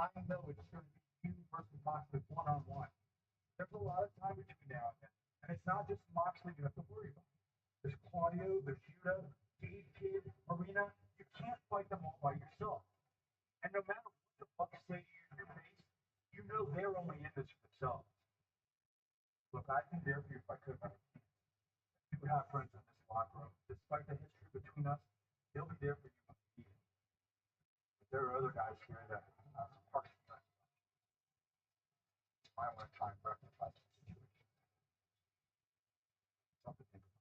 I know it's going to be you versus Moxley one on one. There's a lot of time between now and then, and it's not just Moxley you have to worry about. There's Claudio, there's Judah, Dave Kid, Arena. You can't fight them all by yourself. And no matter what the fuck say to you in your face, you know they're only in this for themselves. Look, I'd be there for you if I could, but I can't. You have friends in this locker room. Despite the history between us, they'll be there for you when you need it. But there are other guys here that partially might want to try and rectify the situation. Something to think about.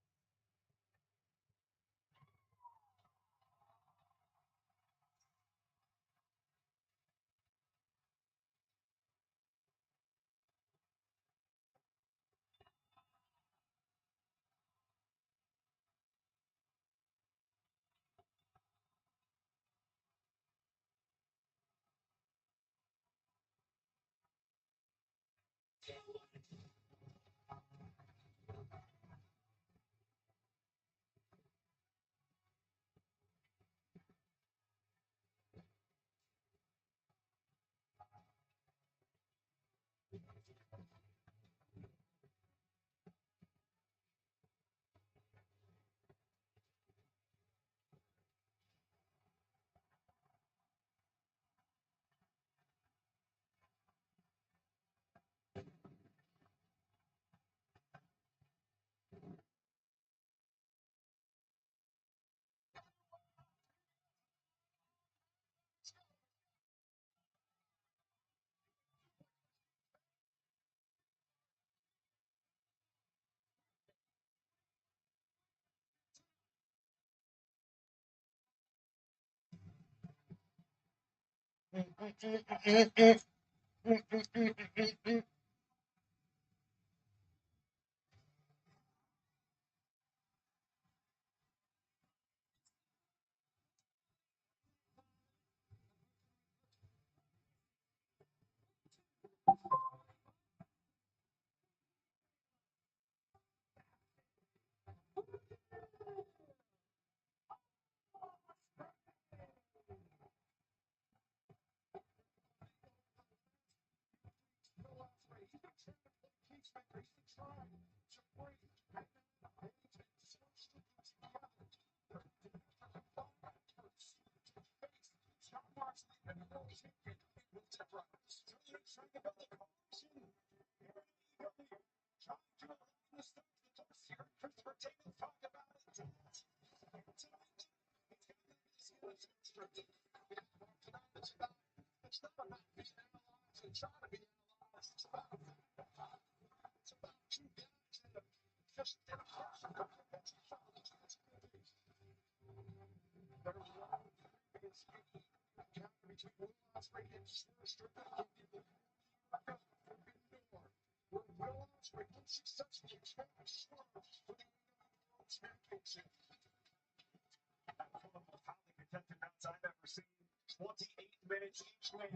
I've ever seen 28 minutes each way.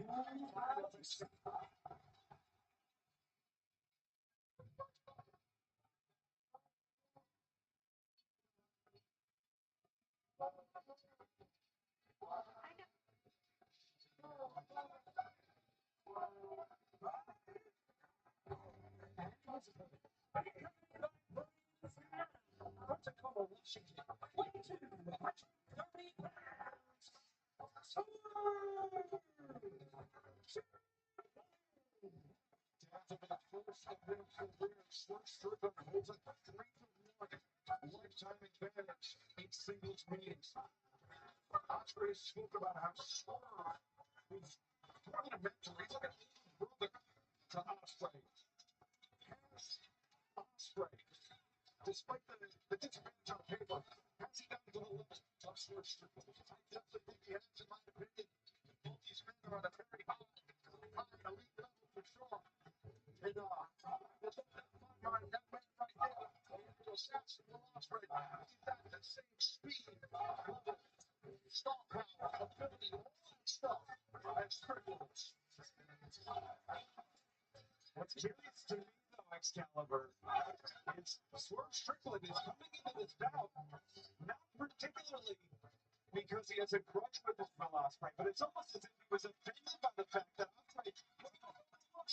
Lifetime advantage in singles meetings. Osprey spoke about how Swerve was one of the victories. Look at the brother to Osprey. Osprey, despite the disadvantage on paper, has he gotten to the level of Swerve Strickland? I definitely think he has, in my opinion. Both these men are on a very high elite level for sure. And there's nothing that man right there. The assassin will Osprey. He's got the same speed, star power, ability, all that stuff as Strickland. What's curious to me, though, Excalibur, is Swerve Strickland is coming into this bout not particularly because he has a grudge with this Will Ospreay, but it's almost as if he was offended by the fact that Ospreay we are off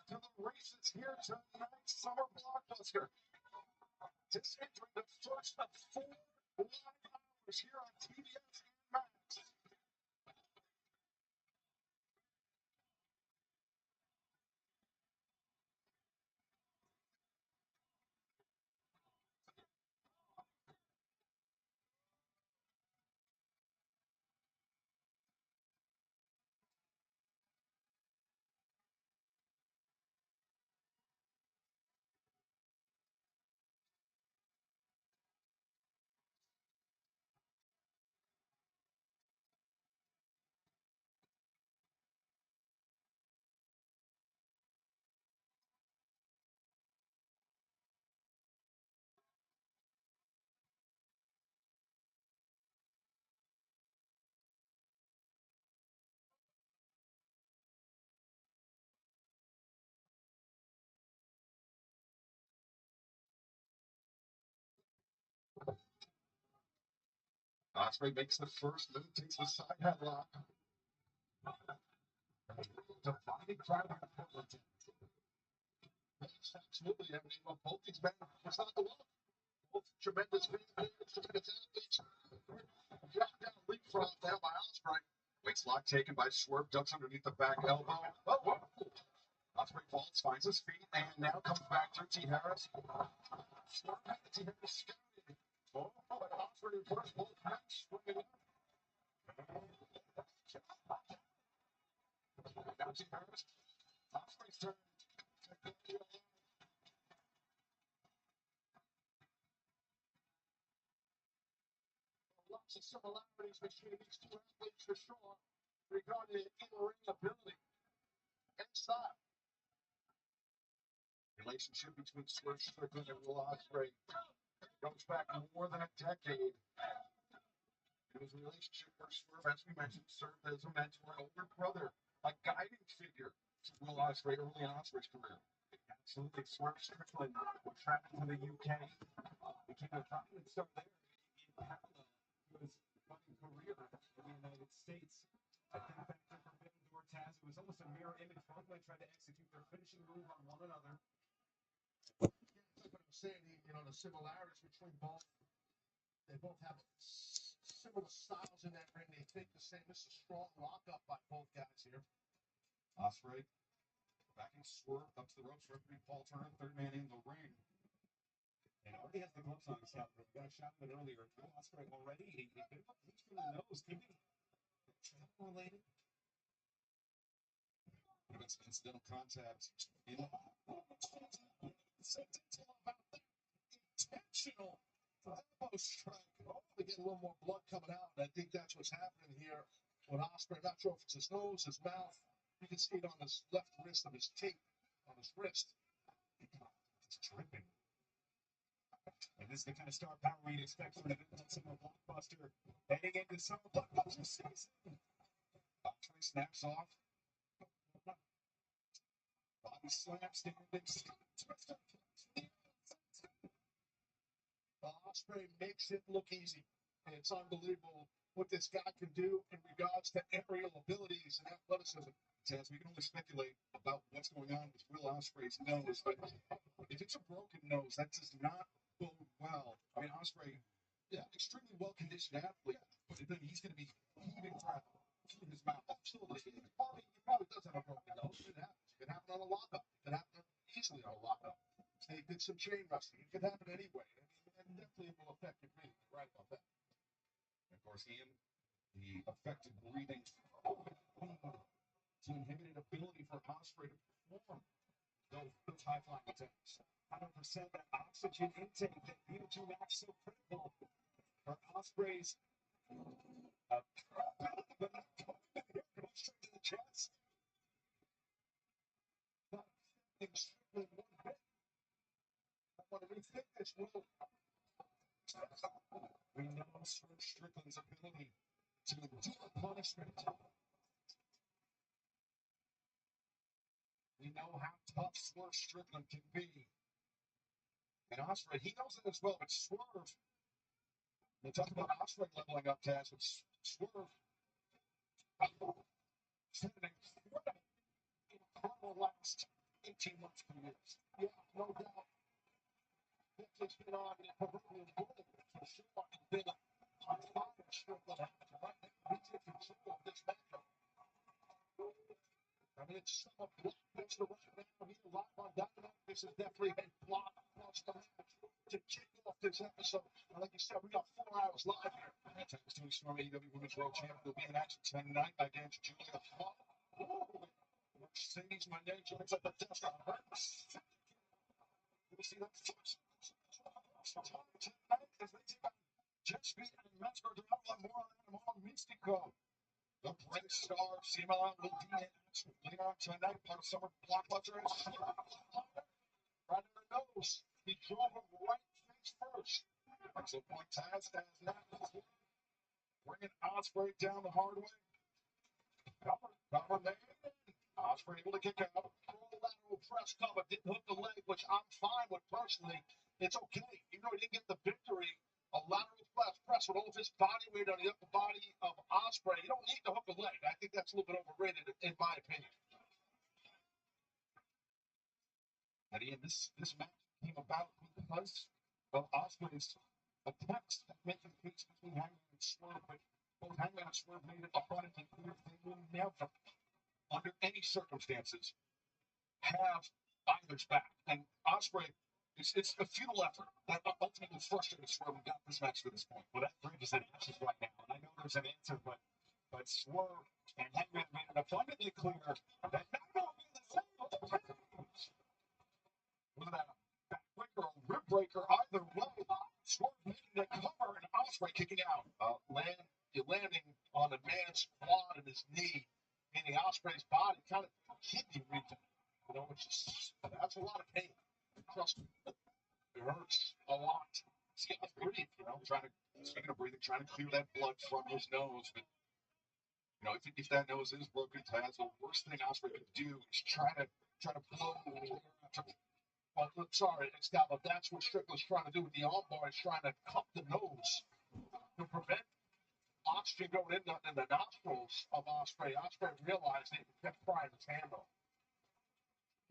to the races here tonight's summer blockbuster. Just entering the first of 4 live hours here on TBS and Max. Ospreay makes the first move, takes the side headlock. Divided crowd here. Absolutely, I mean, well, both these men, it's not the one. Both tremendous fans, tremendous athletes. Dropped down, leapfrog down by Ospreay. Waits lock taken by Swerve, ducks underneath the back elbow. Oh, whoa. Ospreay falls, finds his feet, and now comes back through T. Harris. Swerve had T. Harris scouted. Oh, but Ospreay first both match. Now T. Harris. Ospreay's turn. Lots of similarities between these two athletes for sure regarding in-ring ability and style. Relationship between Swerve Strickland and Will Ospreay goes back more than a decade. It was a relationship where Swerve, as we mentioned, served as a mentor, an older brother, a guiding figure to Will Ospreay early in Ospreay's career. Absolutely, Swerve Strickland would travel to the UK, became a prominent star there in Canada. He was running career in the United States. I think back to Forbidden Door Taz, it was almost a mirror image. Both men tried to execute their finishing move on one another. Yeah, that's what I'm saying. You know, the similarities between both. They both have similar styles in that ring. They think the same. This is a strong lockup by both guys here. Ospreay backing Swerve up to the ropes. Referee Paul Turner, third man in the ring. And already has the gloves on his head. We got a shot of it earlier. Ospreay already a bit of a punch from the nose. Could be travel related. It's incidental contact. Intentional elbow strike. Oh, they get a little more blood coming out. I think that's what's happening here with Ospreay. Not sure if it's his nose, his mouth. You can see it on his left wrist of his tape on his wrist. It's dripping. And this is the kind of star power we'd expect from an event like Blockbuster heading into summer Blockbuster season. Ospreay snaps off. Body slam, standing twister. Ospreay makes it look easy. And it's unbelievable what this guy can do in regards to aerial abilities and athleticism. As we can only speculate about what's going on with Will Ospreay's nose, but if it's a broken nose, that does not bode well. I mean, Ospreay, yeah, extremely well-conditioned athlete, but then he's going to be heaving crap in his mouth. Absolutely. He probably does have a broken nose. It happens. It can happen on a lockup. It can happen easily on a lockup. They did some chain wrestling. It could happen anyway. And definitely will affect your breathing. You're right about that. And of course, Ian, the effective breathing to inhibit an ability for Ospreay to perform those high-flying attacks. 100% that oxygen intake that VO2 max so critical for Ospreay's but not going straight to the chest. Not extremely one bit. I want to rethink this rule. We know Swerve Strickland's ability to endure punishment. We know how tough Swerve Strickland can be. And Ospreay, he knows it as well, but Swerve, they talk about Ospreay leveling up Taz, but Swerve said an incredible last 18 months to years. Yeah, no doubt. It's been on the proverbial bull for sure. It's been on fire, Strickland. Right now, he's in control of this matchup. I mean, it's some of Blockbuster right now here live on Dynamite. This is definitely a Blockbuster match to kick off this episode. And like you said, we got 4 hours live here. Thanks to Storm AEW Women's World Champion will be in action tonight against Julia Hart. Mercedes Moné joins at the desk on her. We'll see that first tonight as they take on Jet Speed and Metzger. More on that tomorrow. Mystico. The Brave Star, CMLL will be in action later on tonight. Part of Summer Blockbuster is right in the nose. He drove him right face first. That's a point Taz has now. Bringing Ospreay down the hard way. Cover man. Ospreay able to kick out. Lateral press cover. Didn't hook the leg, which I'm fine with personally. It's okay. Even though he didn't get the victory, a lateral press with all of his body weight on the upper body of Ospreay. You don't need to hook a leg. I think that's a little bit overrated, in my opinion. And again, this match came about because of Ospreay's attempts at making peace between Hangman and Swerve. But both Hangman and Swerve made it abundantly clear they will never, under any circumstances, have either's back. And Ospreay, it's a futile effort that ultimately frustrated Swerve and got this match to this point. Well, that bridge is in ashes right now, and I know there's an answer, but Swerve and Hangman made it abundantly clear that not only the same, but the was that a backbreaker or rib breaker? Either way, Swerve making the cover and Ospreay kicking out. Landing on a man's quad and his knee, meaning Ospreay's body, kind of kidney region. You know, that's a lot of pain. Trust me, it hurts a lot. See, I breathe, speaking of breathing, trying to clear that blood from his nose. But, if that nose is broken, Taz, the worst thing Ospreay could do is try to blow the air out. Well, sorry, Excalibur, that's what Strickland's trying to do with the armbar, is trying to cup the nose to prevent oxygen going in the nostrils of Ospreay. Ospreay realized it and kept prying his hand off.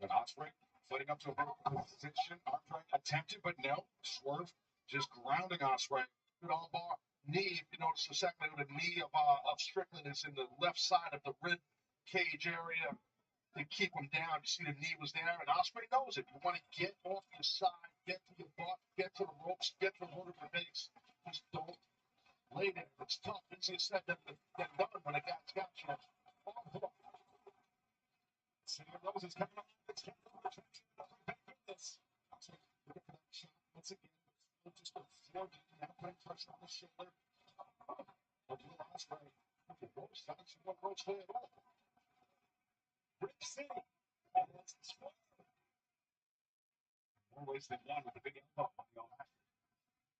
But Ospreay fighting up to a vertical position. Ospreay attempted, but no. Swerve just grounding Ospreay. Good armbar. Knee, if you notice a second ago, the knee of Strickland is in the left side of the rib cage area to keep him down. You see the knee was there, and Ospreay knows it. You want to get off your side, get to your butt, get to the ropes, get to the vertical base. Just don't lay there. It's tough. Easier said than done when a guy's got you. See, Rose is coming up. It's coming up. Thank goodness. Looking for that shot once again. Just a floor now, putting pressure on the shoulder. But Will Ospreay, Rose, that's what Rose play at all. Rip City. And it's the spot. More ways than one with the big elbow on the left.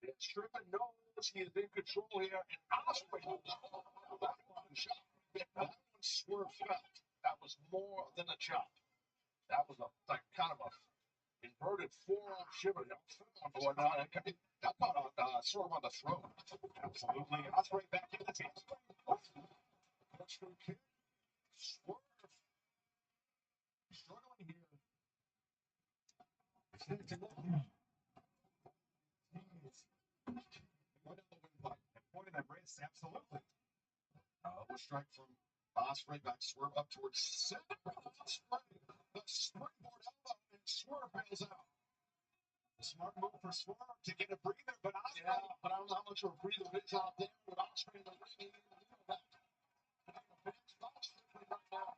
And Strickland knows he is in control here, and Ospreay knows that one shot. That one Swerve felt. That was more than a chop. That was kind of a inverted forearm shiver. Going on. That caught on Swerve on the throat. Absolutely. Ospreay back in the team. Swerve struggling here. Pointing that wrist, absolutely. A strike from Ospreay back, Swerve up towards center. The springboard elbow, and Swerve bails out. A smart move for Swerve to get a breather, but Ospreay, but I don't know how much of a breather it is out there with Ospreay in the ring. Right now.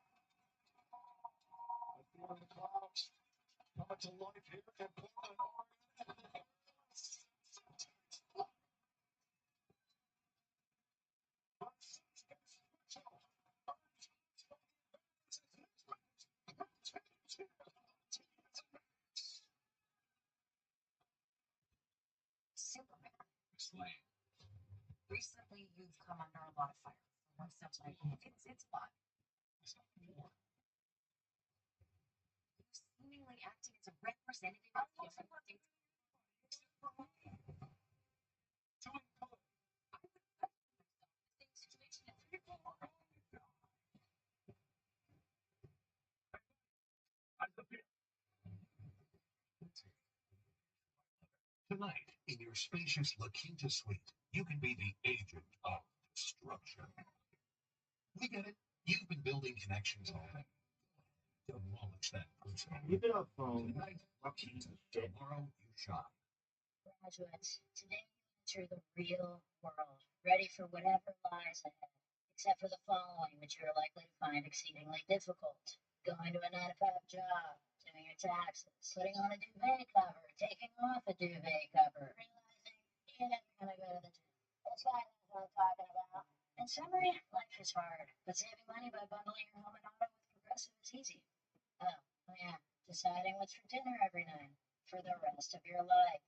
I feel the clouds coming to life here in Portland, Oregon. Recently, you've come under a lot of fire. or stuff like it's a lot. It's not more. You're seemingly acting as a representative of the United States. Doing good. I would like the same situation at 3 or 4 more. Tonight, in your spacious La Quinta suite, you can be the agent of destruction. We get it. You've been building connections all day. Demolish that person. Keep it up, phone. Tonight, La Quinta. Tomorrow, you shine. Graduates, today you enter the real world, ready for whatever lies ahead, except for the following, which you are likely to find exceedingly difficult. Going to a 9-to-5 job, doing your taxes, putting on a duvet cover, taking off a duvet cover, realizing you never gonna go to the gym. That's kind of what I'm talking about. In summary, life is hard, but saving money by bundling your home and auto with Progressive is easy. Oh yeah, deciding what's for dinner every night for the rest of your life.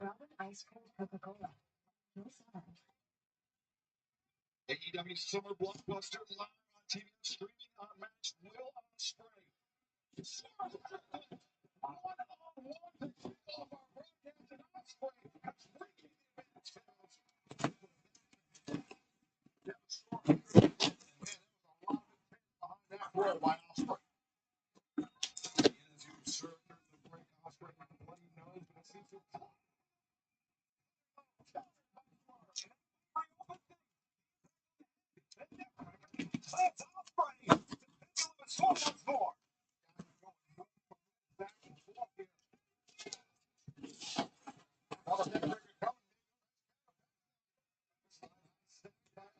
Robin Ice Cold Coca-Cola. No summer. AEW Summer Blockbuster live on TV, streaming on Max. Will Ospreay. One-on-one to kick off our broadcast, and Ospreay has freaking advanced fans. Yeah, sure. And man, there was a lot of intent behind that roll by Ospreay. As you observe during the break, Ospreay with a bloody nose, but it seems to have Let's Ospreay. So much more. Back and forth here.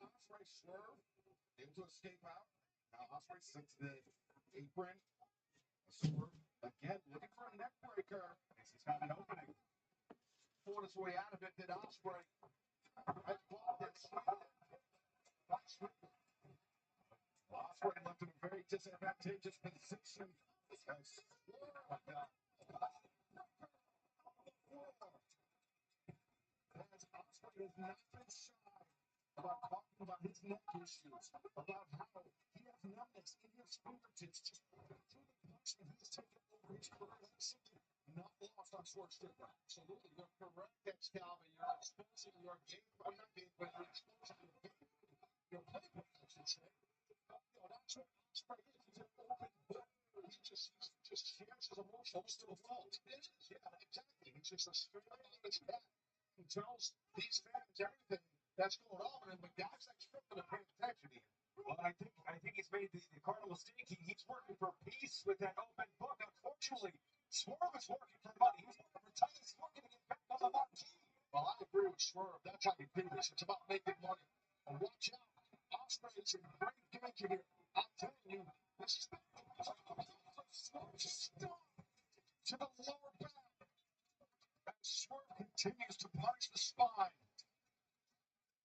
Ospreay swerve, able to escape out. Now Ospreay sits to the apron. A swerve again, looking for a neck breaker. Thinks he's got an opening. Fought his way out of it. Did Ospreay? Right block this. Ospreay left in a very disadvantageous position. Ospreay has not been shy about talking about his neck issues, about how he has numbness in his fingertips, just through the punishment he's taken over his career. Not lost on Schwarzenegger. Absolutely, you're correct, Excalibur. You're exposing your game, or not game, but you're exposing your game. Your playbook, I should say. That's what Ospreay is. He's an open book. He just shares his emotions to the world. It is, yeah, exactly. He's just a straight up honest cat. He tells these fans everything that's going on, and the guys like scripted are paying attention to him. Well, I think he's made the cardinal mistake. He's working for peace with that open book. Unfortunately, Swerve is working for money. He's working for titles. He's working to get back on the marquee. Well, I agree with Swerve. That's how you do this. It's about making money. And watch out. Ospreay is in great danger here. I'm telling you, this is to the lower back. As Swerve continues to punch the spine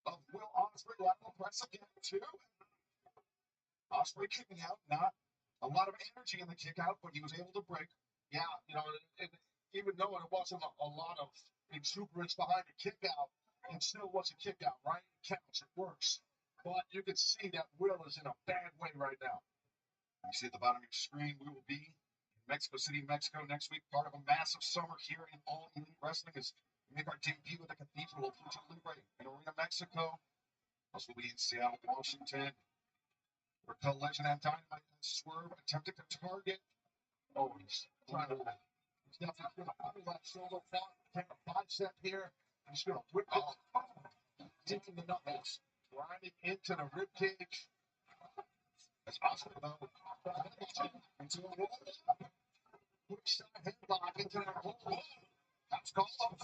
of Will Ospreay. Lateral press again, too. Ospreay kicking out. Not a lot of energy in the kick out, but he was able to break. Yeah, even though it wasn't a lot of exuberance behind the kick out, it still was a kick out, right? It counts. It works. But you can see that Will is in a bad way right now. You see at the bottom of your screen, we will be in Mexico City, Mexico next week, part of a massive summer here in All Elite Wrestling as we make our debut at the Cathedral of Lucha Libre in Arena, Mexico. Also, we'll be in Seattle, Washington. Raquel Legend and Dynamite Swerve attempting to target. Oh, he's trying to. He's definitely going to pull that shoulder bicep here. He's going to whip it deep in the knuckles, grinding into the rib cage. As Ospreay though, into a roll up. Quick shot headlock into that roll up. That's called up.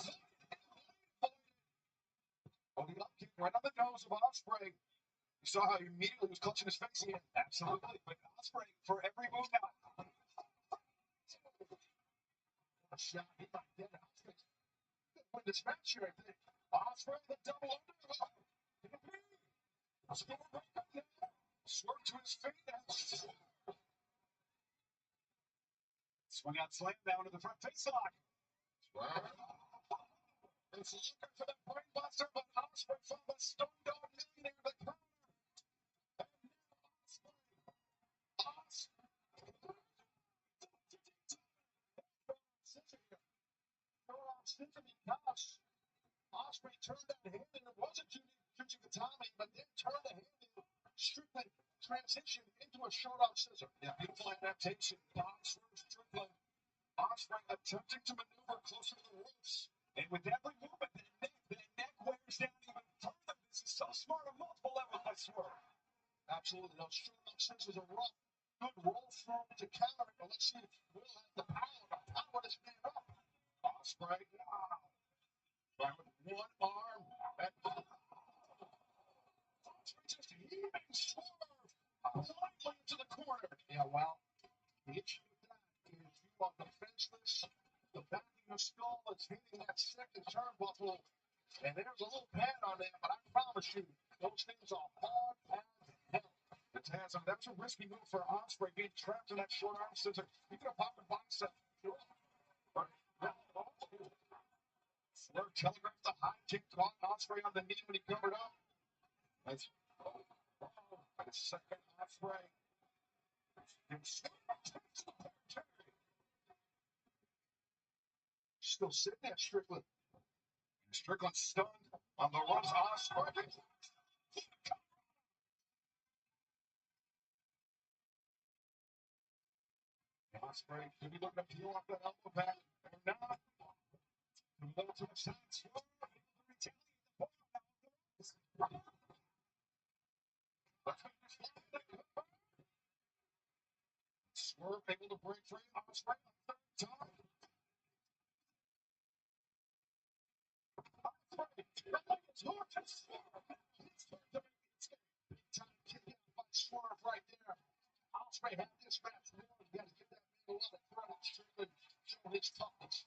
Oh, the up kick right on the nose of Ospreay. You saw how he immediately was clutching his face again. Absolutely. But Ospreay, for every move now. A shot. He might get it. Ospreay win this match here, I think. Ospreay, the double under. Swerve to his feet. Swing out slam down to the front face lock. It's looking for the brainbuster, but Osprey from the Stone Dog Millionaire, the corner. Osprey turned that hand and it wasn't using the timing, but then turned the hand and Strickland transitioned into a short arm scissor. Yeah, beautiful adaptation. Strickland. Osprey attempting to maneuver closer to the ropes. And with every movement, the neck wears down even further. This is so smart on multiple levels, I swear. Absolutely. Those short arm scissors are rough. Good roll through to counter it, but let's see if Will has the power to power this man up. Osprey, wow. Right with one arm. And Osprey just heaving swerve lightly into the corner. Yeah, well, the issue with that is you are defenseless. The back of your skull is hitting that second turnbuckle. And there's a little pad on there, but I promise you, those things are hard as hell. That's a risky move for Osprey, being trapped in that short arm scissor. He could have popped a bicep. Swerve telegraphed the high kick, caught Osprey on the knee when he covered up. That's the second Osprey. Still sitting there, Strickland. Strickland stunned on the runs. Osprey. Osprey could be looking to peel off that elbow pad. Or not. A little too much time. Swerve able to break free. Osprey on the third time. Swerve right there. Osprey had this match. You got to give that man a lot of credit. Strickland showing his toughness.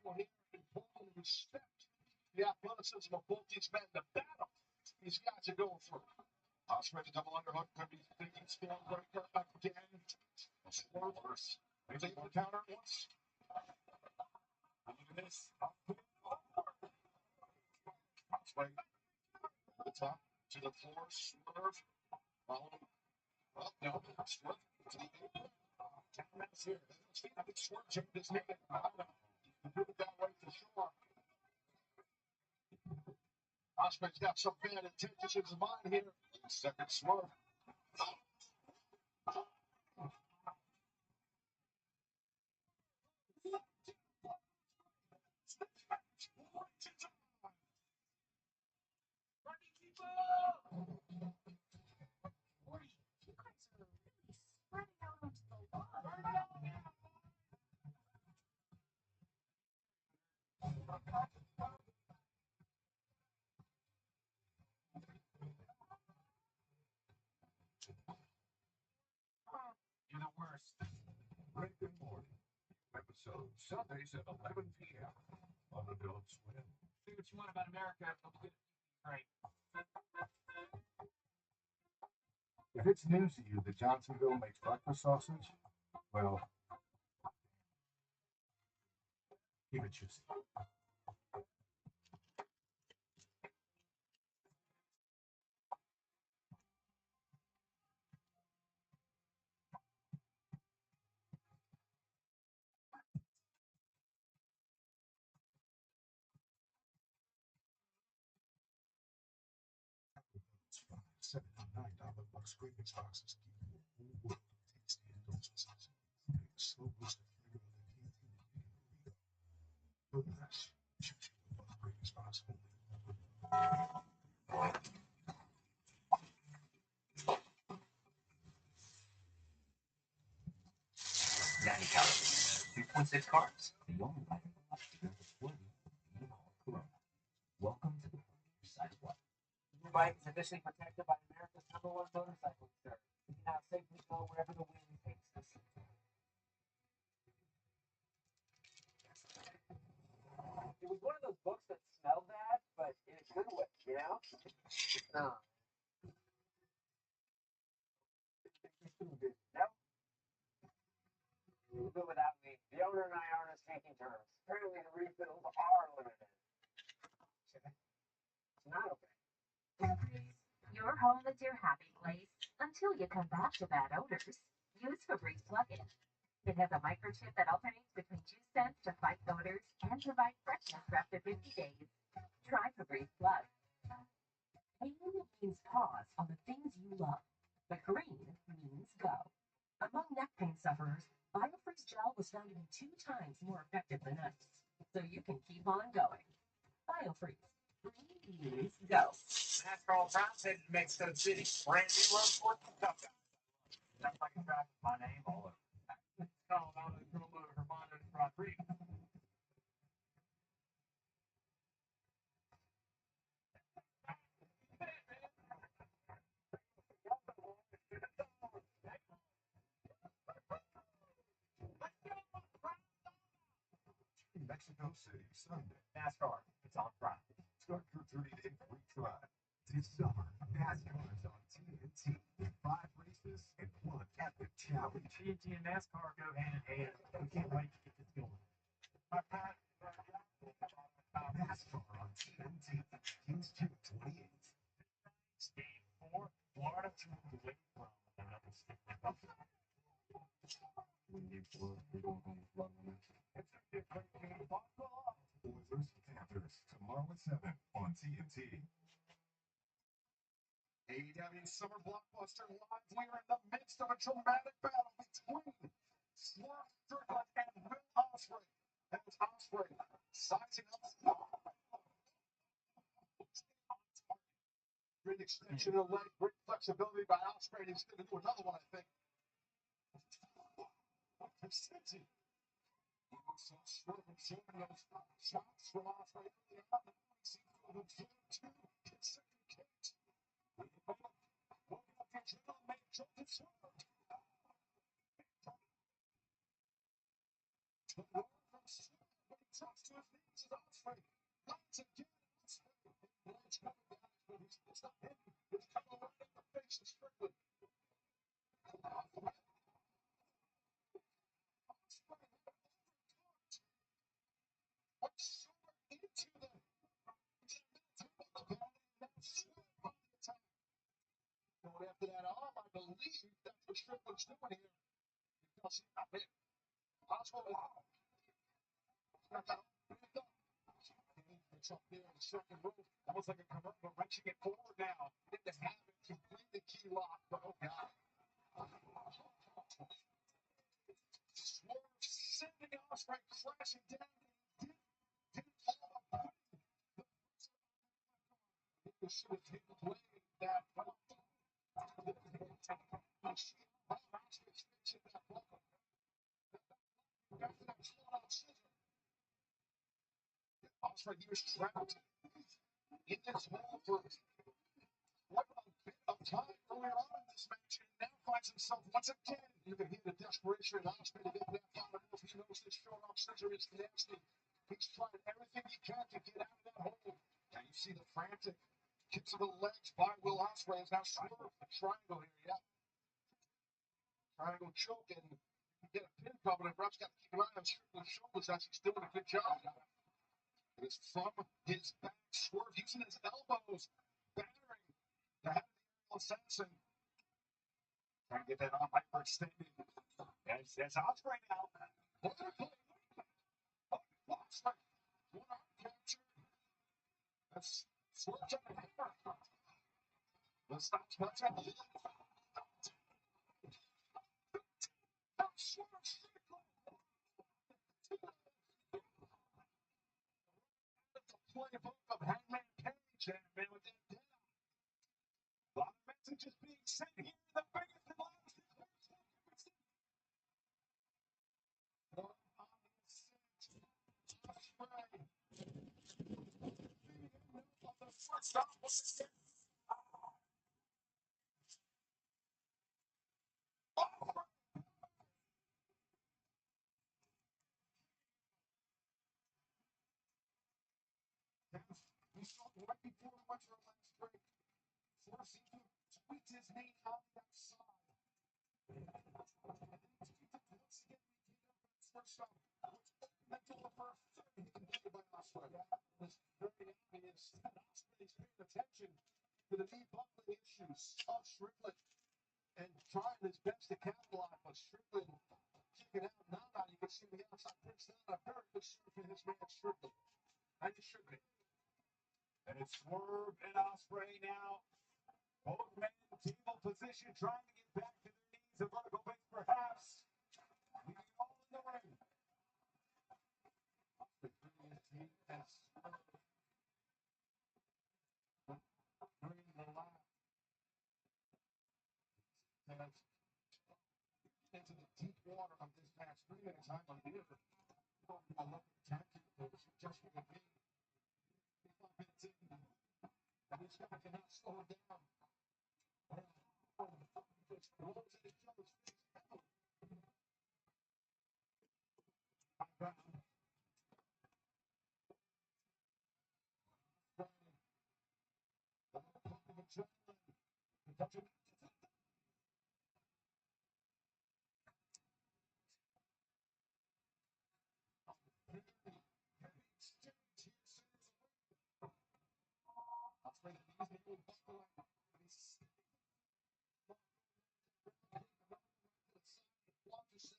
Here in Portland, respect the athleticism of both these men. The battle these guys are going through. Osprey the double underhook could be thinking storm breaker again. Swervers. He's able to counter it once. This. Osprey. The top to the floor. Swerve. Following. Oh, no. Swerve. To the apron. 10 minutes here. I think Swerve changed his name. He did it that way for sure. Osprey's got some bad intentions in his mind here. Second swerve. You're the worst. Great Good Morning. Episode Sundays at 11 p.m. on Adult Swim. Say what you want about America, but we'll get it right. If it's news to you that Johnsonville makes breakfast sausage, well, keep it juicy. $7.99 bucks greatness boxes give you a whole world of tasty indulgences. And a slow boost of flavor of the canteen and burrito. Goodness, choose your love greatness box only. 90 calories, 2.6 carbs. The only life that is worthy of being called Corona. Welcome to the size one. Your bike is officially protected by America's #1 motorcycle insurance. You can now safely go wherever the wind takes us. It was one of those books that smelled bad, but in a good way, you know? home is your happy place until you come back to bad odors. Use Febreze plug-in. It has a microchip that alternates between 2 cents to fight odors and provides freshness for up to 50 days. Try Febreze Plug. Pain means pause on the things you love, but green means go. Among neck pain sufferers, BioFreeze Gel was found to be 2 times more effective than ice, so you can keep on going. BioFreeze. Green means go. NASCAR Browns heading to Mexico City. Brand new road course and tough guys. Sounds like a track with my name all over. It's called Autodromo Hermanos Rodriguez. Mexico City, Sunday. NASCAR, it's on Friday. Start your 30-day free trial. This summer, NASCAR is on TNT with 5 races and 1 epic challenge. TNT and NASCAR go hand in hand. We can't wait to get this going. NASCAR on TNT, Kings 28. State 4, Florida to the way from another state. When you fly, you don't need fun. It's a different game. Oilers Panthers tomorrow at 7 on TNT. AEW Summer Blockbuster Live. We are in the midst of a dramatic battle between Swerve Strickland and Will Ospreay. And it's Ospreay sizing up. Great extension of the leg, great flexibility by Ospreay. He's going to do another one, I think. City. So Swerve showing those shots from Ospreay. After that arm, I believe that's what Strickland's doing here. Because he's not big. Ospreay it's up there in the second row. Almost like a commercial, wrenching it forward now. Get the habit, completely key lock, but oh god. Swerve sending Ospreay crashing down. Didn't fall up. He should have taken away that. Ospreay, he was trapped in this hole for quite a bit of time earlier on in this match, and now finds himself once again. You can hear the desperation in Ospreay to get that final move. He knows this short arm scissor is nasty. He's trying everything he can to get out of that hole. Now you see the frantic kicks of the legs by Will Ospreay. Is now Swerve the triangle here, yeah. Triangle choke, and you get a pin cover, and ref's got to keep an eye on Strickland's shoulders as he's doing a good job. It's from his back, Swerve using his elbows, battering the head of the assassin. Trying to get that arm hyperextended. That's Ospreay now. Ospreay. One arm capture. That's Swerve trying to hammer. The stop touch on the left. Swerve Strickland. Playbook of Hangman Page and man with that down. A lot of messages being sent here. The biggest and loudest on the ascent. Ospreay. On the first stop was the we saw right before we went to our last break. Swerve seemed to tweak his knee out the outside. Once again, we did our first stop. Mental the first he completed by Ospreay. It was very obvious that Ospreay is paying attention to the knee buckling issues. to capitalize, but Strickland kicking out. Now you can see the outside pitch down. A very good serve for his man Strickland. And he should be. And it's Swerve and Ospreay now. Both men in table position, trying to get back to their knees. A vertical base, perhaps. Leaving it all in the ring. The previous team has bringing the lap. Has into the deep water of this match. 3 minutes time on here. I love the tactic. Just for the game. 5 minutes in. And this guy cannot slow it down. Just blows at each other's face. Damn. Blockbuster here.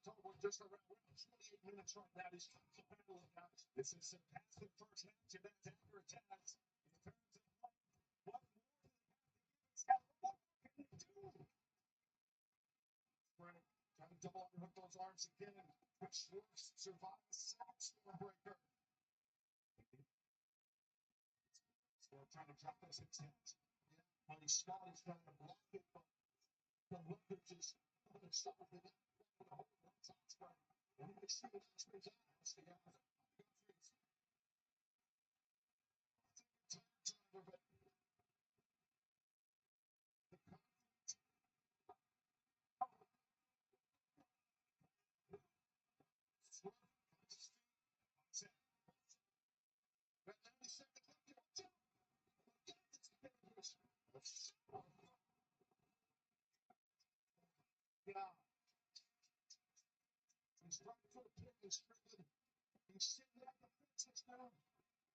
Total just around 28 minutes right now. He's trying to battle it, guys. This is a fantastic first match, and that's after it has. In terms of what more do they have to give? What can they do? Spreading, trying to double up with those arms again. But Schwartz survived the second Stormbreaker. Still trying to drop those extents. Yeah, when Scott is trying to block it, but the look is just on the side of it. The whole top spread. And you can see it in his eyes. The guys. He's trying to put his Strickland. He's sitting at the fences now.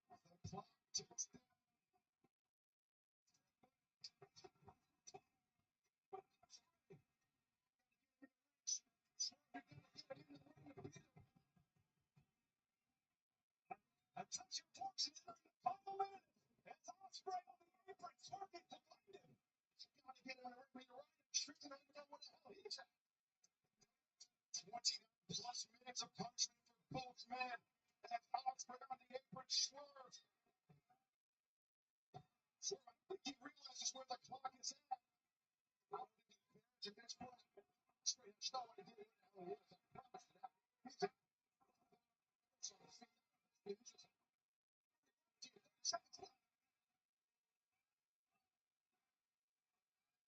The clock ticks down. A touch of torch in the final minute. As Ospreay on the apron, Swerve to find him. He's got to get in the ring right. Strickland, I don't know what the hell he's at. 29 plus minutes of punishment for both men. As Ospreay on the apron, Swerve. Swerve, I think he realizes where the clock is at. I don't think he cares at this point. Ospreay has no idea what the hell he is. I promise you that. He's at so the feet. He's just seconds left.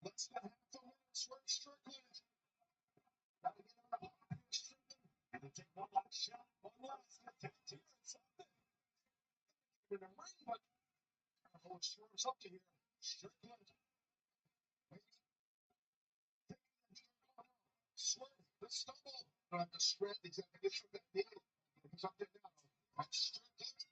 Less than half a minute. Swerve Strickland. Got to get on the block here, Strickland. Gonna take one last shot. One last attempt here at something. In the ring, but I don't know what Swerve's up to here. Strickland. Swerve, the stumble. The spread, he's got to get from that knee. He's up there now. And Strickland.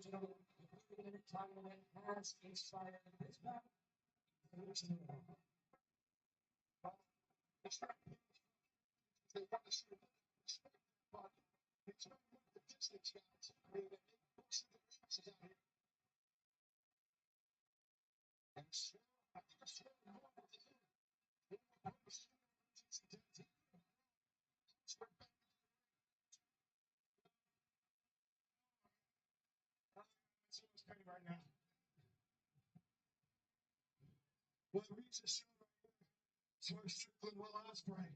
Retirement has expired. This back. They want to see but it's not the distance, guys. I mean, they most of the races out here. And so, I think it's more than the end. They were pushing the It's penny right now. Well, the reason is right here. Swerve Strickland, Will Ospreay.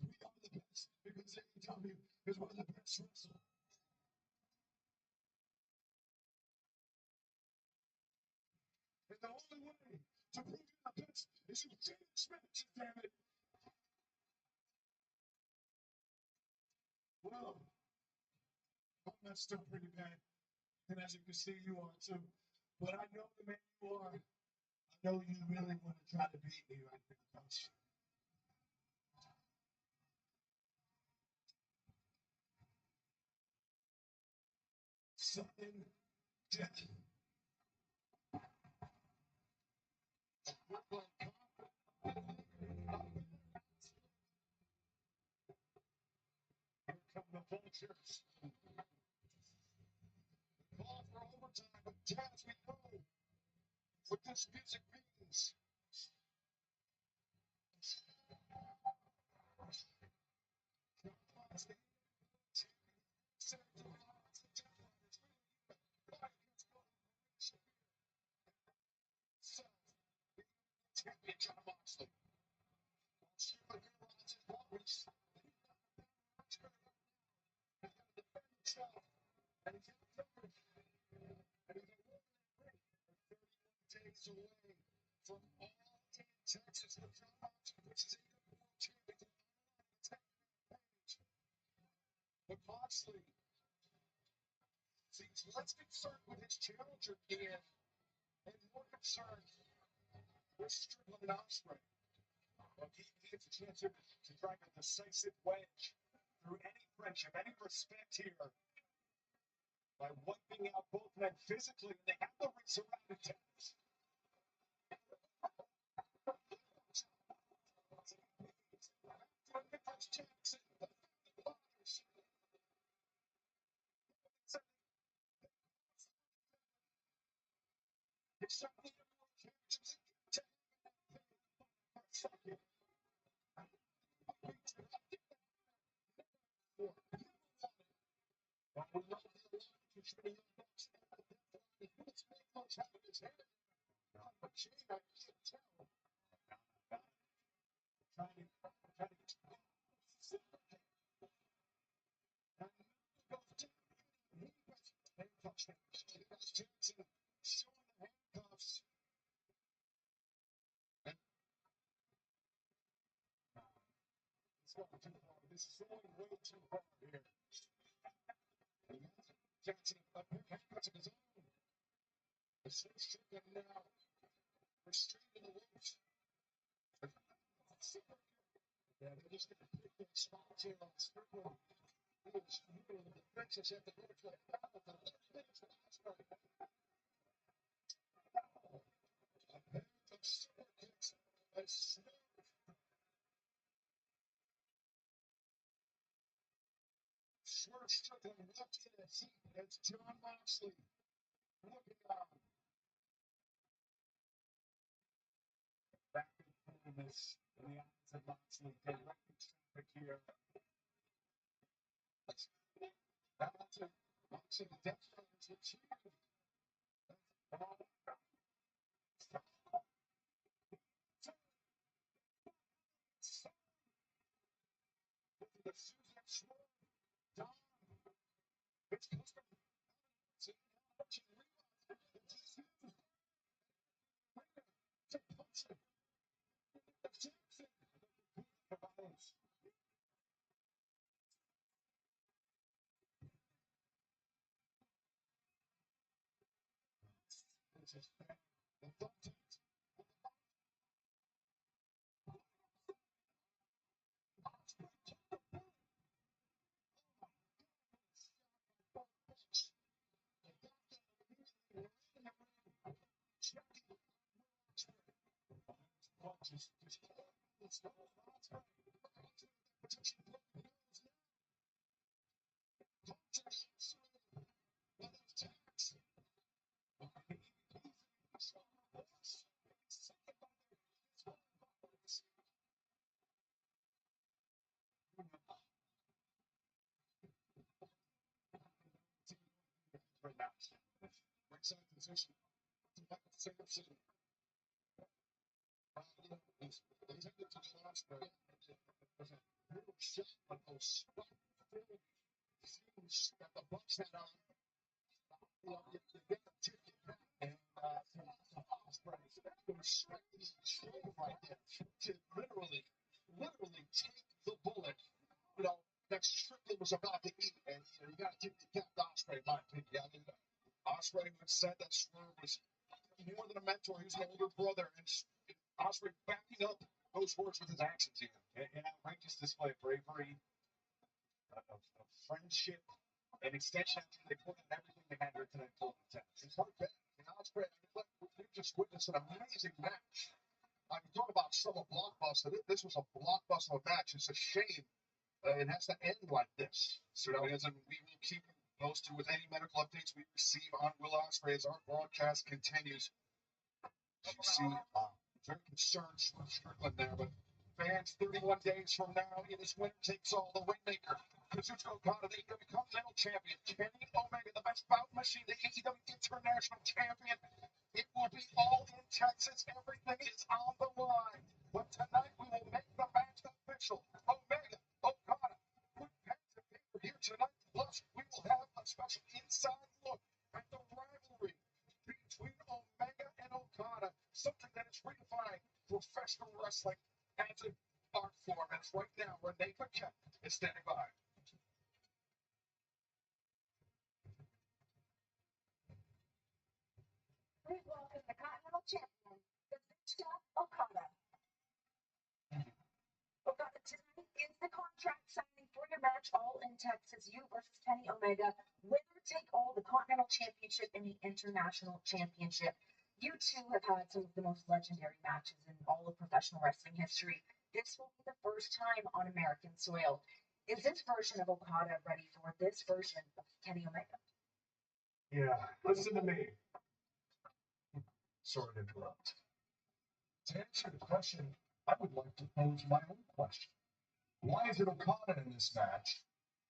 We are the best because AEW is one of the best wrestlers. And the only way to prove you're the best is you finish matches, damn it. Well, I'm messed up pretty bad. And as you can see, you are too. But I know the man you are. I know you really want to try to beat me right now, coach. Sudden death. Here come the vultures. Call for overtime, but Taz, we know what this music means. Championship Moxley. Super realizes what was defend himself. And he's days away from all in Texas. The John Moxley, which is AEW champion, but Moxley seems less concerned with his challenger here and more concerned with Strickland and Ospreay. Well, he gets a chance here to drive a decisive wedge through any friendship, any respect here by wiping out both men physically, and they have the resurrected tennis. Jackson, it's certainly a more characters but we know the alliance between the Bucks and the Bucks make those out of his head. But Shane, I can't tell. Trying to get handcuffs. Jackson showing the handcuffs. And it's going too far. This is going way too far here. Jackson up here, handcuffs of his own. The six chicken now restrained in the ropes. Yeah, they're just going to pick their spots here on Strickland. He was moving the defenses at the ropes like that. A pair of super kicks. A snap. Swerve Strickland left in a seat. That's John Moxley looking on. Back in this in the eyes of Moxley, directing traffic here. Moxley, the Death Riders are cheering. The Susan Swerve, Don, it's custom. So now what you realize is to punch him. Jackson. This is bad. The thought Right now, ringside position. Samson. They took it to the last break. There's a little shot of those spot-filled seams that the Bucks had on. You get the ticket back, and Osprey was right there to literally take the bullet. That Strickland was about to eat, and you got to tip the cap to Osprey, in my opinion. I mean, Osprey would said that Swerve was more than a mentor. He was an older brother, and Osprey backing up those words with his actions here. An outrageous display of bravery, of friendship, and extension after they put in everything they had here tonight. It's not bad. Osprey, we just witnessed an amazing match. I mean, talk about some of Blockbuster. This was a blockbuster match. It's a shame it has to end like this. So we will keep you posted with any medical updates we receive on Will Ospreay as our broadcast continues. As you see, very concerned Strickland there, but fans, 31 days from now, it is winner takes all. The Rainmaker, Kazuchika Okada, the AEW Continental Champion, Kenny Omega, the best bout machine, the AEW International Champion. It will be all in Texas. Everything is on the line. But tonight we will make the match official. Omega, Okada, put pen to paper here tonight. Plus, we will have a special inside look at the rivalry between Omega and Okada. Something that is redefined professional wrestling as an art form. And it's right now Renee Paquette is standing by. Please welcome the Continental Champion, Kazuchika Okada. Okada, tonight is the contract signing for your match, all in Texas. You versus Kenny Omega. Winner take all, the Continental Championship and the International Championship. You two have had some of the most legendary matches in all of professional wrestling history. This will be the first time on American soil. Is this version of Okada ready for this version of Kenny Omega? Yeah, listen to me. Sorry to interrupt. To answer the question, I would like to pose my own question. Why is it Okada in this match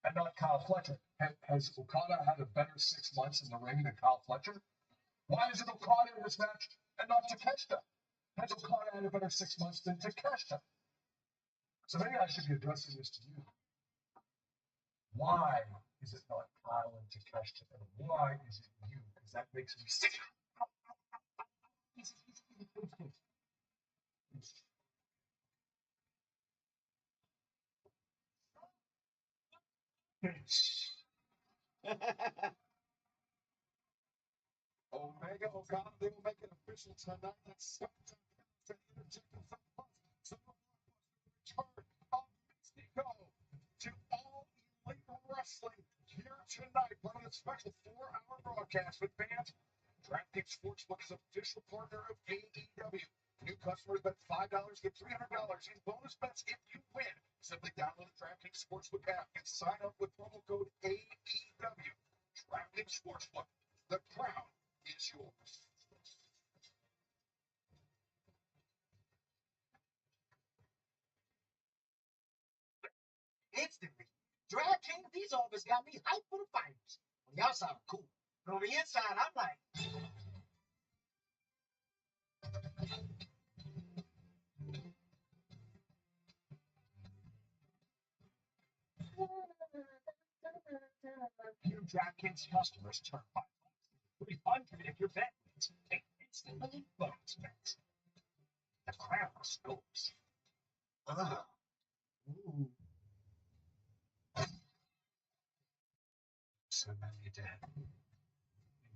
and not Kyle Fletcher? Has Okada had a better 6 months in the ring than Kyle Fletcher? Why is it Okada in this match and not Takeshita? Has Okada had a better 6 months than Takeshita? So maybe I should be addressing this to you. Why is it not Kyle and Takeshita? And why is it you? Because that makes me sick. Omega Okada, they will make it official tonight. That's SmackDown to interjecting some return of Mystico to All Elite Wrestling here tonight. Part of the special 4-hour broadcast with fans. DraftKings Sportsbook is official partner of AEW. New customers bet $5, get $300 in bonus bets if you win. Simply download the DraftKings Sportsbook app and sign up with promo code AEW. DraftKings Sportsbook, the crown is yours. Instantly, DraftKings, these offers got me hyped for the finals. On the outside, I'm cool. But on the inside, I'm like, New DraftKings customers turn $500 if your bet wins. Take instant elite bonus bets. The crown scopes. Ooh. So many dead.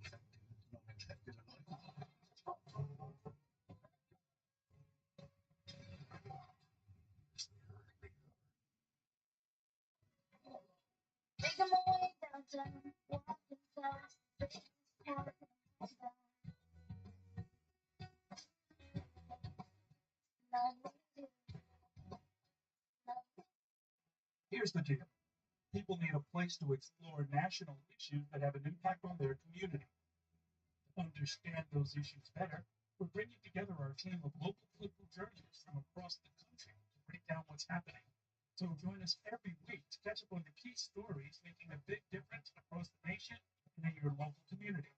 Infected, not infected alive. Make my way downtown, walking fast, Here's the deal. People need a place to explore national issues that have an impact on their community. To understand those issues better, we're bringing together our team of local political journalists from across the country to break down what's happening. So join us every week to catch up on the key stories making a big difference across the nation and in your local community.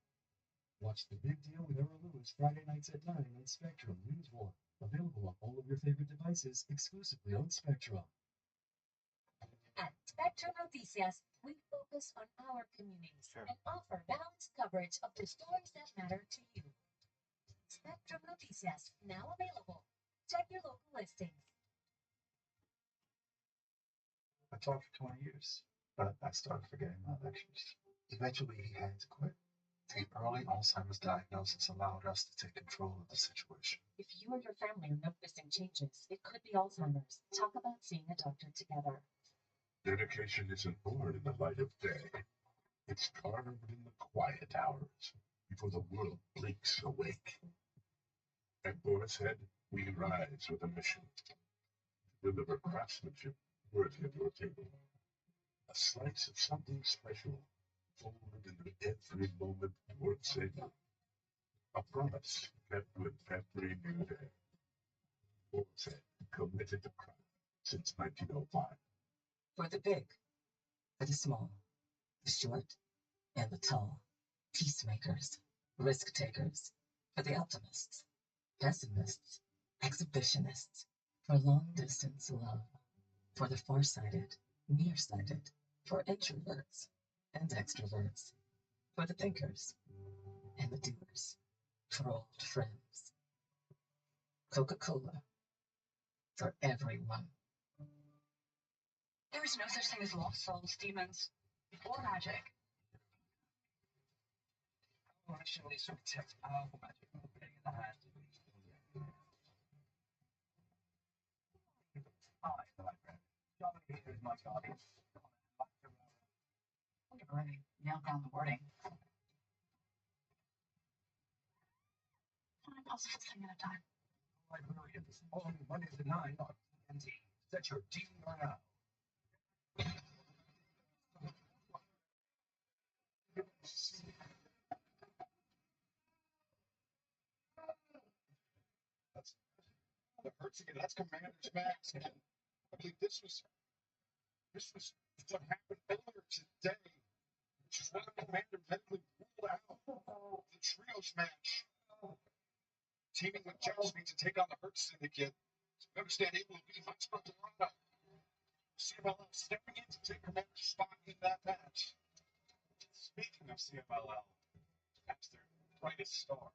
Watch The Big Deal with Earl Lewis Friday nights at 9 on Spectrum News 1. Available on all of your favorite devices exclusively on Spectrum. At Spectrum Noticias, we focus on our communities and offer balanced coverage of the stories that matter to you. Spectrum Noticias, now available. Check your local listings. I taught for 20 years, but I started forgetting my lectures. Eventually, he had to quit. The early Alzheimer's diagnosis allowed us to take control of the situation. If you or your family are noticing changes, it could be Alzheimer's. Talk about seeing a doctor together. Dedication isn't born in the light of day. It's carved in the quiet hours before the world blinks awake. At Boar's Head, we rise with a mission to deliver craftsmanship worthy of your table. A slice of something special, folded into every moment worth saving. A promise kept with every new day. Boar's Head, committed to craft since 1905. For the big, for the small, the short, and the tall. Peacemakers, risk takers, for the optimists, pessimists, exhibitionists, for long distance love, for the farsighted, nearsighted, for introverts and extroverts, for the thinkers and the doers, for old friends. Coca-Cola, for everyone. There is no such thing as lost souls, demons, or magic. Actually, sort of text powerful magic getting in the hands of these Hi, my friend. John here is my guardian. Already nailed down the wording. One impossible thing at a time. Librarians, on Mondays at 9 on TNT. Set your DVR now. That's the hurts again. That's Commander's Max. And I believe this was what happened earlier today, which is why Commander medically ruled out the trios match. Teaming with Chelsea to take on the Hurt Syndicate. We understand it will be much better. CMLL stepping in to take Commander's spot in that match. Speaking of CMLL, that's their brightest star.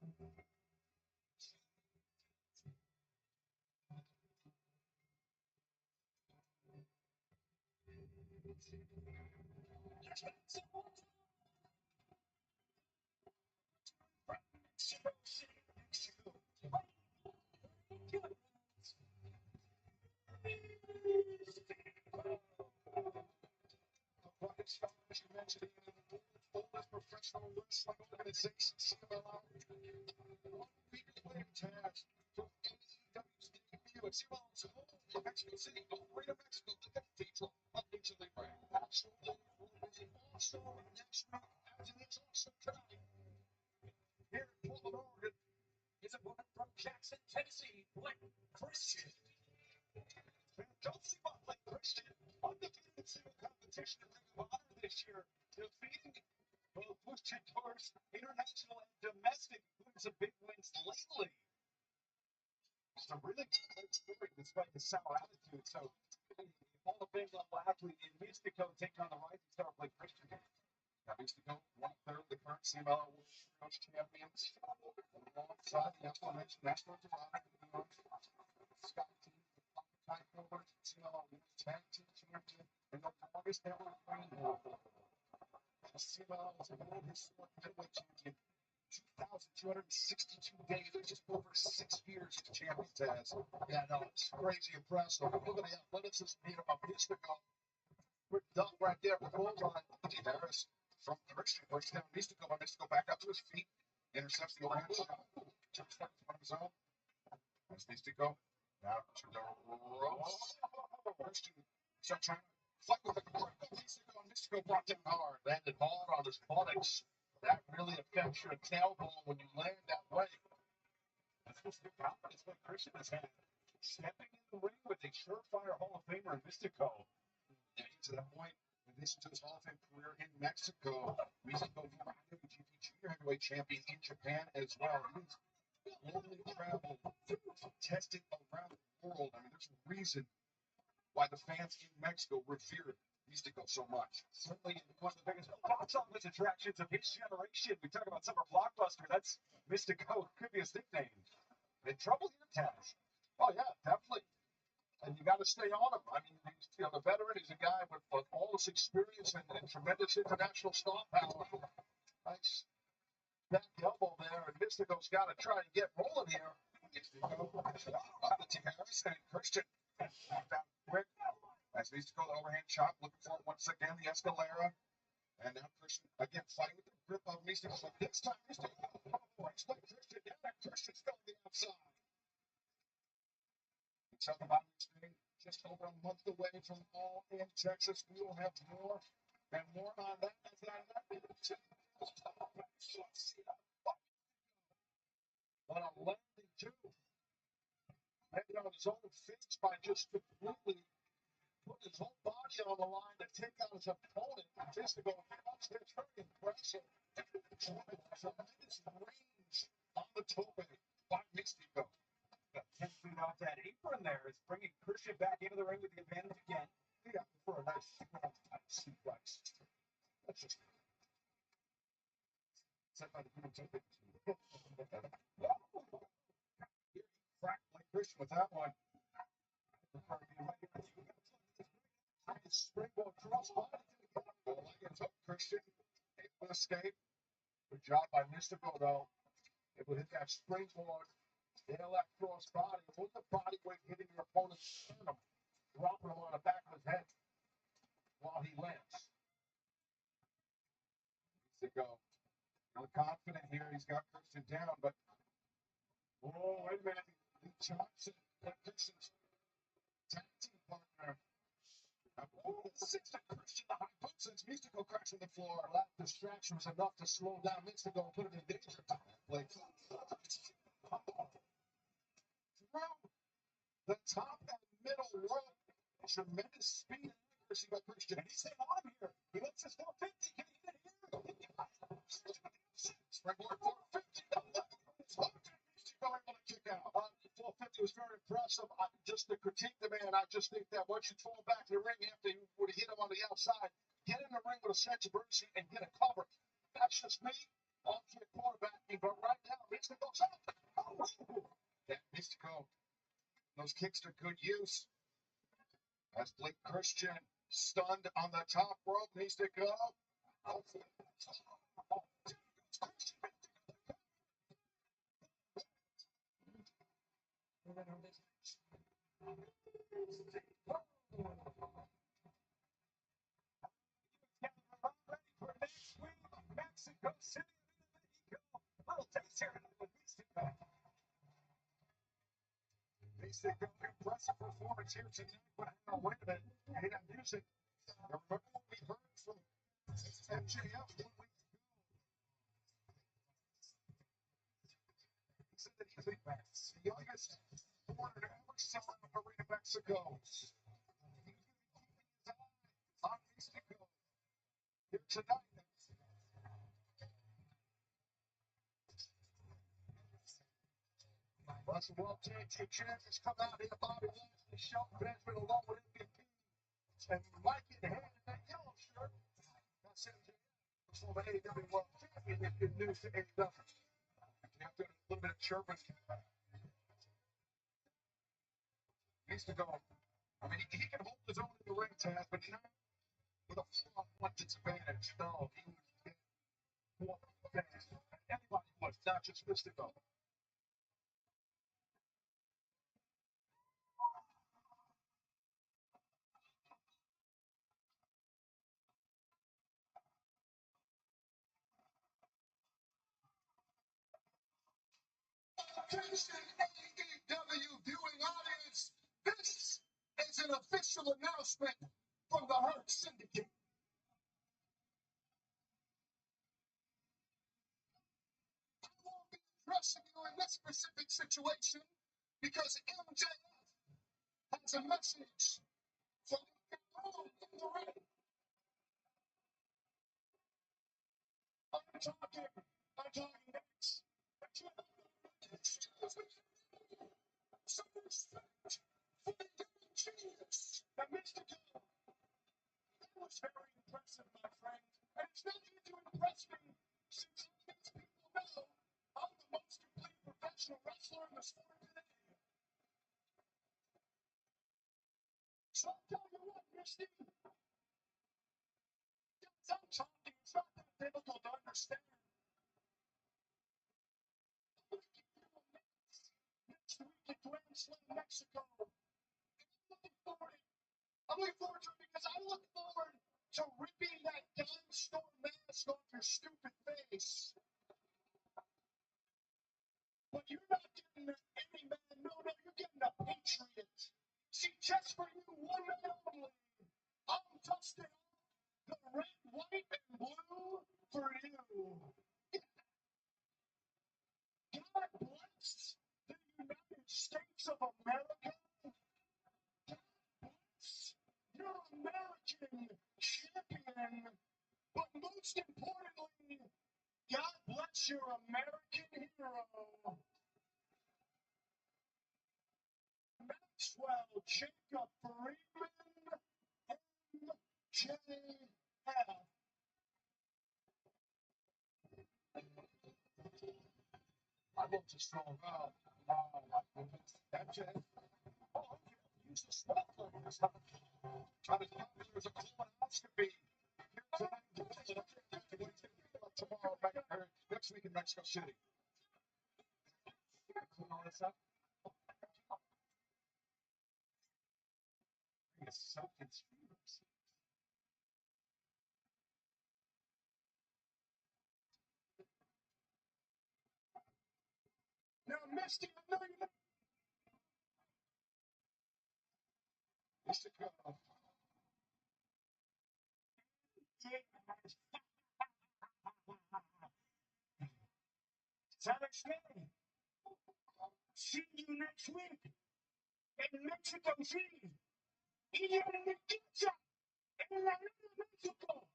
As you mentioned, the oldest professional wrestling organization, CMLL. 1 week away task from AEW's debut at CMLL's home in Mexico City, Laredo, Mexico, the Cathedral of Lucha Libre. Absolutely, also next week, as it is also tonight. Here in Portland, Oregon, is a woman from Jackson, Tennessee, Blake Christian. And don't sleep on Blake Christian. Undefeated in single competition in Ring of Honor this year, defeating both Lucha Tours, international and domestic, including some big wins lately. It's a really great story despite the sour attitude. So, Hall of Fame level athlete in Mystico taking on the rising star Blake Christian. Now, Mystico, 1/3 of the current CMLL World Series champions, alongside the aforementioned National Director, Scott T. Time forward, CMLL Women's Tag Team Champion, and the longest ever reign. CMLL is a world historic middleweight champion. 2,262 days, just over 6 years as champions has. Yeah, no, it's crazy impressive. Look at the athleticism here about Mystico. Quick dunk right there for bullseye. Harris from Christian breaks down Mystico, but Mystico back up to his feet. Intercepts the overhand shot. Jumps back from his own. That's Mystico. Now to the ropes. Christian starts trying to Fight with the grip of Mystico. Mystico brought down hard. Landed hard on his buttocks. That really affects your tailbone when you land that way. That's just the confidence that Christian has had. Stepping in the ring with a surefire Hall of Famer in Mystico. Getting to that point, in addition to his Hall of Fame career in Mexico, Mystico former IWGP Junior Heavyweight Champion in Japan as well. He's globally traveled, tested around the world. I mean, there's a reason why the fans in Mexico revere Mystico so much. Certainly one of the biggest box office attractions of his generation. We talk about summer blockbuster. That's Mystico. Could be his nickname. In trouble here, Taz. Oh yeah, definitely. And you got to stay on him. I mean, he's, the veteran. He's a guy with all this experience and tremendous international star power. Nice back elbow there, and Mystico's got to try to get rolling here. Mystico, Harris and Christian. Back quick. As Mystico, the overhand chop, looking for once again the Escalera. And now Christian again fighting with the grip of Mystico. But this time, Mystico breaks by Christian. Yeah, Christian's still on the outside. Talk about this thing just over a month away from All in Texas. We will have more and more on that. What a landing too. Landing on his own face by just completely putting his whole body on the line to take out his opponent. Mystico upstairs, very impressive. Tremendous range on the tope by Mystico. 10 feet off that apron there is bringing Christian back into the ring with the advantage again. Yeah, for a nice suplex. That's just set by the human tope. Cracked like Christian with that one. Springboard cross body. Like it's up, Christian. Able to escape. Good job by Mystico though. Able to hit that springboard. Nail that cross body. With the body weight hitting your opponent's sternum, dropping him on the back of his head while he lands. Mystico, real confident here. He's got Christian down, but oh, wait a minute. Lee Johnson, Christian's tag team partner. Christian, the high boots as Mystico cracks on the floor. That distraction was enough to slow down Mystico and put him in danger. Like, the top and middle rope. Tremendous speed and accuracy by Christian. And he's staying on him here. He looks his 450. Can he get it here? Springboard 450. Mystico able to kick out. 450 was very impressive. Just to critique the man, I just think that once you throw him back in the ring after you would have hit him on the outside, get in the ring with a sense of urgency and get a cover. That's just me. Alternate quarterbacking, but right now, Mystico's up. Yeah, Mystico. Those kicks are good use. As Blake Christian stunned on the top rope, needs to go. Mexico City. Little taste here with Mystico. Mystico, impressive performance here tonight. But hang on, wait a minute. Hey, that music. Remember what we heard from MJF 1 week ago? He said that he's the youngest foreigner to ever sell out Arena Mexico. He's going to be keeping his eye on Mystico here tonight. Russell World Tag Team Champions come out here. Bobby Lashley, Shelton Benjamin along with MVP. And Mike in hand in that yellow shirt. That's MJF, former AEW World Champion. It's good news to AEW. You have to do a little bit of chirping. Needs to go. I mean, he can hold his own in the ring, Taz, but not with a full-on disadvantage. No, he would get more fans. Anybody would, not just Mystico. Attention, AEW viewing audience. This is an official announcement from the Hurt Syndicate. I won't be addressing you in this specific situation because MJF has a message for all in the ring. I'm talking next. Some respect for the human genius that Mystico. That was very impressive, my friend. And it's not going to impress me since all these people know I'm the most complete professional wrestler in the sport today. So I'll tell you what, Misty. As I'm talking, it's not that difficult to understand. I'm going to give you a next week at Grand Slam Mexico. I'm looking forward to it because I look forward to ripping that dime store mask off your stupid face. But you're not getting any man. No, you're getting a patriot. See, just for you, one man only, I'm dusting off the red, white, and blue for you. God bless the United States of America. God bless your American champion. But most importantly, God bless your American hero. Maxwell Jacob Freeman, MJF. I love to strong out. MJF. Oh, okay. Use the small phone this time. Not as popular as a colonoscopy. Tomorrow, next week in Mexico City. All this up. Now, Misty, I know you know. Mystico. Satisfied. See you next week in Mexico City. Y en mi pizza en la Nueva México.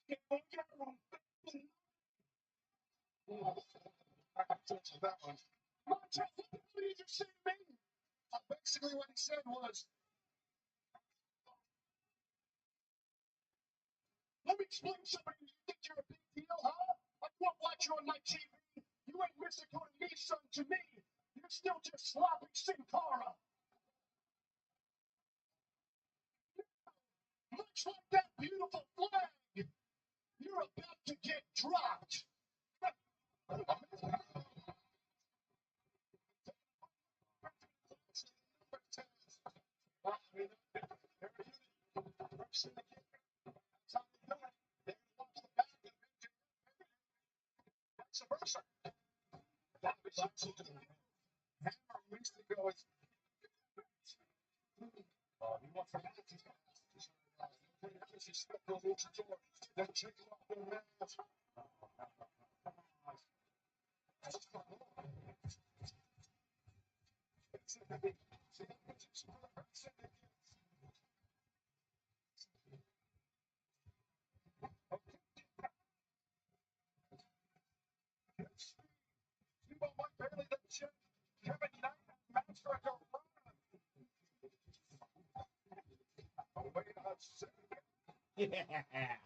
Que voy a romper tu I can touch that one. Montez, what did you say to me? Basically, what he said was, let me explain something. You think you're a big deal, huh? I won't watch you on my TV. You ain't Mystico to me, son, to me. You're still just sloppy Sin Cara. Much like that beautiful flag, you're about to get dropped. Yeah.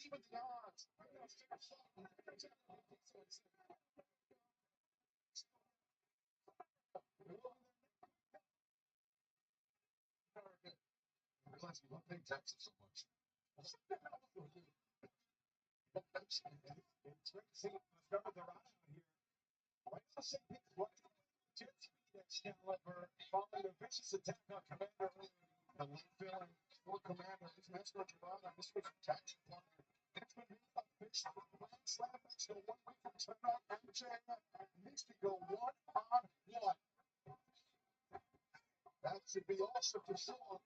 Even the odds. realize you love paying taxes so much. It's great to see Discover Dorado here. Right on St. Pete's Way. Jet speed at Excalibur following a vicious attack on Commander earlier. The late villain for Commander is Master Dorado. This was a tax partner. It's been made official. Grand Slam next to 1 week from tonight. MJF needs to go 1-on-1. That should be awesome for sure.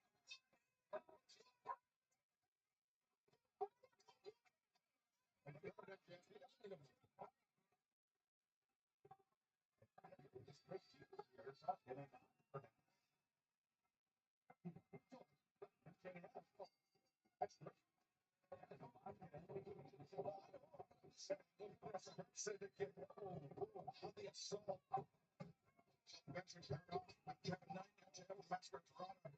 Syndicate. How the assault. Venture turned off with Kevin Knight to have a match for Toronto.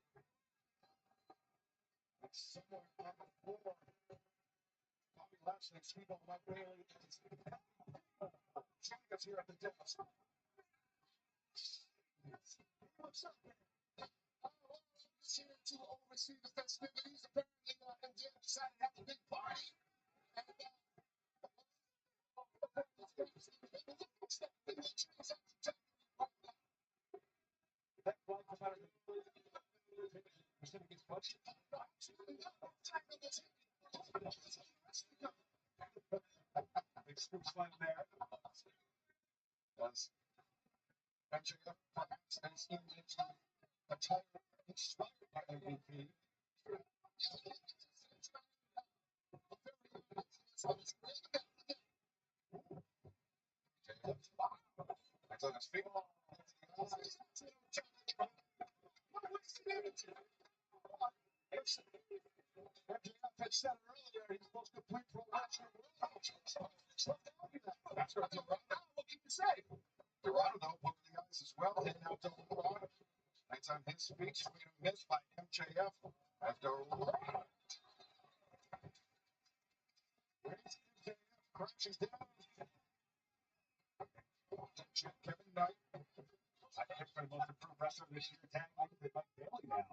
It's somewhere on the floor. Bobby Lashley, Speedball, Mike Bailey, and joining us here at the desk. What's up, man? Here to oversee the festivities. Apparently, MJF decided to have a big party. And, that flight come out of the Pacific budget. Big scoop slam there. Does MJF perhaps has image attire inspired by MVP? That's on his feet. MJF had said earlier he's supposed to play pro wrestling. That's what Dorado. What can you say? Dorado, though, poking the eyes as well, heading out to Dorado. That's on his feet, swing and miss by MJF. After Dorado. MJF crashes down. Kevin Knight. I think for the most improved wrestler this year, tag league with Mike Bailey now.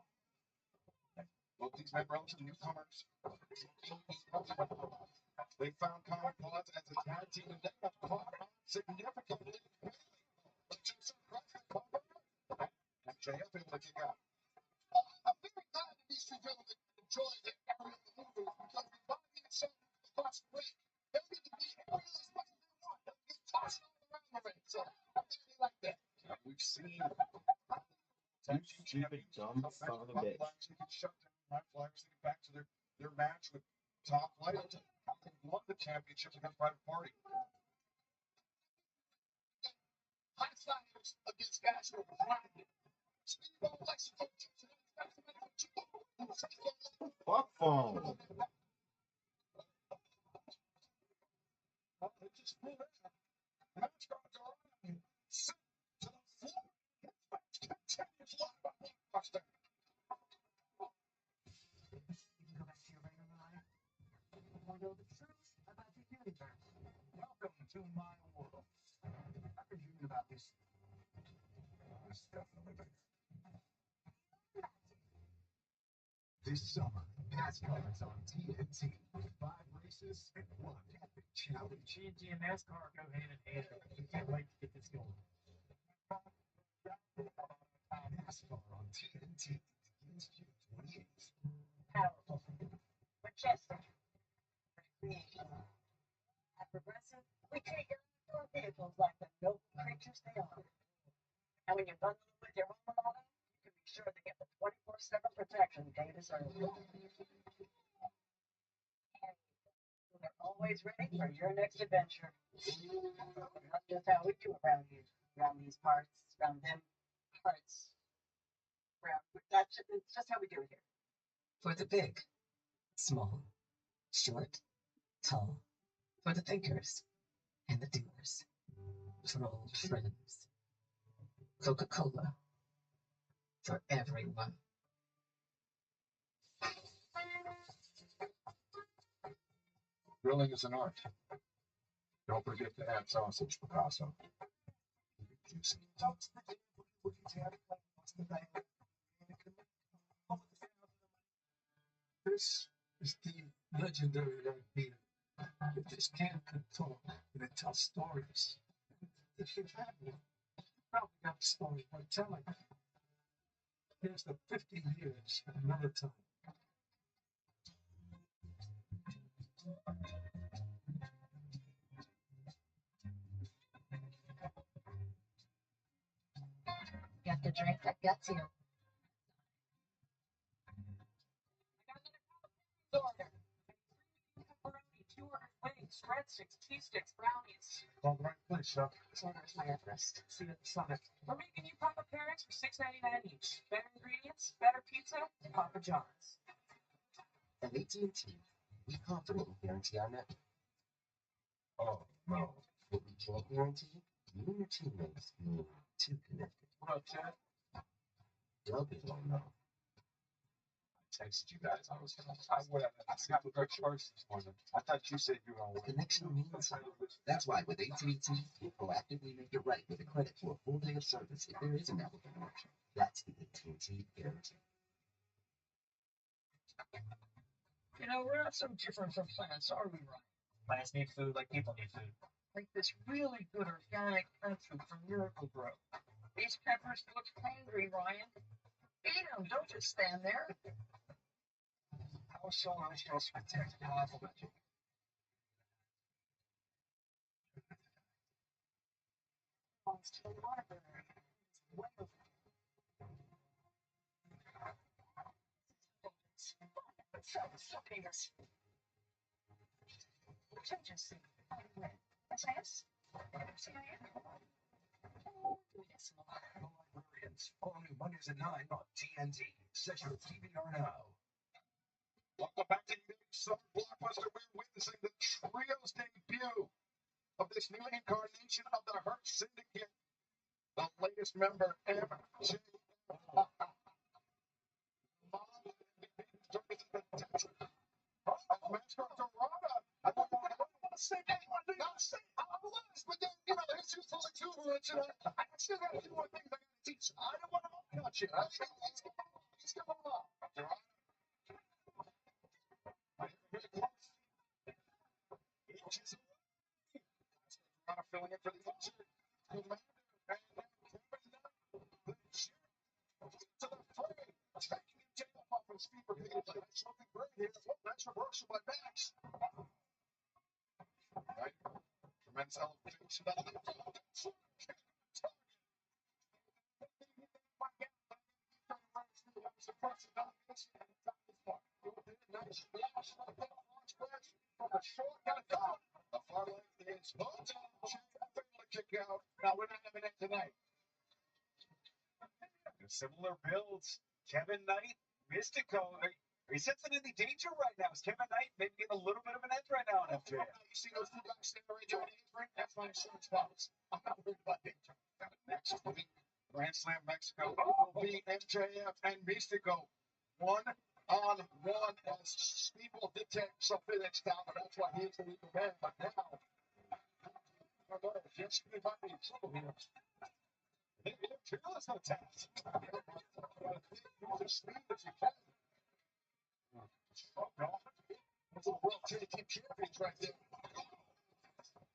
Both these men relative newcomers. They found common cause as a tag team and they have caught on significantly. MJF able to kick out. I'm very glad that these two gentlemen enjoyed the area of the movie because the body itself across the ring, they get to be area as much as they want. They get tossed all around the ring. So I really like that. We've seen You stupid dumb son of a bitch. shut down High Flyers to get back to their match with Top Flight. They won the championship against Private Party. High Flyers against guys who are grinding. Speedball Lexington. Fuck phone. It just flew in. Match got to run. Sent to the floor. His match continues live on Blockbuster. You can go back to your regular life. Or know the truth about the universe. Welcome to my world. I've been dreaming about this. This definitely bigger. This summer, NASCAR is on TNT with 5 races and 1 epic challenge. TNT and NASCAR go hand in hand. I can't wait to get this going. NASCAR on TNT begins June 28th. Powerful. Majestic. At Progressive, we treat your outdoor vehicles like the noble creatures they are. And when you bundle them with your home auto, you can be sure to get the 24/7 protection they deserve. And they're always ready for your next adventure. That's just how we do around here, around these parts, around them parts. It's just how we do it here. For the big, small, short, tall. For the thinkers and the doers. For old friends. Coca-Cola. For everyone. Grilling is an art. Don't forget to add sausage, Picasso. Juicy. This is the legendary Red Beater. You just can't control and tell stories. If you have one, you probably got a story worth telling. Here's the 50 years another time. Got the drink that guts you. Order. Pepperoni, 2 orders wings, breadsticks, cheese sticks, brownies. Call the right place, Chuck. This order is my address. See you at the summit. We're making you Papa Pairings for $6.99 each. Better ingredients, better pizza, Papa John's. At AT&T, we confidently guarantee our network. Oh, no. What we can't guarantee, you and your teammates being too connected. What up, Chad? Doug is on though. Texted you guys. I would have. I got a great choice this morning. I thought you said you were on. The connection means something. That's why with AT&T, we proactively make it right with a credit for a full day of service if there is a network interruption. That's the AT&T guarantee. You know, we're not so different from plants, are we, Ryan? Plants need food like people need food. Like this really good organic plant food from Miracle Grow. These peppers look hungry, Ryan. Eat them, don't just stand there. How is someone supposed to protect powerful magic? Wants to water. So famous. Changes. SAS? Librarians, all new Mondays at 9 on TNT. Set your DVR now. Welcome back to the Southern Blockbuster. We're witnessing the trio's debut of this new incarnation of the Hurt Syndicate. The latest member, MJ. I still got a few more things I got to teach. I don't want to cut you. Let's go on. Filling in for the injured commander and to the fray, taking him down off his feet repeatedly. That's looking great here. That's reversal by Max. Right. Tremendous elevation. Nice flash like that launch back from a short got out. The far left is kick out. Now we're not having that tonight. Similar builds. Kevin Knight, Mystico. Are you sensing any danger right now? Is Kevin Knight maybe getting a little bit of an edge right now on MJF? You see those two guys standing right there in the apron? That's my insurance policy. I'm not worried about danger. Next week, Grand Slam Mexico will be MJF and Mystico. 1-on-1 as people did take some FedEx down, but that's why he's the legal man. But now, just give me trouble here. Fearless attacks. Use as speed as you can. Oh, no. Those are the World Tag Team Champions right there.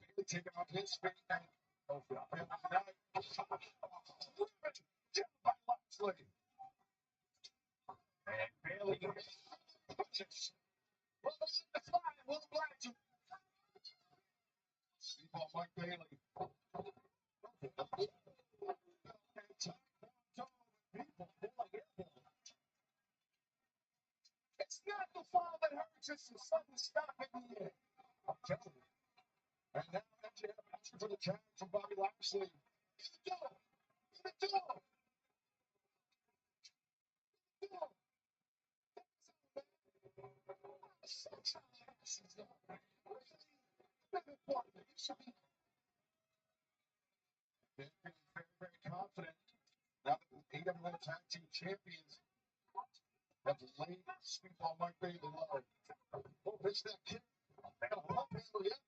Bailey taking off his feet and now down by Lashley. And Bailey punches. Well, the fly will oblige him. Speedball Mike Bailey. It's not the fall that hurts, it's the sudden stop in the air. I'm telling you. And now MJF asking for the tag from Bobby Lashley. In the door! In the door! In the door! Very confident. Now that the AEW Tag Team Champions have laid Speedball Mike Bailey low. Oh, pitch that kick. They got a love handle yet.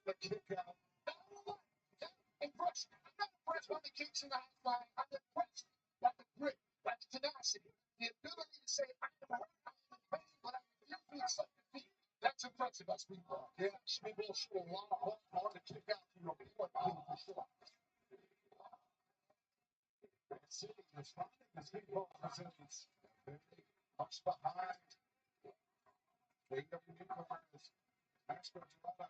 The kick out. I'm impressed. I'm not impressed by the kicks in the high flying. I'm impressed by the The ability to say, I am hurt, I am in pain, but I refuse to accept defeat. That's impressive by Speedball. Yeah, Speedball showed a lot of hard to kick out to your point for sure. City responding to Speedball presents much behind the AEW newcomers. Max Bergerata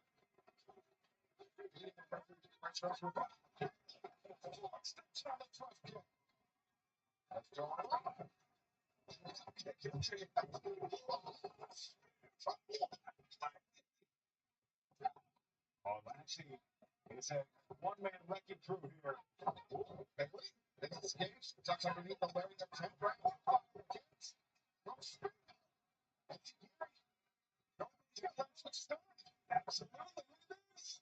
leading the referee to Max Bergerata. Steps on the tough kick. That's Dorada. Oh, Lashley is a one-man wrecking crew here. Bailey, it escapes, tucks underneath the Larry to 10 round. No spin. It's here. No, that's what's started. Absolutely. Look at this.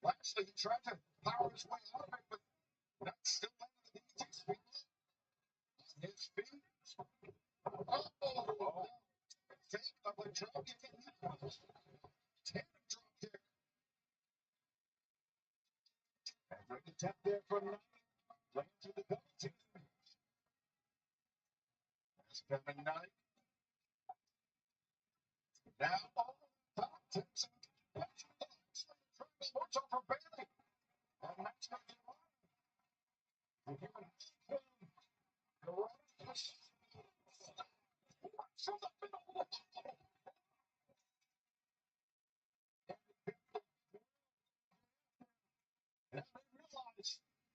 Lashley tried to power his way out of it, but not still landing the DT speed. On his feet. Oh, fake of a drop kick. Tandem drop kick. And great attempt there from Knight. Right to the double team. That's Kevin Knight. Now on top. Tips and watch out for Bailey. And Knight's going to get on. And they realize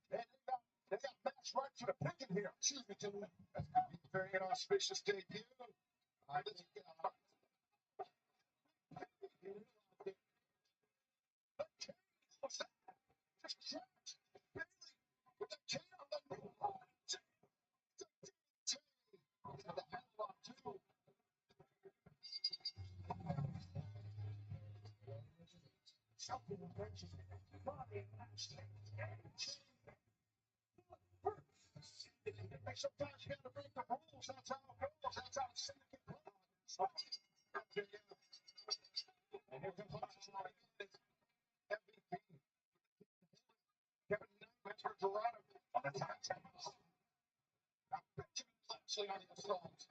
they got match right for the picking here. Excuse me, gentlemen. That's going to be a very inauspicious debut. Sometimes you got to break the rules. That's how it goes. That's how the syndicate plays. And here comes MVP. Kevin Knight, Metro Dorado. That's how it goes. Now, Benjamin Lashley on the assault.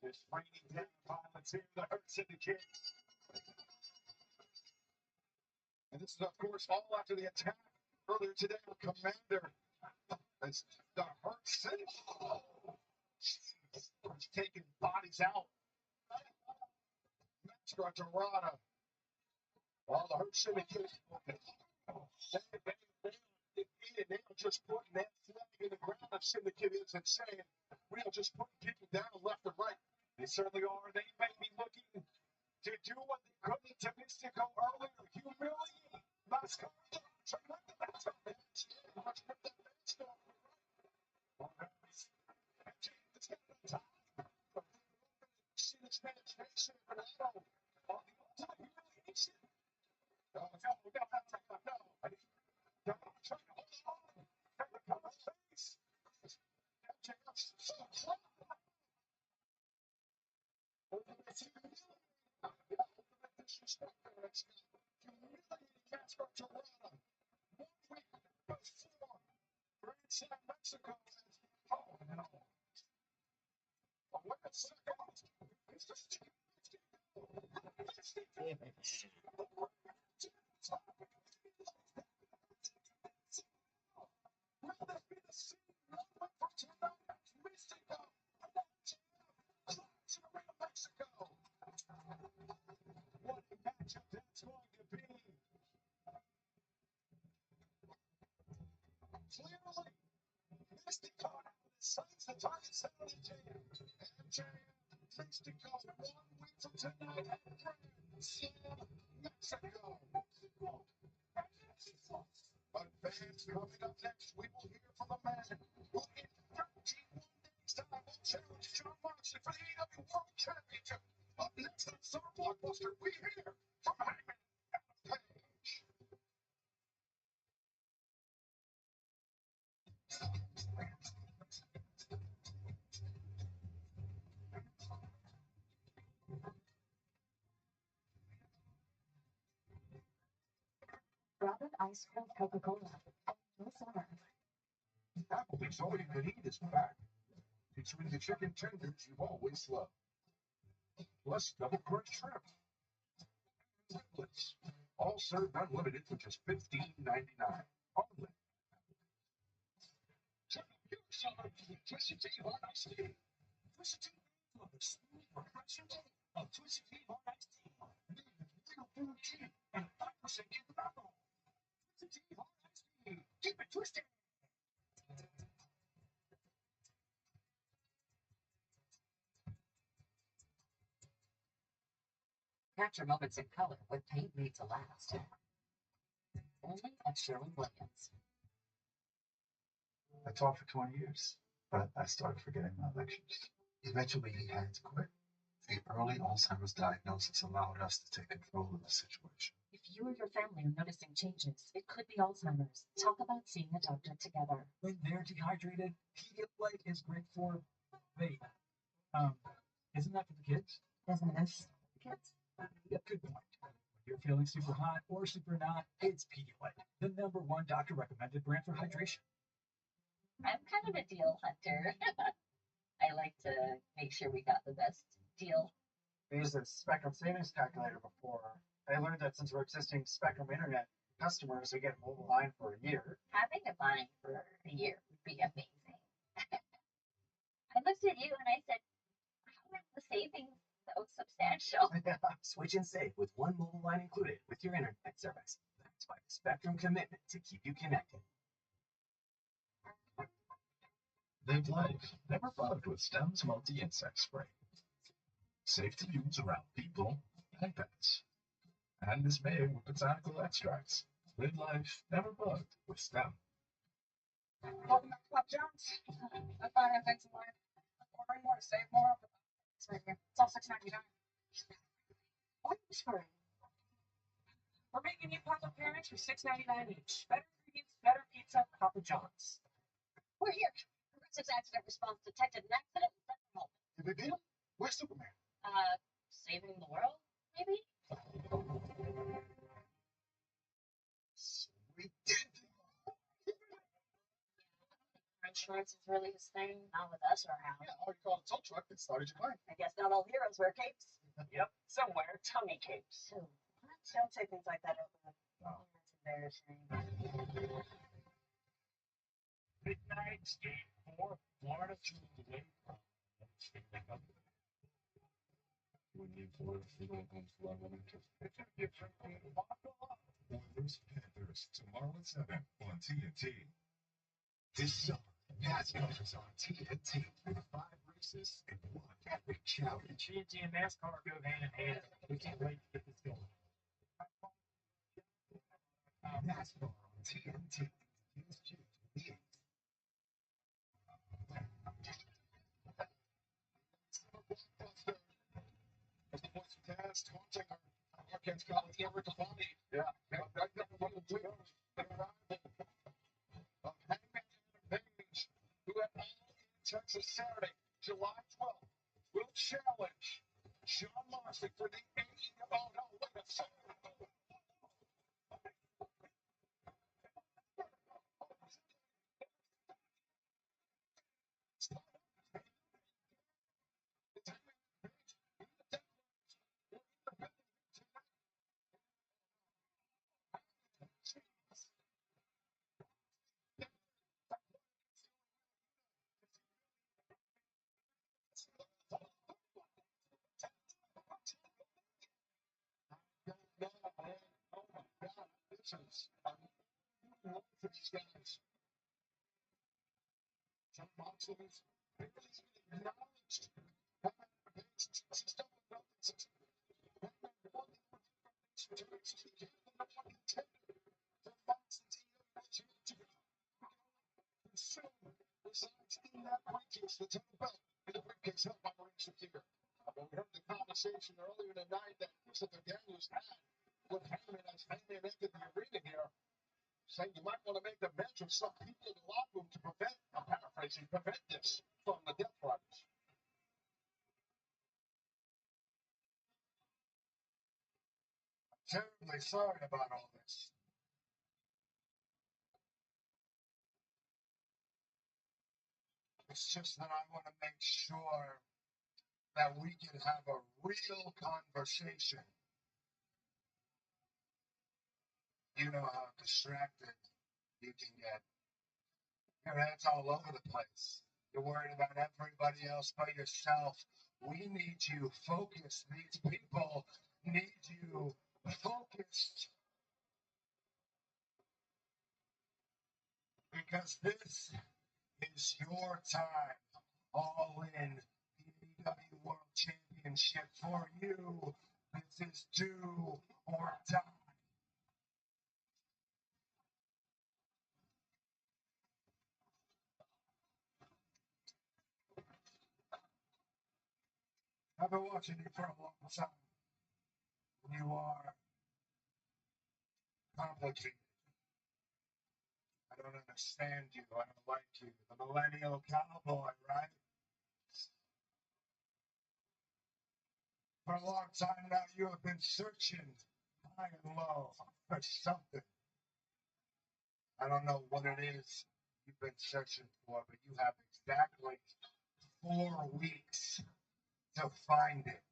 This raining down violence here, the Hurt Syndicate. And this is, of course, all after the attack earlier today on Commander. As the Hurt Syndicate. He's taking bodies out. Metro Dorado. All the Hurt Syndicate. They are just putting that flag in the ground of Syndicate is and saying, we are just putting people down left and right. They certainly are. They may be looking to do what they couldn't to Mystico earlier. Humiliate Mascara. See this man's face in the battle. Humiliation. No. Mexico. What a matchup that's going to be. Clearly, Mystico decides the target set on MJF. Mystico 1 week from tonight at Grand Mexico. But fans, coming up next, we will hear from a man who in 31 days' time will challenge John Moxley for the AEW World Championship. Up next on Star Blockbuster, we hear from Hangman Page. Robert ice cold Coca-Cola. No summer. Applebee's all you can eat is back. Featuring the chicken tenders you've always loved. Plus double crunch shrimp. Triplets. All served unlimited for just $15.99. Only. Check out your summer Twisted Tea Hot Iced Tea. Twisted Tea for the smooth, refreshing taste of Twisted Tea Hot Iced Tea. Made with real brewed tea and 5% ethyl alcohol. Twisted Tea Hot Iced Tea. Keep it twisted. Capture moments in color with paint made to last. Only at Sherwin-Williams. I taught for 20 years, but I started forgetting my lectures. Eventually, he had to quit. The early Alzheimer's diagnosis allowed us to take control of the situation. If you or your family are noticing changes, it could be Alzheimer's. Talk about seeing a doctor together. When they're dehydrated, Pedialyte is great for. Wait, isn't that for the kids? Isn't this kids? Yeah, good point. When you're feeling super hot or super not, it's Pedialyte, the #1 doctor recommended brand for hydration. I'm kind of a deal hunter. I like to make sure we got the best deal. We used a Spectrum savings calculator before. I learned that since we're existing Spectrum Internet customers, we get mobile line for a year. Having a line for a year would be amazing. I looked at you and I said, how is the savings so substantial? Switch and save with one mobile line included with your internet service. That's why the Spectrum commitment to keep you connected. Live life never bugged with Stem's multi-insect spray. Safe to use around people and pets. And is made with botanical extracts. Live life never bugged with Stem. Welcome back to Pop Jones. I finally have some more. Ordering more to save more. It's right here. It's all $6.99. What is for? We're making you Papa pairings for $6.99 each. Better ingredients, better pizza, Papa John's. We're here. Progressive's accident response detected an accident. The big deal? Where's Superman? Saving the world, maybe? We did. Insurance is really his thing, not with us around. Yeah, all you call a tow truck that started your claim. I guess not all heroes wear capes. Yep, somewhere, tummy capes. So, what? Don't say things like that out loud. Oh, that's embarrassing. Midnight Skate 4, Florida to the way from We need Florida Freedom and Florida Interest. Oilers Panthers tomorrow at 7 on TNT. This summer, NASCAR is on TNT with 5 races and 1 epic challenge. TNT and NASCAR go hand in hand. We can't wait to get this going. NASCAR on TNT. Here's Jake to the 8th. Blockbuster. As the voice of Taz taunting our Arkansas College Eric Avani. Yeah. That never won the win. The arrival of Hangman Adam Page, who at All in Texas Saturday, July 12th, will challenge Sean Moxley for the AEW. Oh no, wait a second. Some boxers, they really even acknowledged we heard the conversation earlier tonight that Christopher Daniels had with Heyman as Heyman entered the arena here, saying you might want to make a bench of some people in the locker room to prevent, I'm paraphrasing, prevent this from the Death Riders. Terribly sorry about all this. It's just that I want to make sure that we can have a real conversation. You know how distracted you can get. Your head's all over the place. You're worried about everybody else but yourself. We need you focused. These people need you focused. Because this is your time. All in the AEW World Championship for you. This is do or die. I've been watching you for a long time. You are complicated. I don't understand you. I don't like you. The millennial cowboy, right? For a long time now, you have been searching high and low for something. I don't know what it is you've been searching for, but you have exactly 4 weeks to find it.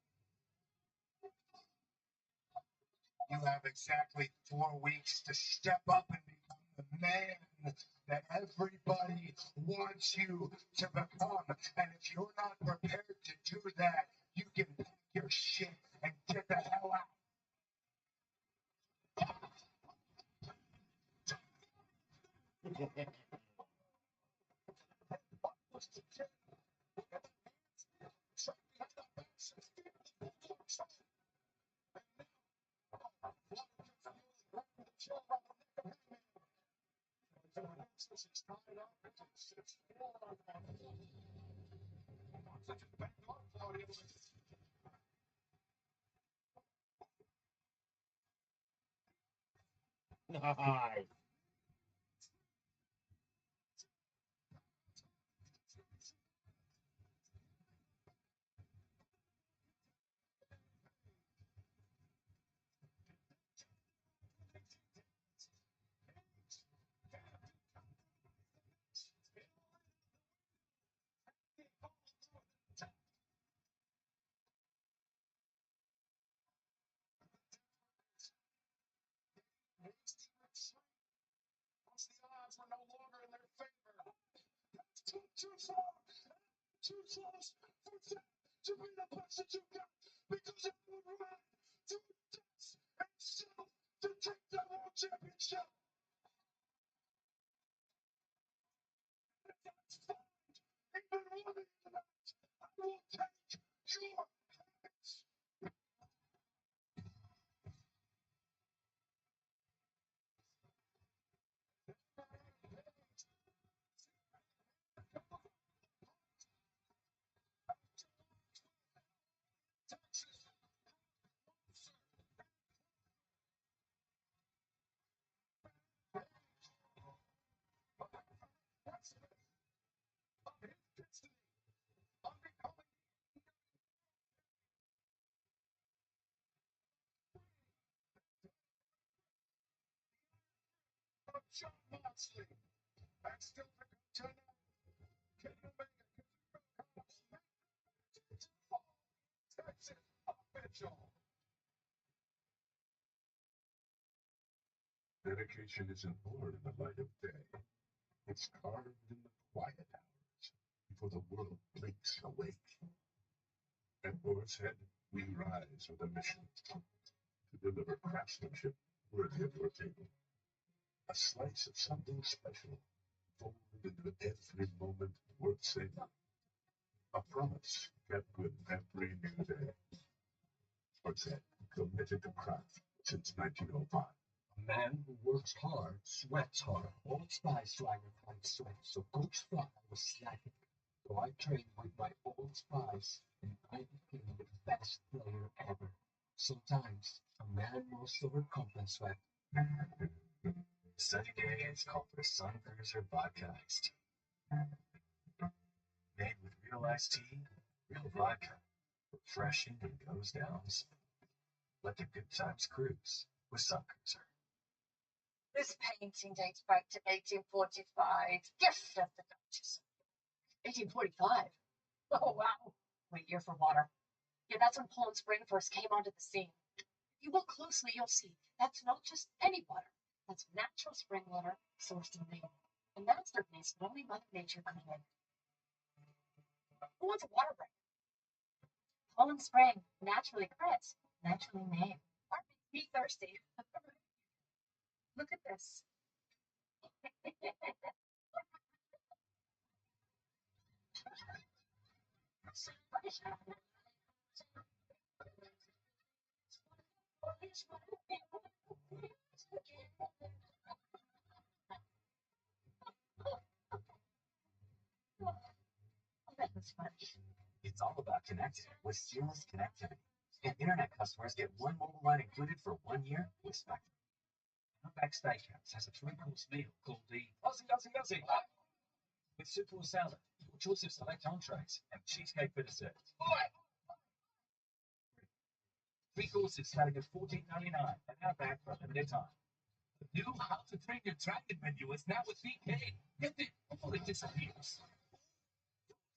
You have exactly 4 weeks to step up and become the man that everybody wants you to become. And if you're not prepared to do that, you can pack your shit and get the hell out. Nice. Once the odds were no longer in their favor, too close for them to be the best that you got because it would run to death and still to take the world championship. If that's fine, even one of you, I will take your hands. John Moxley, and still to continue. Can you make it? Texas official. Dedication isn't born in the light of day. It's carved in the quiet hours before the world blinks awake. At Boar's Head, we rise with a mission to deliver craftsmanship worthy of your table. A slice of something special, folded into every moment worth saving. A promise kept with every new day. Boar's Head, committed to craft since 1905. A man who works hard, sweats hard. Old Spice driver type sweat, so Coach thought I was slacking. So I trained with my Old Spice, and I became the best player ever. Sometimes a man must overcome sweat. Sunny days call for Sun Cruiser Vodka Iced Tea. Made with real iced tea, real vodka. Refreshing and goes down smooth. Let the good times cruise with Sun Cruiser. This painting dates back to 1845. Gift of the Duchess. 1845. Oh, wow. Wait, year for water. Yeah, that's when Poland Spring first came onto the scene. If you look closely, you'll see that's not just any water. That's natural spring water sourced in Maine. A masterpiece that only Mother Nature could make. Who wants a water break? Poland Spring, naturally crisp, naturally made. Art makes me thirsty. Look at this. That was fun. It's all about connecting with seamless connectivity. And internet customers get one mobile line included for 1 year with Spectrum. Outback Steakhouse has a three-course meal called the Aussie with soup or salad, your choice of select entrees, and cheesecake for dessert. 3 courses starting at $14.99 at Outback for a limited time. The new How to Train Your Dragon menu is now with BK. Get it before it disappears.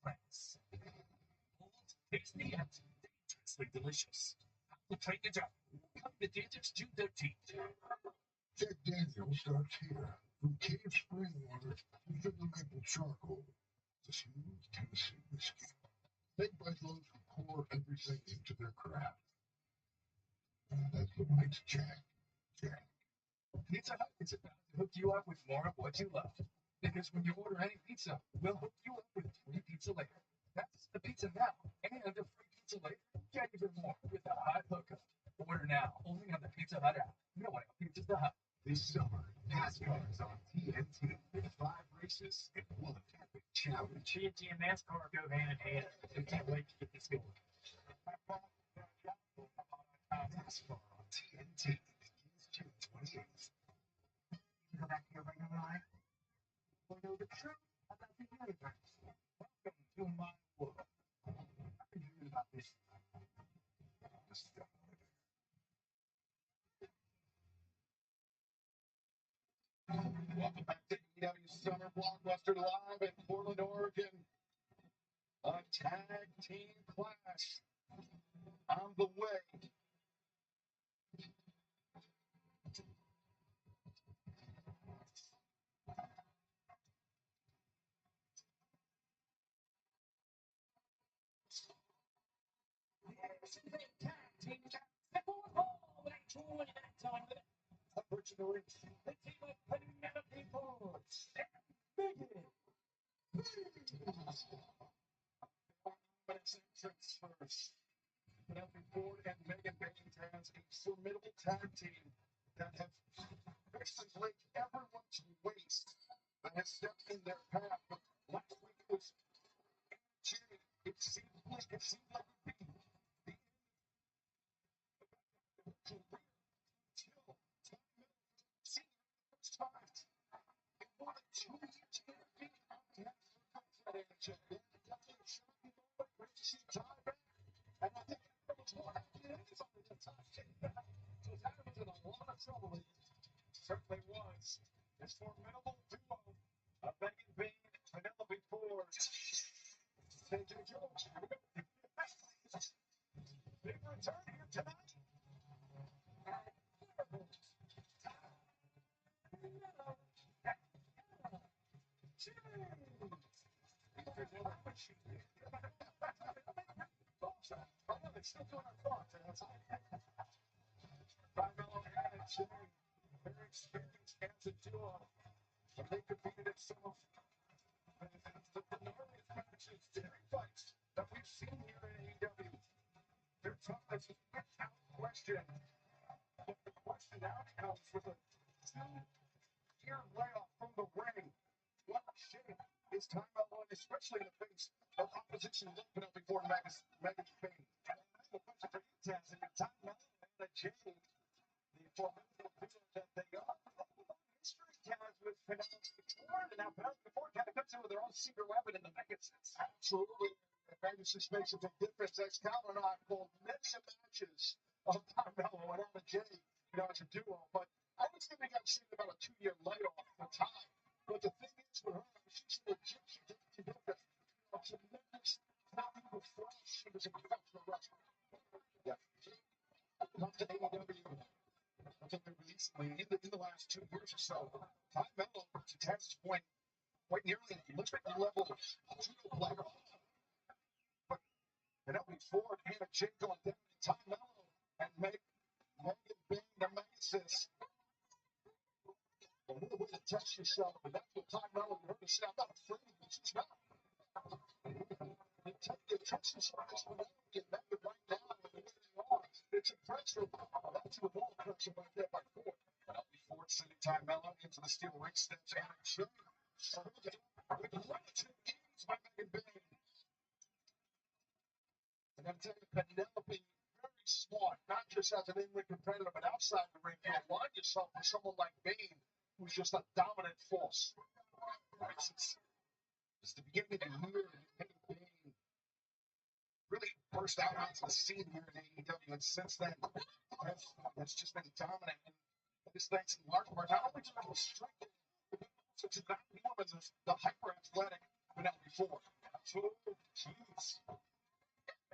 Friends. Bold, tasty, and dangerously delicious. How to Train Your Dragon. Coming to theaters June 13th. Jack Daniels starts here. From cave spring water to sugar maple charcoal. The smooth Tennessee whiskey. Made by those who pour everything into their craft. That's the right Jack. Pizza Hut is about to hook you up with more of what you love. Because when you order any pizza, we'll hook you up with free pizza later. That's the pizza now, and a free pizza later. Get even more with a hot hookup. Order now, only on the Pizza Hut app. No one else Pizza the Hut. This summer, NASCAR is on TNT with 5 races and 1 epic challenge. TNT and NASCAR go hand in hand. We can't wait to get this going. NASCAR on TNT begins June 28th. You go back to your regular life. We'll know the truth about the universe. Welcome to my world. I've been hearing about this. Welcome back to AEW Summer Blockbuster live in Portland, Oregon. A tag team clash on the way. Unfortunately, the team of Penelope Ford First. Penelope Ford and Megan Baines has a formidable tag team that have basically everyone's waste that has stepped in their path. But last week it was Jay. It seemed like it would be the end of the career until first time in more than 2 years being on the AEW. Definitely shocking moment, great to see Ty back. And I think that was more happy than anybody that Ty came back. So that was in a lot of trouble. It certainly was. This formidable duo of Megan Bain and Penelope Ford. JJ Jones. Big return here tonight. Still doing our thoughts. Carmelo and Jay, very experienced as a duo. But they competed in some of the gnarliest matches, dairy fights that we've seen here in AEW. Their toughness is without question. But the question now becomes with a 2-year layoff from the ring. What shape is Ty Mello, especially in the face of opposition like Penelope Ford and Megan Bain? The question for you, Taz, and Ty Mello and Jay, the formidable duo that they are. History, Taz, with Penelope Ford, and now Penelope Ford kind of comes in with their own secret weapon in the Megasons. Absolutely. Pegasus makes a big difference. Excalibur and I pulled many matches of Ty Mello and Anna Jay, as a duo. But I was thinking I'm seeing about a 2-year layoff for Ty. But the thing is, for her, she's legit. She takes the difference. last 2 years or so, Ty Mello, to Taz's point, quite nearly Olympic level judo player. But Penelope Ford, Hannah Jake going down, and Ty Mello and Megan Bain, the Megasis. Another way to test yourself, and that's what Ty Mello, you heard her say, I'm not afraid of this. She's not. You take the Texas Irish Penelope and Megan right now, and the way they are, it's impressive. That's the ball pressure right there by Ford. Penelope Ford sending Ty Mello into the steel ring steps, and Jake. With relative ease by Megan Bain. And I'm telling you, Penelope, very smart, not just as an in-ring competitor, but outside the ring. You align yourself with someone like Bain, who's just a dominant force. Right? Since the beginning of the year, Megan Bain really burst out onto the scene here in AEW, and since then, has just been dominant. And this thanks in large part not only to the strength, but also to that woman, the hyper-athletic Penelope Ford. Oh, jeez.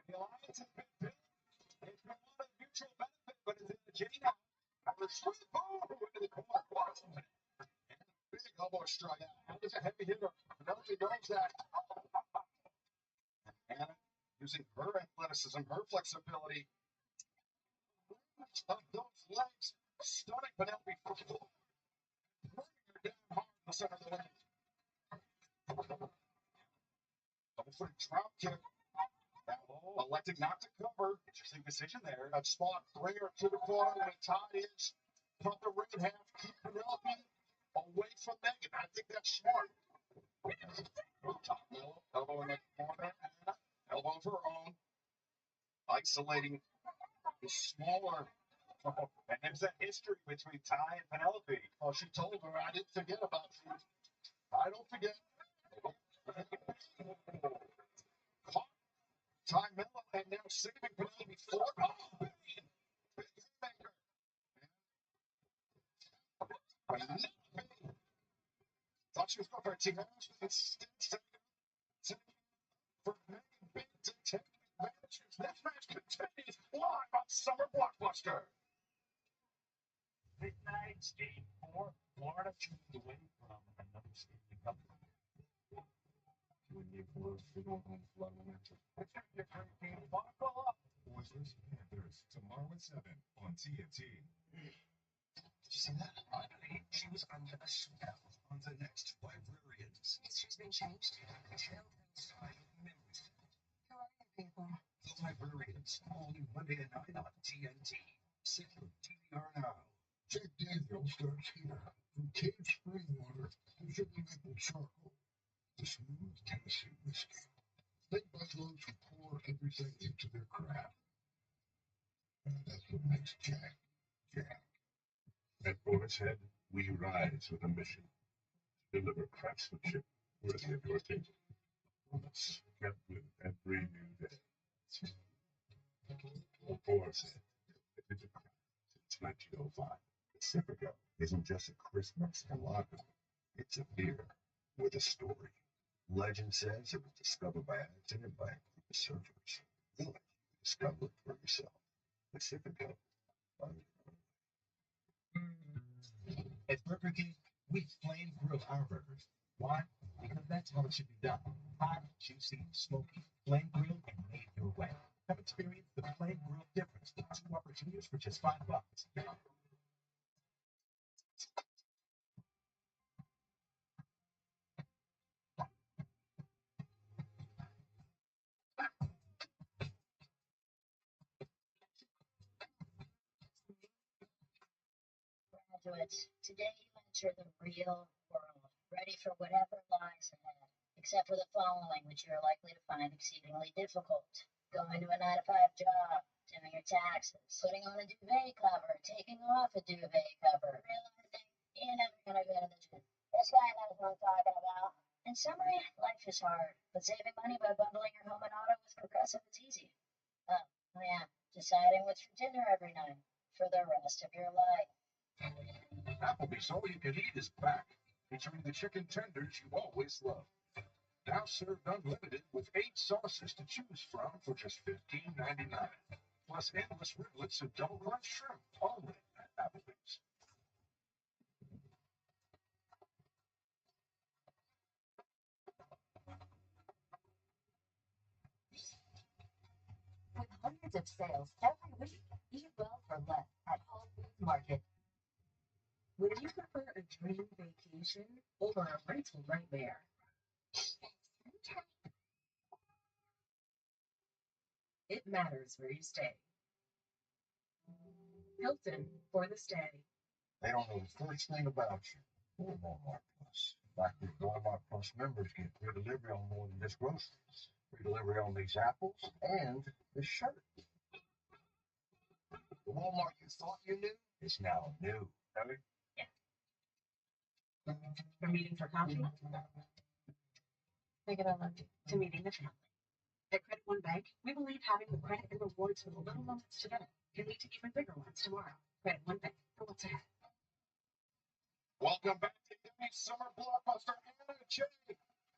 The alliance has been built. It's been one of mutual benefit, but it's in the J now. After sweet boom into the corner. And big elbow strike. That is a heavy hitter. Penelope knows that. And using her athleticism, her flexibility, of those legs, stunning Penelope Ford. Bringing her down hard in the center of the ring. Double foot drop kick. Electing not to cover. Interesting decision there. A spot, bring her to the corner when Todd is. Cut the ring in half. Keep Penelope away from Megan. I think that's smart. Top elbow in the corner. Elbow of her own. Isolating the smaller. And there's that history between Ty and Penelope. Oh, she told her, I didn't forget about you. I don't forget. Caught Ty Mello and now saving Penelope Ford. Oh, big haymaker. Thought she was going for a team match. Instead, for Megan Bain to take advantage. This match continues live on Summer Blockbuster. Midnight, Game 4, Florida tuned away from another Stanley Cup. Game 4, they don't own Florida Winter. It's going to be a great game. Buckle up. Oilers, Panthers, tomorrow at 7 on TNT. Did you see that? Audrey, she was under a spell on the next librarians. History's been changed. Telltale memories. Who are you people? The librarians, only Monday at 9 on TNT. Central TVR now. Jack Daniels starts here. From cave spring water to sugar maple charcoal. The smooth Tennessee whiskey. Made by those who pour everything into their craft. And that's what makes Jack, Jack. At Boar's Head, we rise with a mission to deliver craftsmanship worthy of your table. It's kept with every new day. Boar's Head, it's a craft since 1905. Pacifica isn't just a crisp Mexican lager. It's a beer with a story. Legend says it was discovered by accident by a group of surfers. Really, discover it for yourself. Pacifica. At Burger King, we flame grill our burgers. Why? Because that's how it should be done. Hot, juicy, smoky, flame grilled, and made your way. Come experience the flame grill difference with 2 opportunities for just $5. Graduates, today you enter the real world, ready for whatever lies ahead, except for the following, which you are likely to find exceedingly difficult. Going to a 9-to-5 job, doing your taxes, putting on a duvet cover, taking off a duvet cover, realizing you're never going to go to the gym. This guy knows what I'm talking about. In summary, life is hard, but saving money by bundling your home and auto with Progressive is easy. Oh yeah, deciding what's for dinner every night for the rest of your life. Applebee's All You Can Eat is back, featuring the chicken tenders you always love. Now served unlimited with 8 sauces to choose from for just $15.99. Plus endless riblets of double crunch shrimp, only at Applebee's. hundreds of sales every week. Eat well for less at Whole Foods Market. Would you prefer a dream vacation or a rental nightmare? It matters where you stay. Hilton for the stay. They don't know the first thing about you or Walmart Plus. In fact, these Walmart Plus members get free delivery on more than just groceries. Free delivery on these apples and this shirt. The Walmart you thought you knew is now new. Really? From meeting for coffee Take it over. to meeting the family. At Credit One Bank, we believe having the credit and rewards for the little moments today can lead to even bigger ones tomorrow. Credit One Bank for what's ahead. Welcome back to Yummy Summer Blockbuster. Anna J.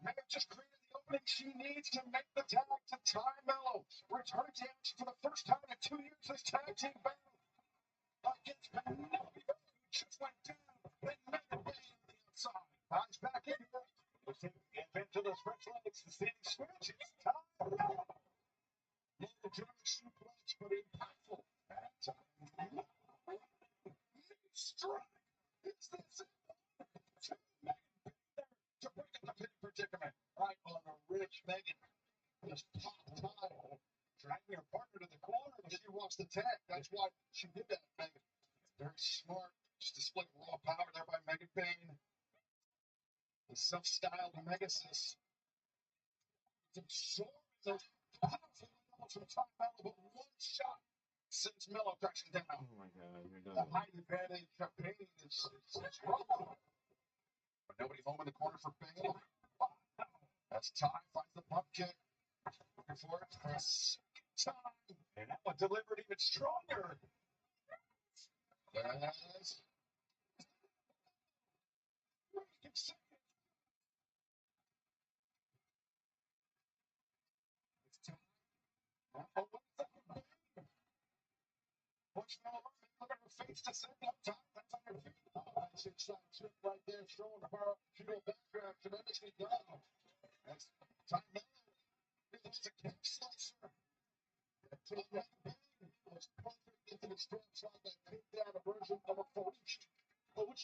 Megan just created the opening she needs to make the tag to Ty Mello. Returning to action for the first time in 2 years this tag team battle against Penelope, who just went down. Then Megan Bay on the outside. Ty's back in here. Let's see into the stretch legs. The standing switch. It's Ty Mello. The German suplex, but impactful. And Ty Mello. Strike. Is this it? To break up the pin predicament. Right on the ridge, Megan. Just pop Ty. Dragging her partner to the corner, but she wants the tag. That's why she did that, Megan. Very smart. Just displaying raw power there by Megan Payne. The self-styled Megasis. It's absorbing those powerful elements from Ty Mello, but one shot sends Mello crashing down. Oh my God, The height advantage of Payne is wrong. But nobody home in the corner for Payne. That's Ty finds the pump kick. Looking for it for a second time. And that one delivered even stronger. Yes. Push Mello up. Look at her face to send up top. That's on her feet. Oh, nice inside trip right there, showing her fetal background tremendously down. That's Ty Mello. It's a kick slicer. Ty Mello was perfect into the strap shot that pinned down a version of a Felicia.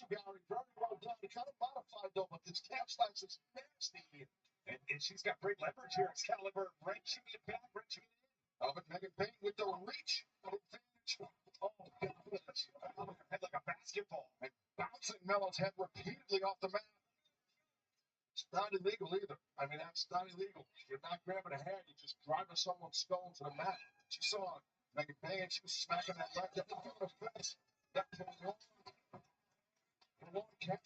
Gary, very well done. He kind of modified though, but this calf slash is nasty. And she's got great leverage here. Excalibur wrenching it back, wrenching it in. But Megan Payne with the reach advantage. Oh, goodness. Head like a basketball. And bouncing Mello's head repeatedly off the mat. It's not illegal either. I mean, that's not illegal. You're not grabbing a head. You're just driving someone's skull to the mat. She saw Megan Payne. She was smacking that leg down the face. That was a long calf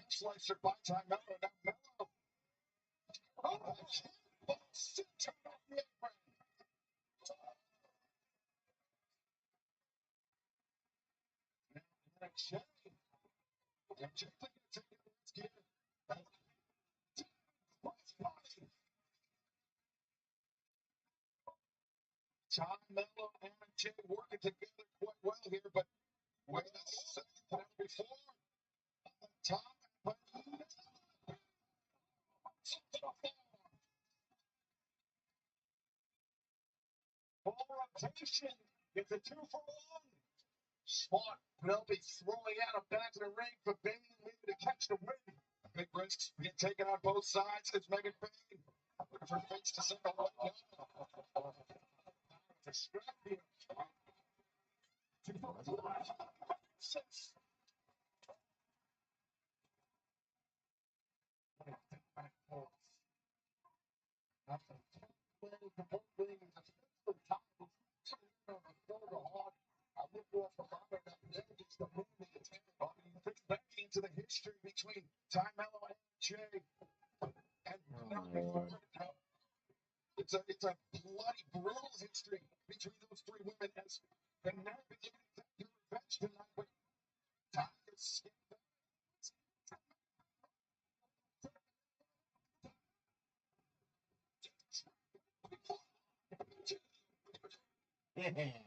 slicer by Ty Mello. Now Mello. Oh, sit down off the apron. Now, Jay. And Jay going to take it. Let's get it. Ty Mello and Jay working together quite well here, but wait a second before. Ty full rotation. It's a 2-for-1. Smart Penelope throwing out a back in the ring for Bain leaving to catch the win. Big risks being taken on both sides. It's Megan Payne looking for Bates to send a one down. To scrap here. 2-for-6. Into the history between Ty Mello and Jay. And it's a bloody, brutal history between those three women. As and now beginning to get revenge tonight, but Ty is yeah.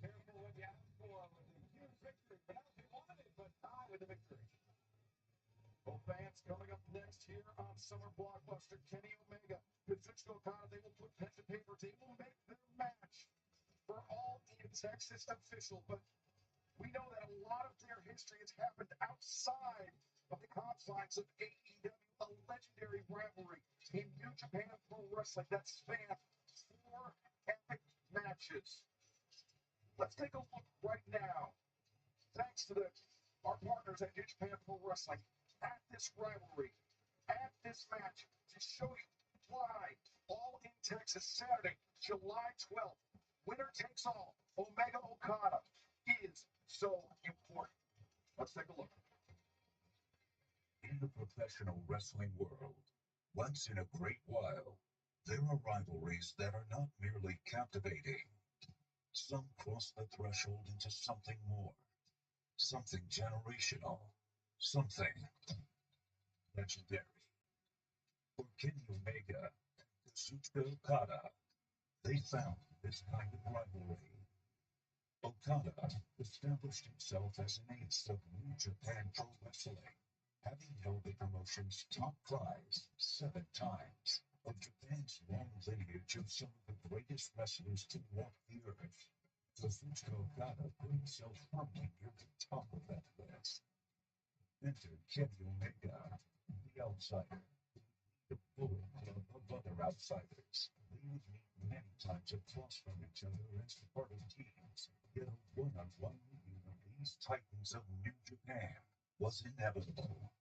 Careful what you ask for with a huge victory. But now they wanted it, but not with the victory. Well, fans, coming up next here on Summer Blockbuster, Kenny Omega, Kazuchika Okada, they will put pen to paper. They will make their match for all in Texas official. But we know that a lot of their history has happened outside of the confines of AEW, a legendary rivalry in New Japan Pro Wrestling that spanned 4 epic matches. Let's take a look right now, thanks to our partners at New Japan Pro Wrestling, at this rivalry, at this match, to show you why All in Texas, Saturday, July 12th, winner takes all, Omega Okada, is so important. Let's take a look. In the professional wrestling world, once in a great while, there are rivalries that are not merely captivating. Some cross the threshold into something more, something generational, something legendary. For Kenny Omega and Kazuchika Okada, they found this kind of rivalry. Okada established himself as an ace of New Japan Pro Wrestling, having held the promotion's top prize 7 times. Of Japan's long lineage of some of the greatest wrestlers to walk the earth, Kazuchika Okada put himself firmly near the top of that list. Enter Kenny Omega, the outsider, the bullet club of other outsiders. They would meet many times across from each other as part of teams, yet a one-on-one meeting of these titans of New Japan was inevitable.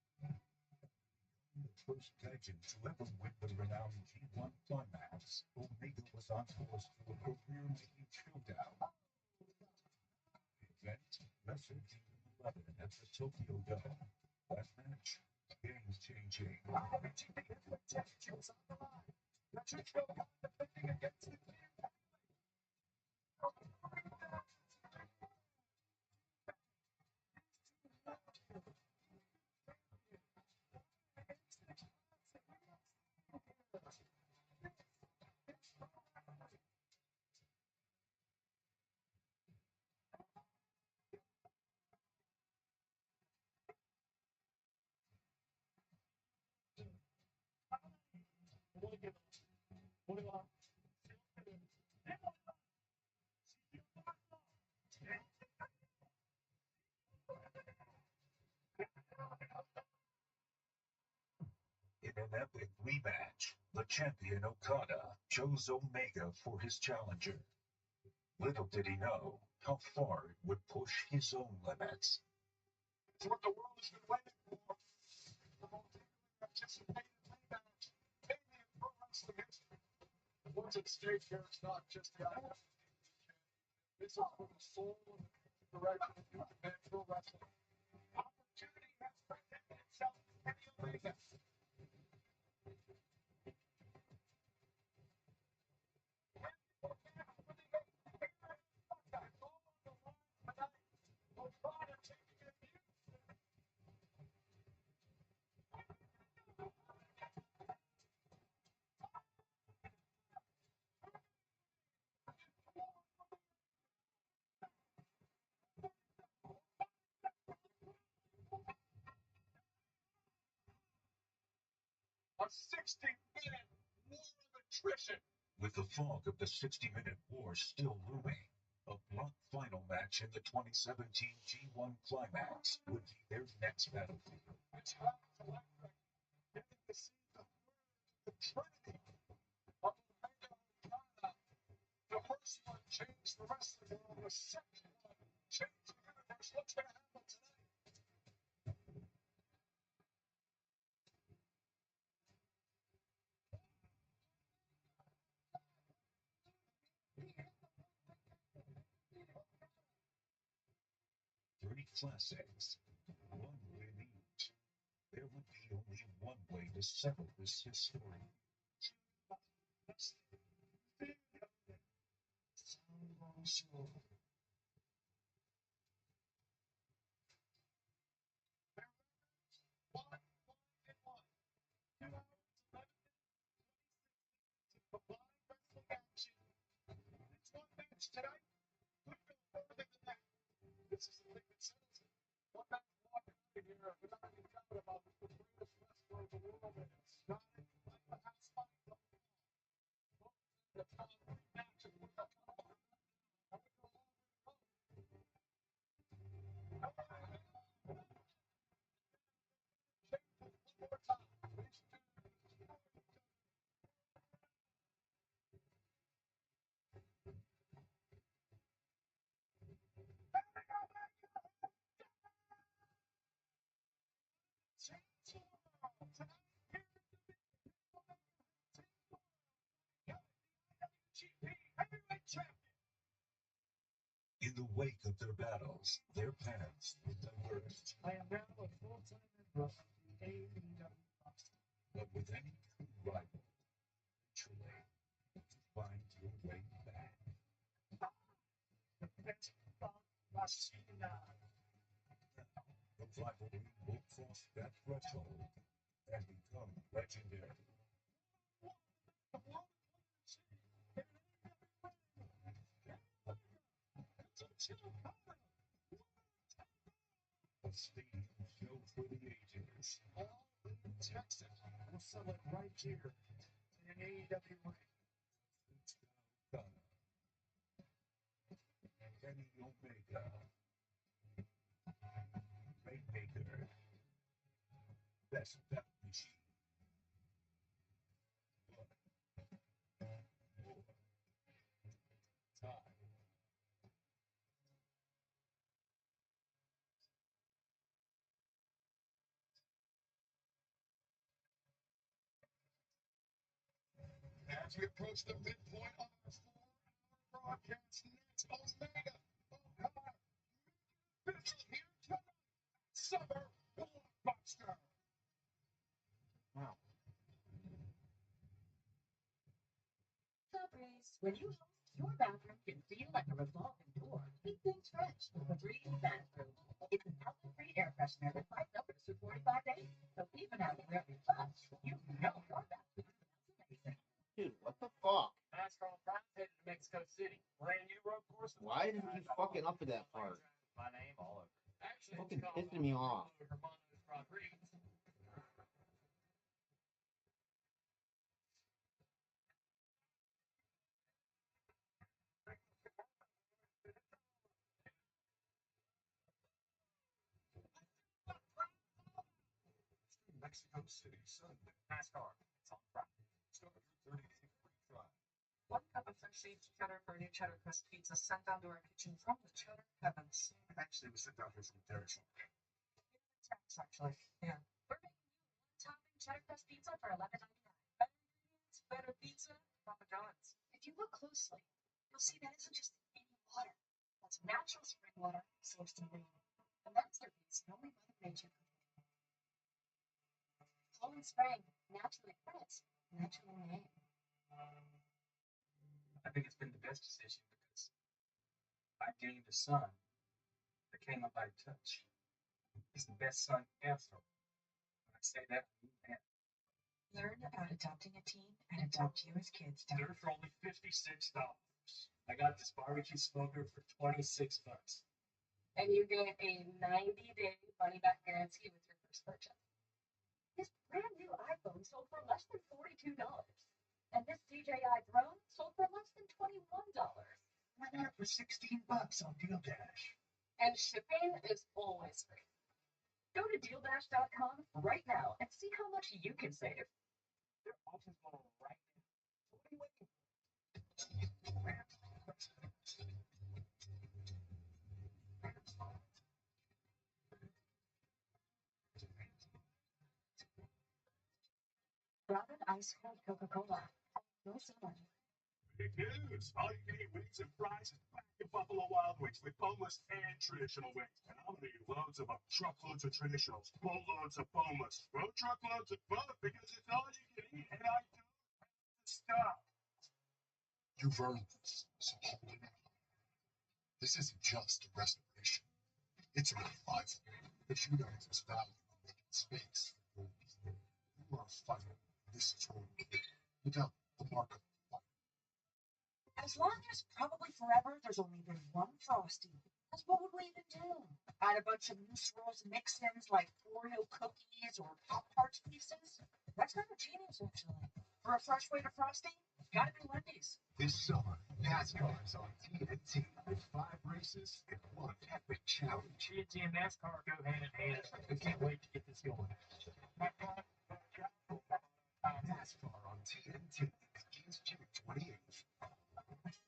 The first legend to ever win the renowned G1 climax, Omega was on course to a career-making showdown. Event, WrestleMania 11 at the Tokyo Dome. That match, game-changing. In an epic rematch, the champion Okada chose Omega for his challenger. Little did he know how far it would push his own limits. It's what the world has been waiting for. The most anticipated rematch, maybe in pro wrestling history. What's at stake here is not just the idea. This is for the soul and the direction of New Japan Pro Wrestling. Opportunity has presented itself to Kenny Omega. A 60-minute war of attrition. With the fog of the 60-minute war still looming, a block final match in the 2017 G1 Climax would be their next battlefield. It's hot electric. Getting to see the trinity of Omega and Okada. The first one changed the wrestling world. The second one changed the universe. What's going to happen tonight? Three classics, one win each. There would be only one way to settle this history. Combined wrestling action. It's one match girls, their paths will diverge. I am now a full-time member of the AEW roster. But with any true rival, eventually, to find your way back. The best Blockbuster. The rivalry will cross that threshold and become legendary. A stage show for the ages. All in Texas. We'll sell it right here in an AEW ring. It's now done. Kenny Omega. Rainmaker. Best bet machine. One more time. As we approach the midpoint of our 4-hour broadcast, next Omega, O'Connor, official here tonight, Summer Blockbuster. Wow. Subways. When you host, your bathroom can feel like a revolving door. Keep things fresh with a 3D bathroom. It's an outlet-free air freshener with 5 numbers for 45 days. So even after every flush, you know your bathroom smells amazing. Dude, what the fuck? NASCAR Brown headed to Mexico City. Brand new road course. Why did he fucking up with that part? My name all over. Actually, Fucking pissing me off. Hermanos Rodriguez. Mexico City Sunday. NASCAR. It's on Friday. Start your 30-day free trial. 1 cup of fresh aged cheddar for a new cheddar crust pizza sent down to our kitchen from the cheddar heavens. Actually, we sent down here from Derek's. It's actually, yeah. We're making you a one-topping cheddar crust pizza for $11.99. Better ingredients, better pizza, Papa John's. If you look closely, you'll see that isn't just any water. That's natural spring water sourced in Maine. A masterpiece only Mother Nature could make. Poland Spring, naturally fresh, naturally made. I think it's been the best decision because I gained a son that came up by touch. He's the best son ever. When I say that, I mean that. Learn about adopting a teen and adopt you as kids. They're for only $56. I got this barbecue smoker for $26. And you get a 90-day money-back guarantee with your first purchase. This brand new iPhone sold for less than $42. And this DJI drone sold for less than $21. Why not for $16 on Deal Dash? And shipping is always free. Go to dealdash.com right now and see how much you can save. They're office model right now. So what are you waiting for? Robin Ice Cold Coca-Cola. No summer. Big news! All you can eat wings and fries is back at Buffalo Wild Wings with boneless and traditional wings. And I'm gonna eat loads of them. Truckloads of traditionals, boatloads of boneless, truckloads of both because it's all you can eat. And I don't stop. You've earned this, so hold it out. This isn't just a restoration. It's a revival. The shootout is value in making space for your people. You are fighting. This is your kid. Without the mark of the fight. As long as probably forever there's only been one Frosty. Because what would we even do? Add a bunch of loose rolls mix-ins like Oreo cookies or Pop Tarts pieces? That's kind of genius, actually. For a fresh way to Frosty, gotta be Wendy's. This summer, NASCAR is on TNT with 5 races and 1 epic challenge. TNT and NASCAR go hand in hand. We can't wait to get this going. NASCAR on TNT begins June 28th.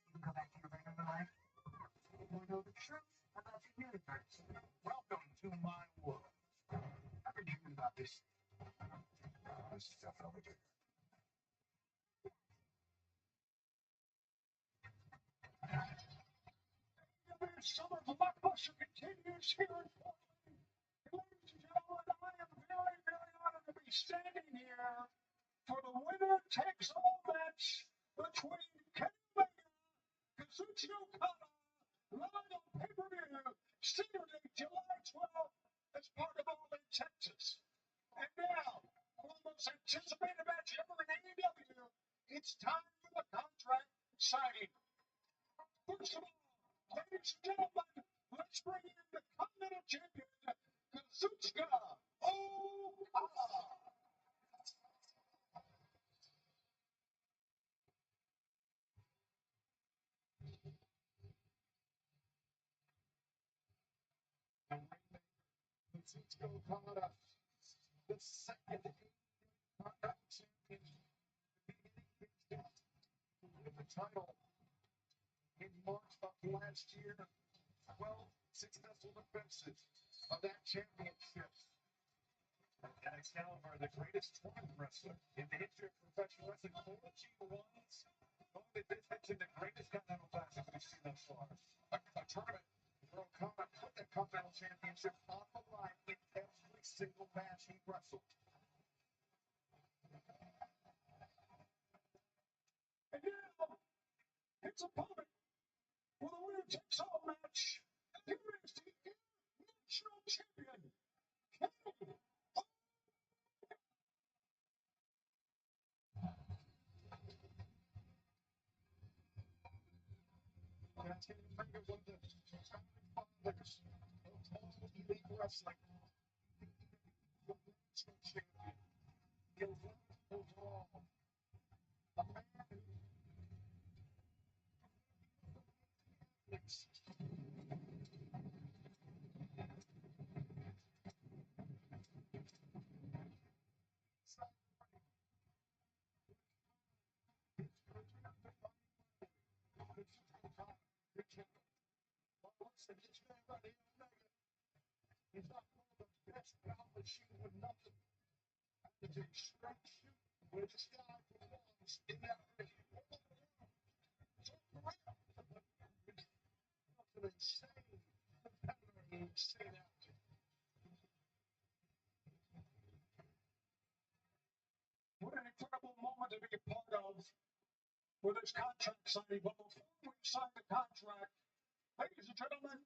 You can go back to your regular life. You know the truth about the universe. Welcome to my world. I've been hearing about this. This is definitely bigger. Summer Blockbuster. Blockbuster continues here in Portland. Ladies and gentlemen, I am very, very honored to be standing here for the winner takes all match between Kenny Omega and Kazuchika Okada live on pay-per-view Saturday, July 12th as part of All In Texas. And now, for the most anticipated match ever in AEW, it's time for the contract signing. First of all, ladies and gentlemen, let's bring in the Continental Champion, Kazuchika Okada. Kazuchika Okada, the second Continental Champion, with the title in March of last year. 12 successful defenses of that championship. And Excalibur, the greatest tournament wrestler in the history of professional wrestling, 4 G1s. Only this mentioned the greatest Continental Classic we've seen thus far. A tournament where Okada put the Continental Championship on the line in every single match he wrestled. And now, it's a opponent for the winner takes all match. Here is the international champion, Kenny. That's Kenny Omega, one of the founding fathers of all elite wrestling. The national champion, the 11th overall, a man who is he's not one of the best out machine with nothing. He's a straight shoot where this guy belongs in that ring. So great. An insane competitor and an insane actor. What an incredible moment to be a part of for this contract signing. But before we sign the contract, ladies and gentlemen,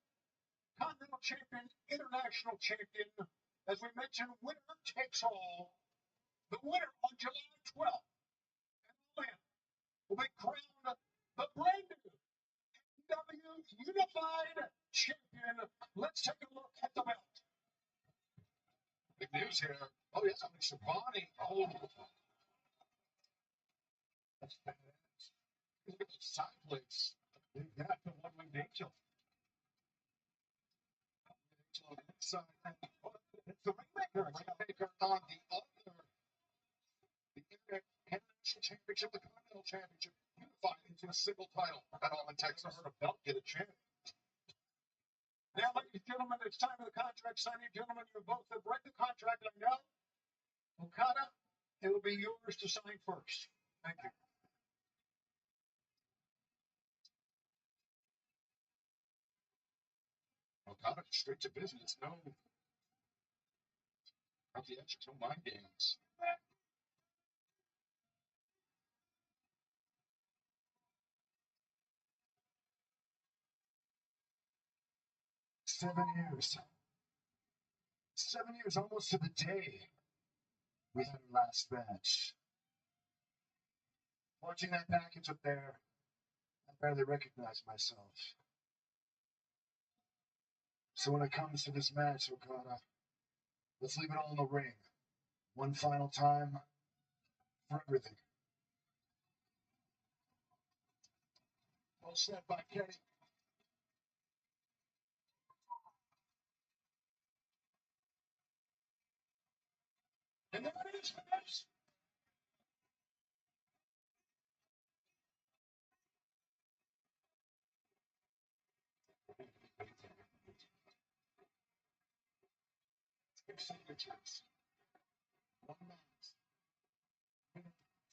Continental Champion, International Champion, as we mentioned, winner takes all. The winner on July 12th and All In will be crowned the brand new AEW Unified Champion. Let's take a look at the belt. Big news here. Oh, yeah, Shabani. Oh, that's badass. Look at the side plates. They've got the one-winged angel. Angel on the inside. It's the Rainmaker. Rainmaker on the other. The International Championship, the Continental Championship, unified into a single title at All In Texas. Heard a belt get a champ. Now, ladies and gentlemen, it's time for the contract signing. Gentlemen, you both have read the contract, I know. Okada, it will be yours to sign first. Thank you. Okada, straight to business. No. Not the extra, no mind games. 7 years. 7 years, almost to the day we had our last match. Watching that package up there, I barely recognize myself. So when it comes to this match, Okada, let's leave it all in the ring. One final time for everything. Well said by Kenny. And there it is, folks. Signatures. One match.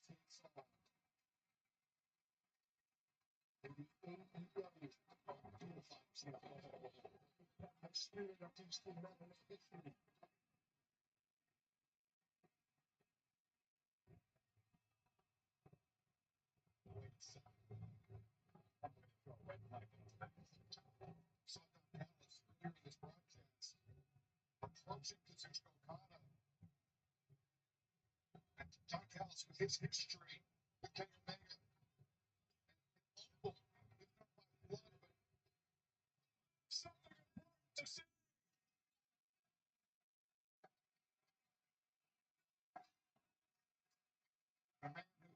Takes all. And the AEW Unified Champion. spirit of these two men in history. Wait a second. I'm going to throw a red flag into that. Saw Don Callis earlier in this broadcast approaching Kazuchika Okada. And Don Callis, with his history with Kenny Omega, and not by blood, but something important to say. A man who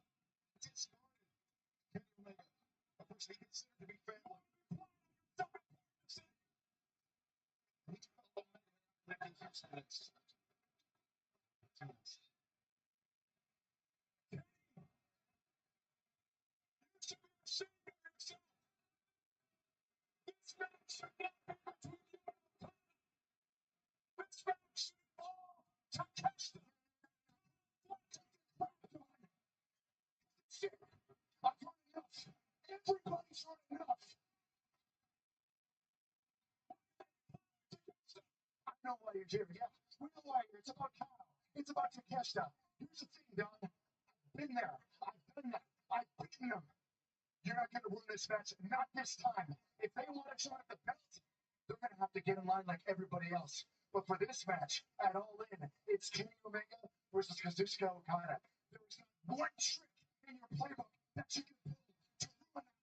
just started Kenny Omega, a person he considered to be family. He's got a lot of Ricky Houston that's you should be ashamed of yourself. This man should not be between you and the planet. This man should fall to catch the shit. I've heard enough. Everybody's heard enough. I know why you're here. Yeah, we know why you're here. It's about Kyle. It's about Takeshita. Here's the thing, Don. I've been there. I've done that. I've beaten them. You're not going to win this match. Not this time. If they want a shot at the belt, they're going to have to get in line like everybody else. But for this match, at All In, it's Kenny Omega versus Kazuchika Okada. There is not one trick in your playbook that you can pull to ruin it.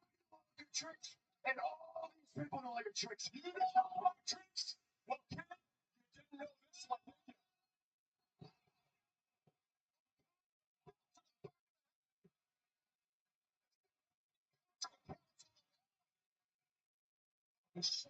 You know all your tricks, and all these people know all your tricks. You know all my tricks. Well, Kenny, you didn't know this one, did you? It's so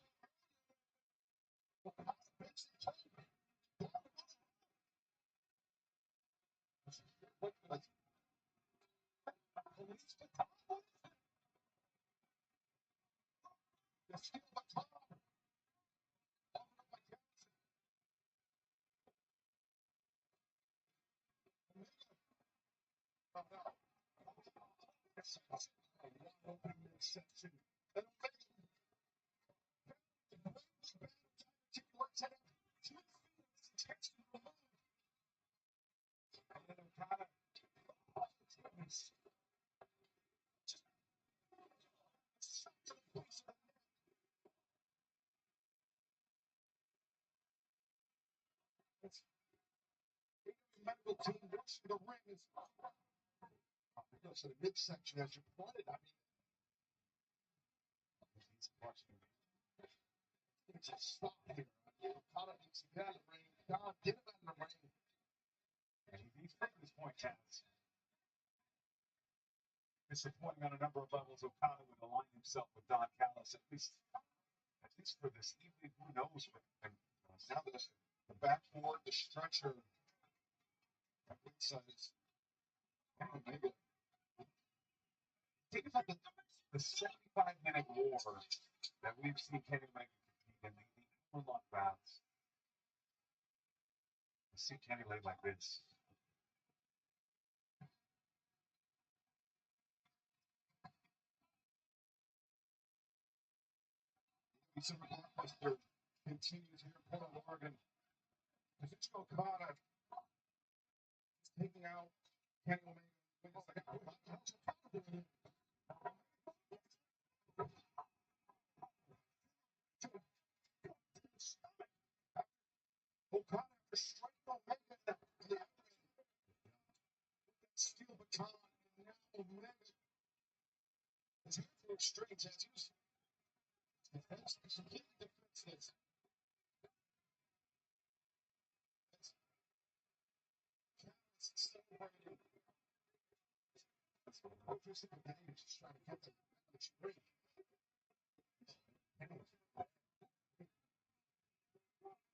medical team watching the ring is goes to the midsection as you're pointed. I mean, he's watching. It's a stop here. Okada needs to get out of the ring. Don, get him out of the ring. And he's taking this point, Chance. Disappointing on a number of levels. Okada would align himself with Don Callis, at least for this evening. Who knows? And now the backboard, the stretcher, at ringside is Omega. think about the 75-minute war that we've seen Kenny Omega compete in, the overlock bouts. To see Kenny laid like this. December Blockbuster continues here in Portland, Oregon. Kazuchika Okada is taking out Kenny Omega. Wait a second. How's Okada doing? Okada restrained Omega in the steel baton, and now Omega is here for straight tattoos. Defense is completely defenseless. Celebrating. Every single day he's just trying to get the straight.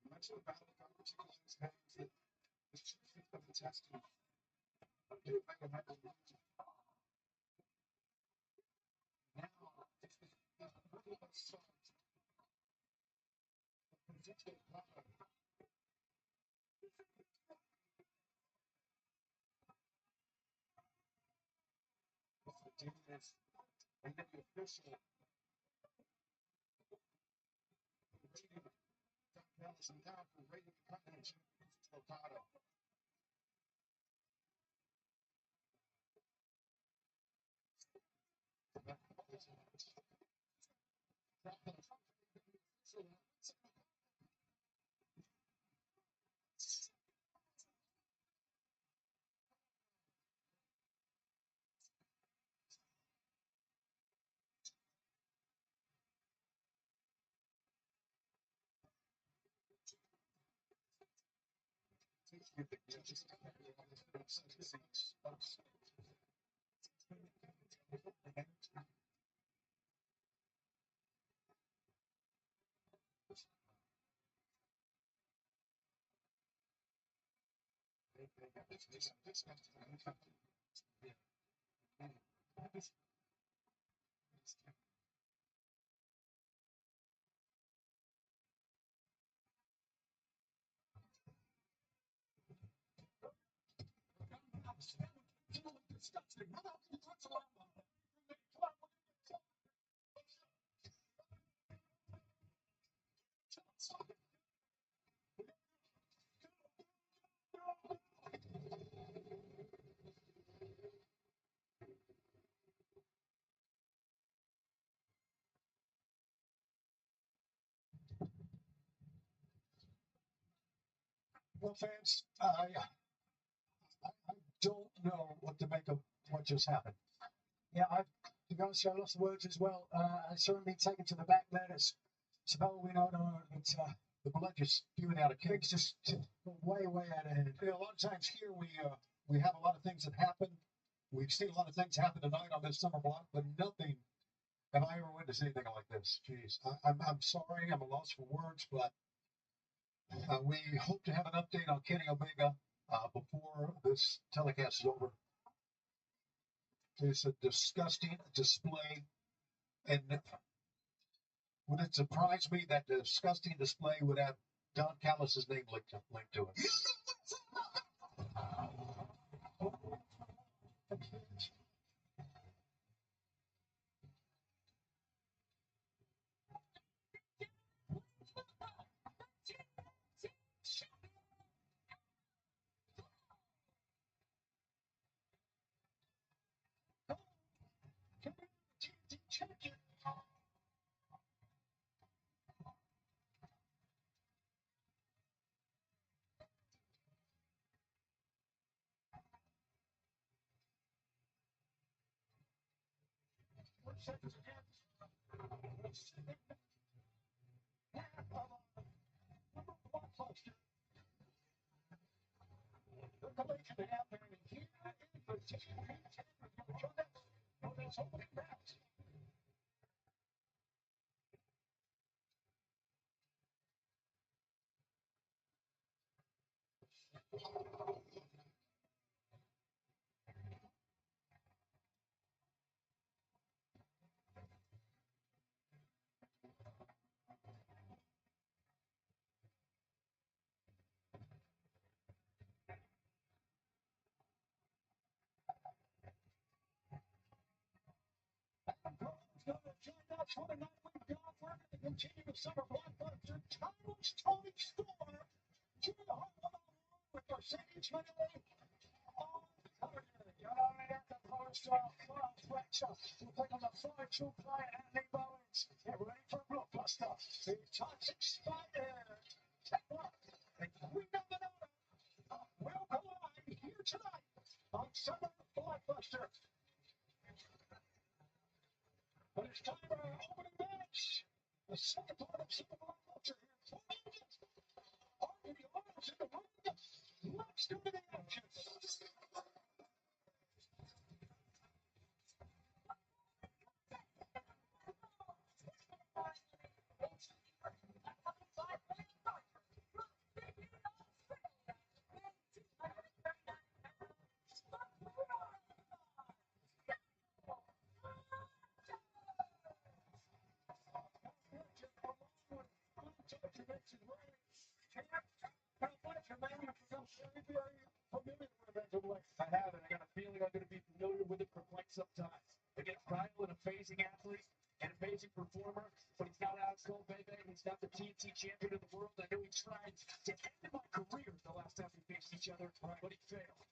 Much of the battle conversation is having the truth of the testing. You make a mental move. Now, this is a little assault. Potential power. Dangerous. And then the official. $1,000 down for rating the combination Tornado. Well, fans, I don't know what to make of what just happened. Yeah, to be honest, I lost words as well. I certainly taken to the back there. It's about we know that the blood just spewing out of things just way out of hand. You know, a lot of times here we have a lot of things that happen. We've seen a lot of things happen tonight on this summer block, but nothing have I ever witnessed anything like this. Jeez, I'm sorry, I'm a loss for words, but we hope to have an update on Kenny Omega before this telecast is over. It's a disgusting display, and would it surprise me that the disgusting display would have Don Callis' name linked to it? Blockbuster. The collection happening here in Virginia. That's opening round. For the night we've got, we're going to continue the summer blockbuster titles Tony Storm to the home with Mercedes Money on cover. You're not at the post club fracture. We'll take on the fly true client Anthony Bowens. Get ready for Blockbuster. The toxic spider. Take one. And we never know. We'll collide here tonight on Summer Blockbuster. But it's time for our opening match. The second part of Super Blockbuster here. Are the owners in the ring? Let's go to the action. I have it. I got a feeling I'm going to be familiar with it for quite some time. Again, Kyle, an amazing athlete, an amazing performer, but he's not out of baby. He's not the TNT champion of the world. I know he tried to end my career the last time we faced each other, but he failed.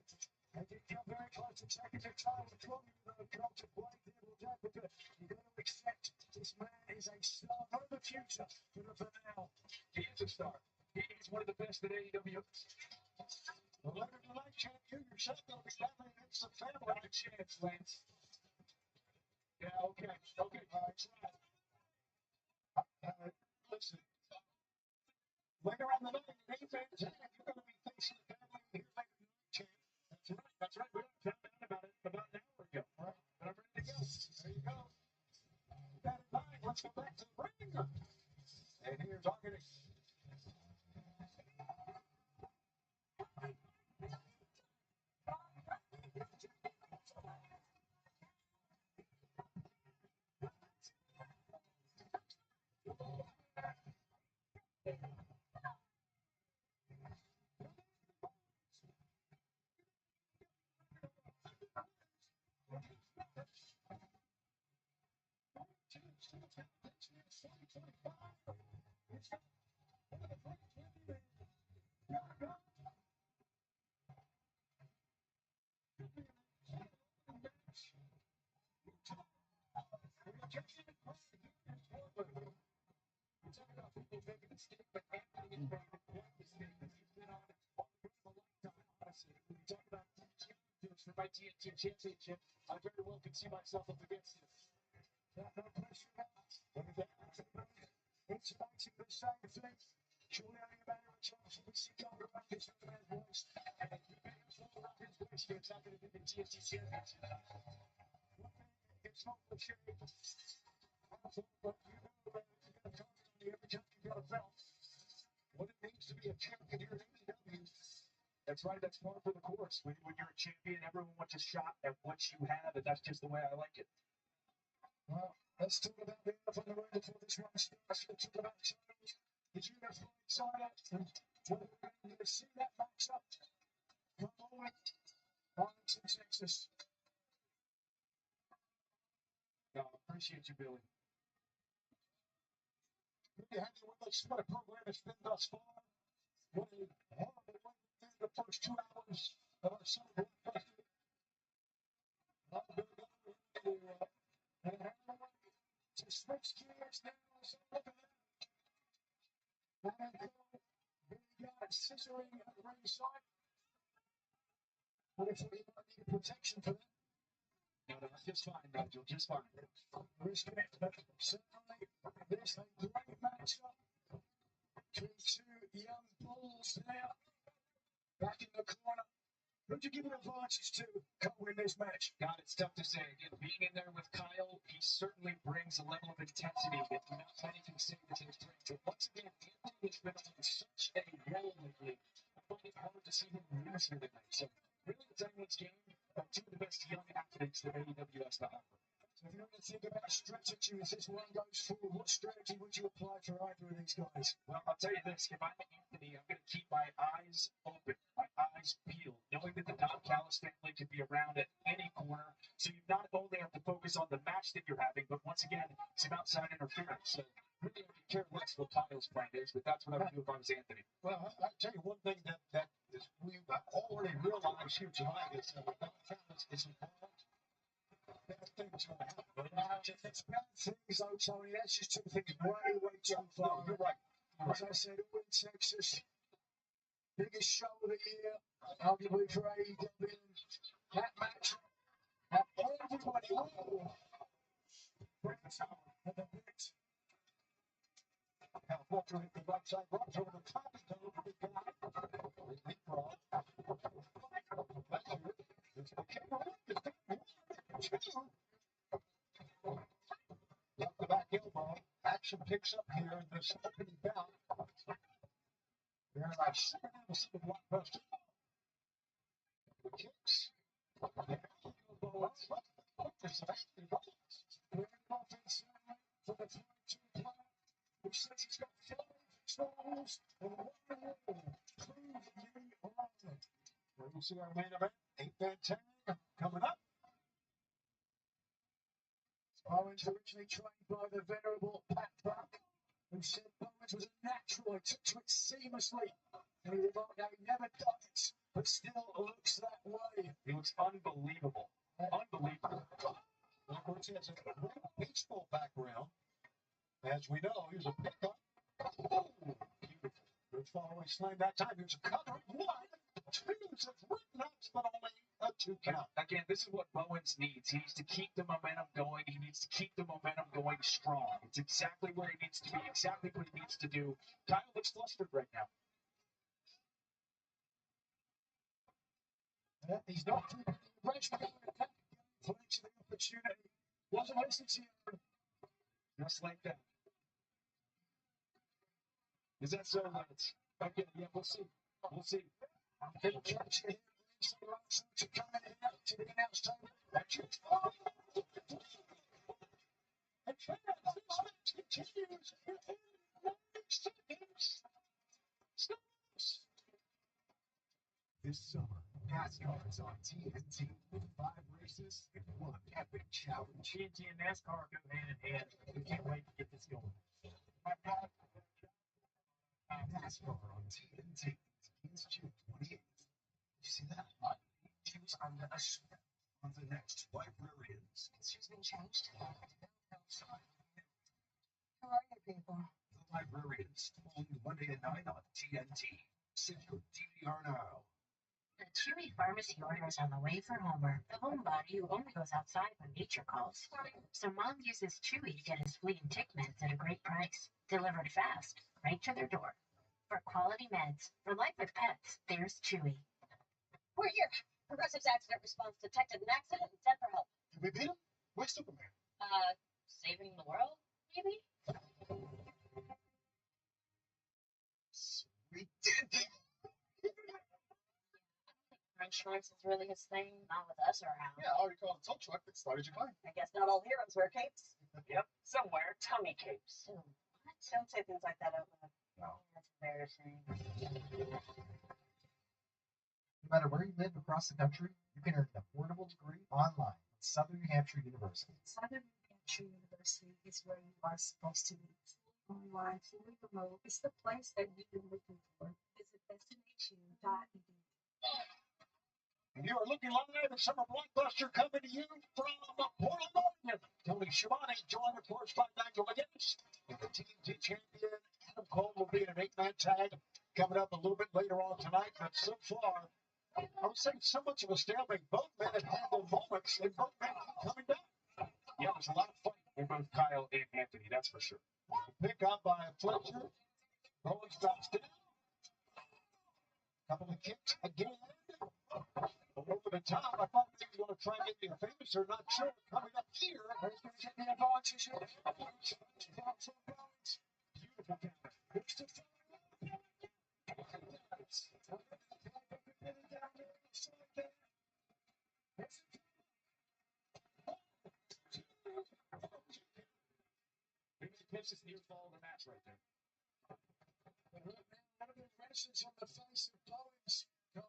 I did come very close to taking your title from you, though, Coach Blake Devil Africa. You got to accept this man is a star of the future, but for now, he is a star. He is one of the best at AEW. Well, later tonight, champ, you yourself will be battling against the family. Not a chance, Lance. Yeah, okay, all right, listen. Later on the night, you're going to be facing the family here later tonight, champ. That's right. We found out about it about an hour ago. All right, but I'm ready to go. There you go. With that in mind, let's go back to the ring. And here's Arguing. My TNT championship, I very well can see myself up against it. No pressure now. It's fighting the same thing. Surely only a matter of time for we see John around his man voice. And he may as well rock his voice here. It's not going to be the TNT championship. It's not the champion. But you know that you're going to talk to me every time you got a belt. What it means to be a champion here in AEW. That's right, that's par for the course. When you're a champion, everyone wants a shot at what you have, and that's just the way I like it. Well, let's talk about the other from the road before this one starts. Let's talk about titles. Did you guys get excited? And whether we're going to see that match up from Arlington, Texas. No, I appreciate you, Billy. Really happy with us. What a program it's been thus far. What a horrible way to do the first 2 hours of our summer Blockbuster. I'm going to go to switch gears now. So look at that. We got scissoring at the ringside. What if we need protection for that? No, that's just fine, Nigel. Just fine. Respect, but certainly this a great matchup between two young bulls there. Back in the corner. Who'd you give your advantage to, Cole, in this match? God, it's tough to say. Again, being in there with Kyle, he certainly brings a level of intensity that not many can say that he's bring. But once again, Anthony has been on such a roll lately. I find it hard to see him lose here tonight. So, really, it's anyone's game. Two of the best young athletes that AEW has to offer. So if you're going to think about strategy as this one goes forward, what strategy would you apply for either of these guys? Well, I'll tell you this. If I'm Anthony, I'm going to keep my eyes open, my eyes peeled, knowing that the Don Callis family could be around at any corner. So you not only have to focus on the match that you're having, but once again, some outside interference. So really, I could care less what Kyle's plan is, but that's what I would do if I was Anthony. Well, I'll tell you one thing that is we've already realized here tonight is that Don Callis is involved. Bad things going to happen. It's bad things, though, Tony. That's just two things way too far. You're right. As I said, all in Texas. Biggest show of the year, arguably for AEW. That match had everybody all brings out at the bit. Now, Walker hit the right side, right over the top of the big guy. Leapfrog. That's it. It's the camera. Left the back elbow. Action picks up here in this opening bout. They're like second episode of Blockbuster. The kicks. The elbow. It's actually offense for the 22 player who says he's got 5 souls and 1 will. Prove me wrong. Well, you see our main event, 8-man tag coming up. Owens originally trained by the venerable Pat Buck, who sent Owens Owens was a natural. He took to it seamlessly. And he never does it, but still looks that way. He looks unbelievable. Unbelievable. Of course, he has a great baseball background. As we know, here's a pickup. Oh, beautiful. Good follow. He slammed that time. Here's a cover. 1, 2. It's written up, but only a 2 count. Again, this is what Bowens needs. He needs to keep the momentum going. He needs to keep the momentum going strong. It's exactly where he needs to be, exactly what he needs to do. Kyle looks flustered right now. He's not too fresh for the attack. Flanks the opportunity. Wasn't listening to you. Just like that. Is that so, Lance? Okay, yeah, we'll see. We'll see. Little catch here. To come in and out to the announce table. And this match continues in 9 seconds. This summer, NASCAR is on TNT with 5 races and 1 epic challenge. TNT and NASCAR go hand in hand. We can't wait to get this going. NASCAR on TNT begins June 28th. Did you see that? Choose on the next Librarians. She's been changed. Who are you people? The Librarians, on Monday at 9 on TNT. Set your DVR now. The Chewy pharmacy order is on the way for Homer, the homebody who only goes outside when nature calls. So Mom uses Chewy to get his flea and tick meds at a great price, delivered fast, right to their door. For quality meds, for life with pets, there's Chewy. We're here. Progressive's accident response detected an accident and sent for help. Did we beat him? Where's Superman? Saving the world, maybe? We did it! Insurance is really his thing, not with us around. Yeah, I already called a tow truck that started your claim. I guess not all heroes wear capes. Yep, somewhere. Tummy capes. What? Don't say things like that out loud. No. That's embarrassing. No matter where you live across the country, you can earn an affordable degree online at Southern New Hampshire University. Southern New Hampshire University is where you are supposed to be. Online, fully remote. It's the place that you've been looking for. Visit destination.edu. And you are looking live at Summer Blockbuster coming to you from Portland, Oregon. Tony Schiavone joined, of course, by Nigel McGinnis. And the TNT champion, Adam Cole, will be in an 8-man tag coming up a little bit later on tonight. But so far, I would say so much of a stalemate. Both men have had their moments, and both men keep coming back. Yeah, there's a lot of fight in both Kyle and Anthony, that's for sure. Pick up by Fletcher. Owens drops down. Couple of kicks again. Over the top, I thought maybe he was going to try and get me famous or not sure. Coming up here, there's going to get me a advantage. Beautiful counter. Hooks to Maybe the closest near fall of the match right there. One of the impressions on the face of Bowens. Go.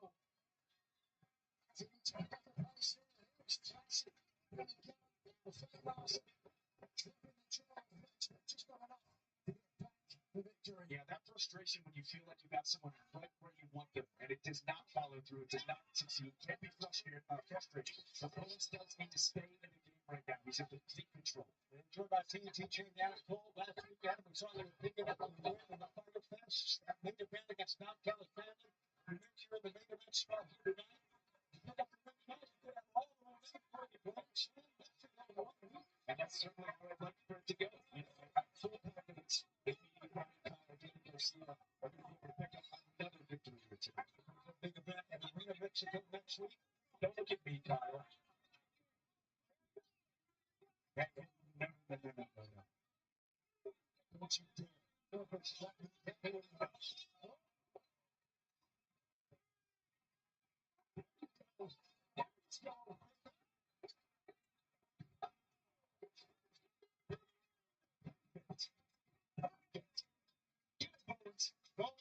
Yeah, that frustration when you feel like you got someone right where you want them, and it does not follow through, it does not succeed. You can't be frustrated. The Bowens does need to stay in the game right now. He's in complete control. Enjoyed by TNT champion Adam Cole. Last week, Adam, we saw them pick it up on the win in the Fire Fest. That main event against Mount Kelly family. We met you in the main event spot here tonight. Pick up the win tonight. You have all the way for you, Bowens. And that's certainly how I'd like for it to go. You know, I have full confidence that me, Ryan, Kyle, David Garcia are going to be able to pick up another victory or two. A big event in Arena, Mexico next week. Don't look at me, Kyle. No. What you do? Going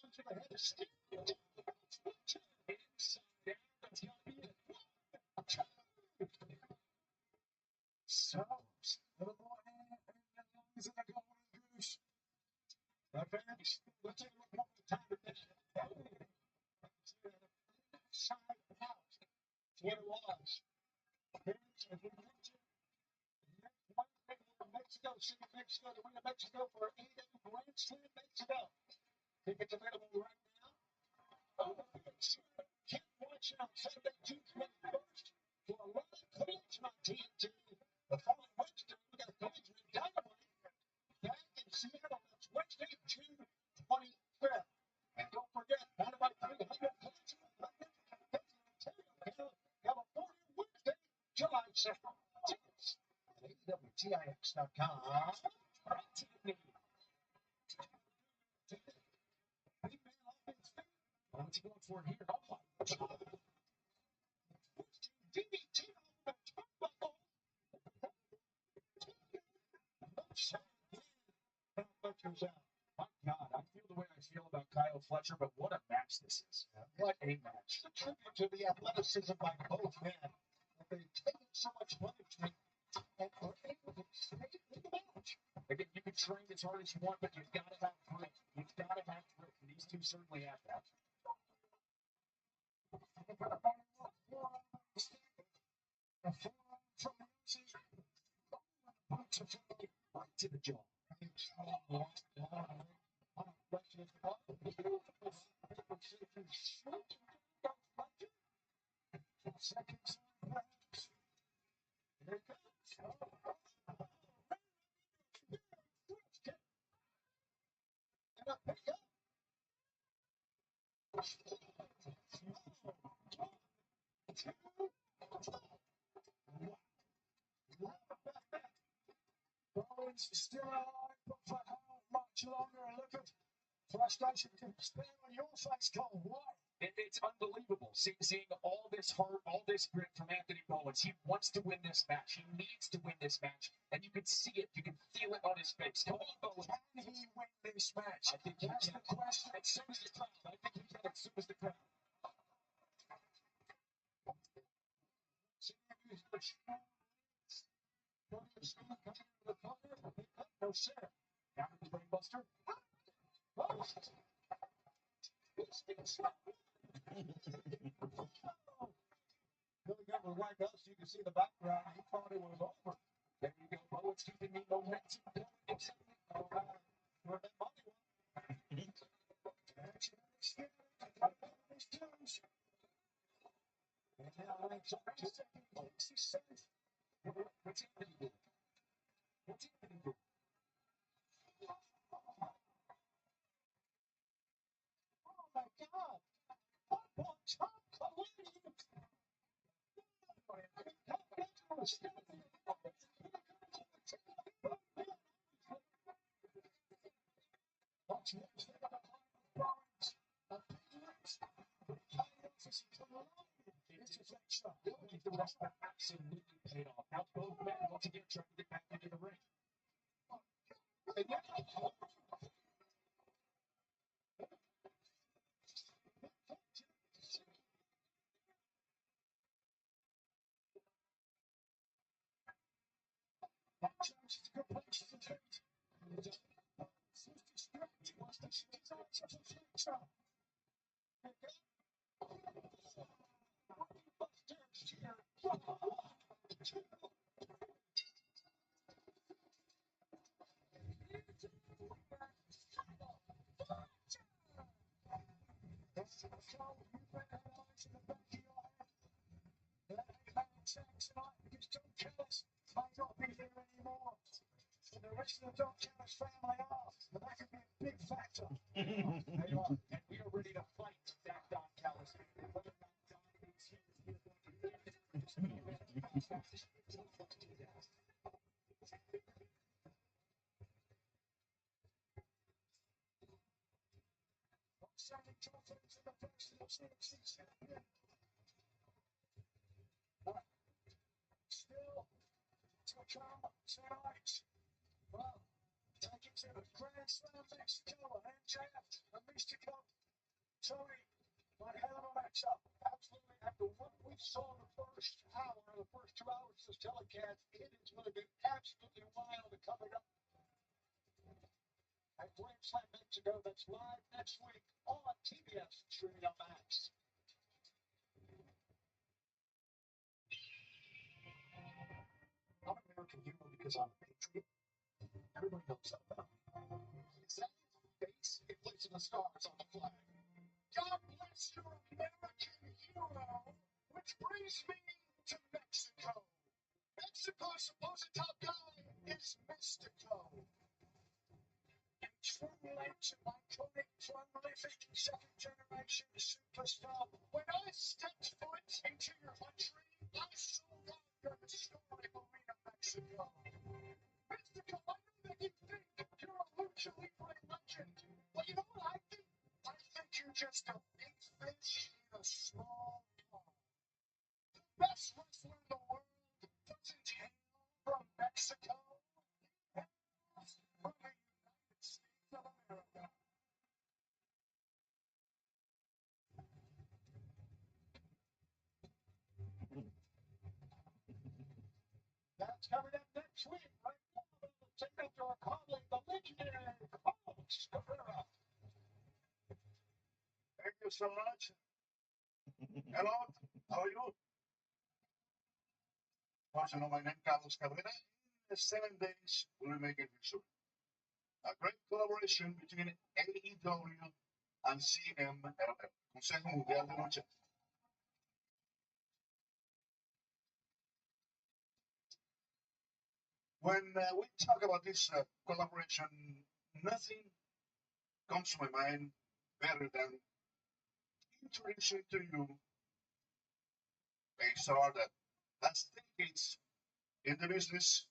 to the head of steam. So, a little more hand and the lungs of the golden goose. The fans as we mentioned, Mexico City, Mexico, the Arena Mexico for AEW Grand Slam Mexico. Tickets available right now. Can't watch it on Saturday, June 21st for a live collision on TNT. The following Wednesday, we got a collision in Dynamite back in Seattle. That's Wednesday, June 25th. And don't forget, Dynamite 300 collision California, Wednesday, July 2nd. Tickets at AEWTIX.com. What's he going for here? DDT on the turnbuckle. Fletcher's out. My God, I feel the way I feel about Kyle Fletcher, but what a match this is. What a match. A tribute to the athleticism by both men. They've taken so much punishment and are able to make it in the match. Again, you can train as hard as you want, but you've got to have grit. You've got to have grit. And these two certainly have that. Right to the jaw. Bones still alive, but for how much longer? Look at frustration to spare on your face, Cole. Why? It's unbelievable seeing all this heart, all this grit from Anthony Bowens. He wants to win this match. He needs to win this match, and you can see it. You can feel it on his face. Come on, Bowens. Can he win this match? I think that's the question. As soon as the crowd. I think he can. As soon as the crowd. No sir. Down to the brainbuster. Going over right us, you can see the background. He thought it was over. There you go. Bowens keeping me momentum. Where that money went. And now it's up to second place. He says, what's he going to do? What's he going to do? Oh my God! Up on top, colliding. Absolutely paid off. Now both men once again trying to get back into the ring. The rest of the Don Callis family are, but that could be a big factor. They are, and we are ready to fight that Don Callis. Whether or not Don is here, still, tonight. Well, take it to the Grand Slam Mexico, MJF, and Mystico. Tony, one hell of a matchup. Absolutely, after what we saw in the first hour, the first 2 hours of this telecast, it is going to be absolutely wild to cover it up. At Grand Slam Mexico, that's live next week on TBS streaming on Max. himself up. Is that his face? He placing the stars on the flag. God bless your American hero, which brings me to Mexico. Mexico's supposed top guy is Mystico. And true legend, iconic, prolific, second generation superstar. When I stepped foot into your country, I sold out your historic arena, Mexico. Mystico, I know that you think you're a lucha libre legend. Well, you know what I think? I think you're just a big fish in a small pond. The best wrestler in the world doesn't hail from Mexico. He hails from the United States of America. That's coming up next week. Right now, the segment are calling the legendary Carlos Cabrera. Thank you so much. Hello, how are you? Once you know my name, Carlos Cabrera. In 7 days, we'll be making history. A great collaboration between AEW and CMLL, Consejo Mundial de Lucha. When we talk about this collaboration, nothing comes to my mind better than introducing to you a star that has decades in the business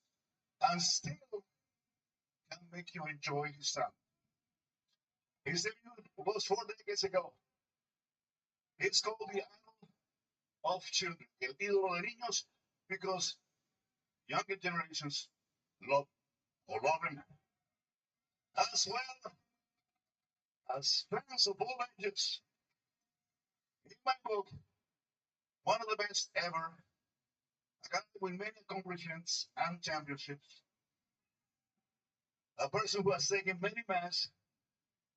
and still can make you enjoy his sound. His debut was 4 decades ago. It's called the Idol of Children, El Ídolo de Niños, because younger generations love or love him as well as fans of all ages. In my book, one of the best ever, a guy with many accomplishments and championships, a person who has taken many masks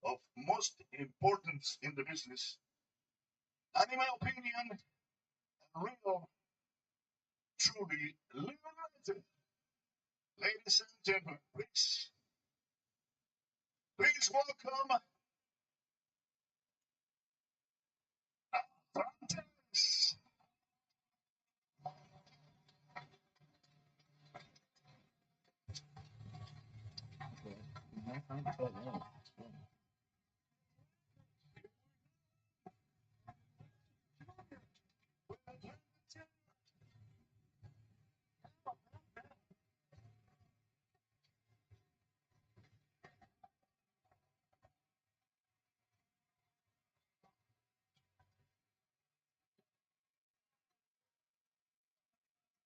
of most importance in the business, and in my opinion, a real, truly legend. Ladies and gentlemen, please welcome Francis.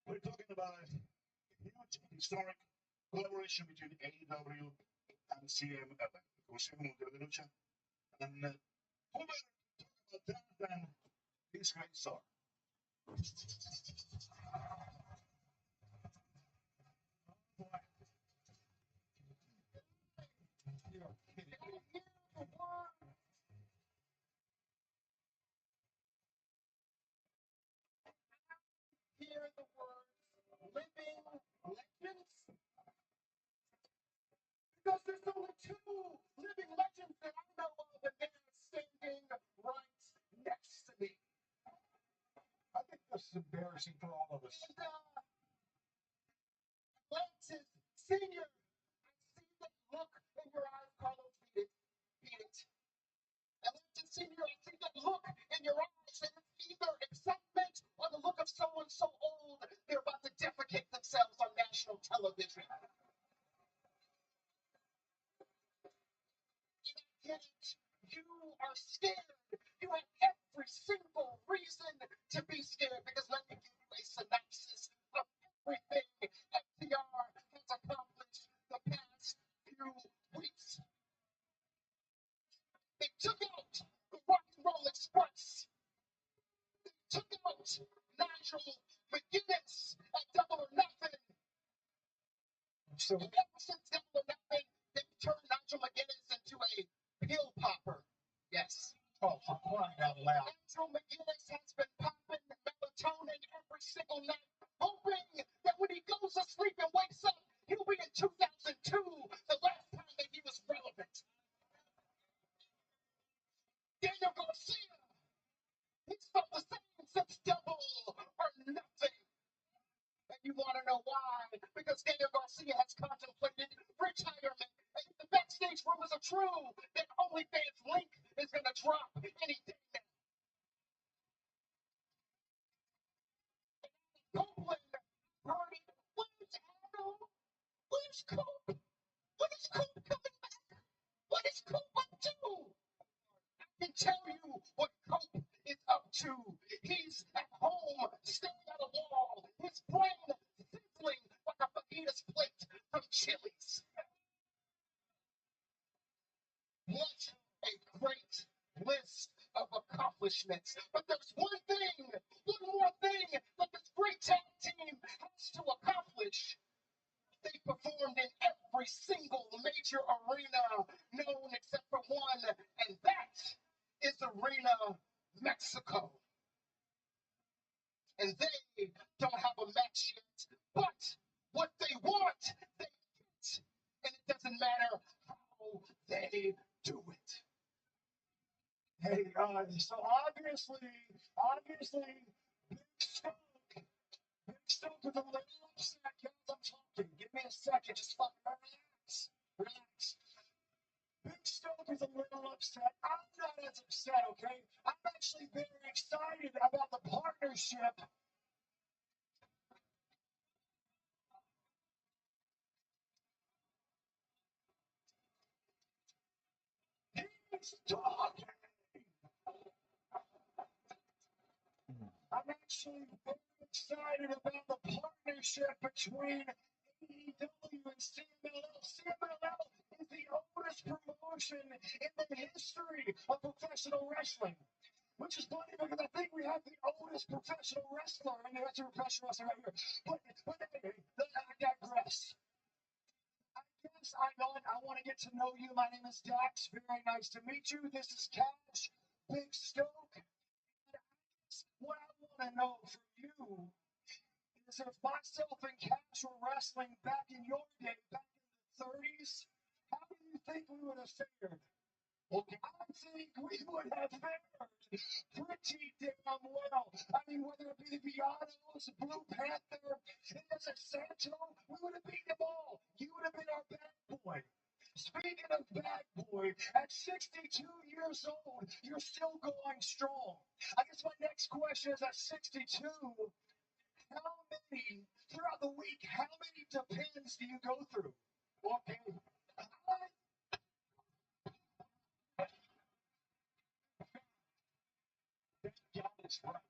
We're talking about a huge historic collaboration between AEW and CMLL, Consejo Mundial de Lucha. And who better to talk about that than this great star? You're kidding. Hear the words living legends? Because there's only two living legends that I know of, and they're standing right next to me. I think this is embarrassing for all of us. Lance's Senior, I see the look in your eyes, Carlos. Beat it. Beat it. And Lance's Senior, I see that look in your eyes, and it's either excitement or the look of someone so old they're about to defecate themselves on national television. Get it? You are scared. You have every single reason to be scared, because let me give you a synopsis of everything FTR has accomplished the past few weeks. They took out the Rock and Roll Express. They took out Nigel McGuinness at Double or Nothing. So ever since Double or Nothing, they've turned Nigel McGuinness into a pill popper. Yes. Oh, for crying out loud. Nigel McGuinness has been popping melatonin every single night, hoping that when he goes to sleep and wakes up, he'll be in 2002, the last to. He's at home, staring at a wall, his brain sizzling like a fajita plate from Chili's. What a great list of accomplishments. But there's one more thing that this great tag team has to accomplish. They performed in every single major arena known except for one, and that is Arena Mexico. And they don't have a match yet, but what they want, they get. And it doesn't matter how they do it. Hey, so obviously, Big Stoke with a little upset. Guys, I'm talking. Give me a second. Just fucking relax. Relax. Big Stoke is a little upset. I'm not as upset, okay? I'm actually very excited about the partnership. He's talking. I'm actually very excited about the partnership between AEW and CMLL. CMLL is the oldest promotion in the history of professional wrestling. Which is funny because I think we have the oldest professional wrestler in the history of professional wrestling right here. But anyway, I digress. I guess I want to get to know you. My name is Dax. Very nice to meet you. This is Cash, Big Stoke. What I want to know from you is if myself and Cash were wrestling back in your day, back in the 30s, how do you think we would have fared? Okay, I think we would have fared pretty damn well. I mean, whether it be the Vianos, Blue Panther, Innocent Santo, we would have beat them all. You would have been our bad boy. Speaking of bad boy, at 62 years old, you're still going strong. I guess my next question is at 62, how many, throughout the week, how many depends do you go through? Okay. Yeah, that's right.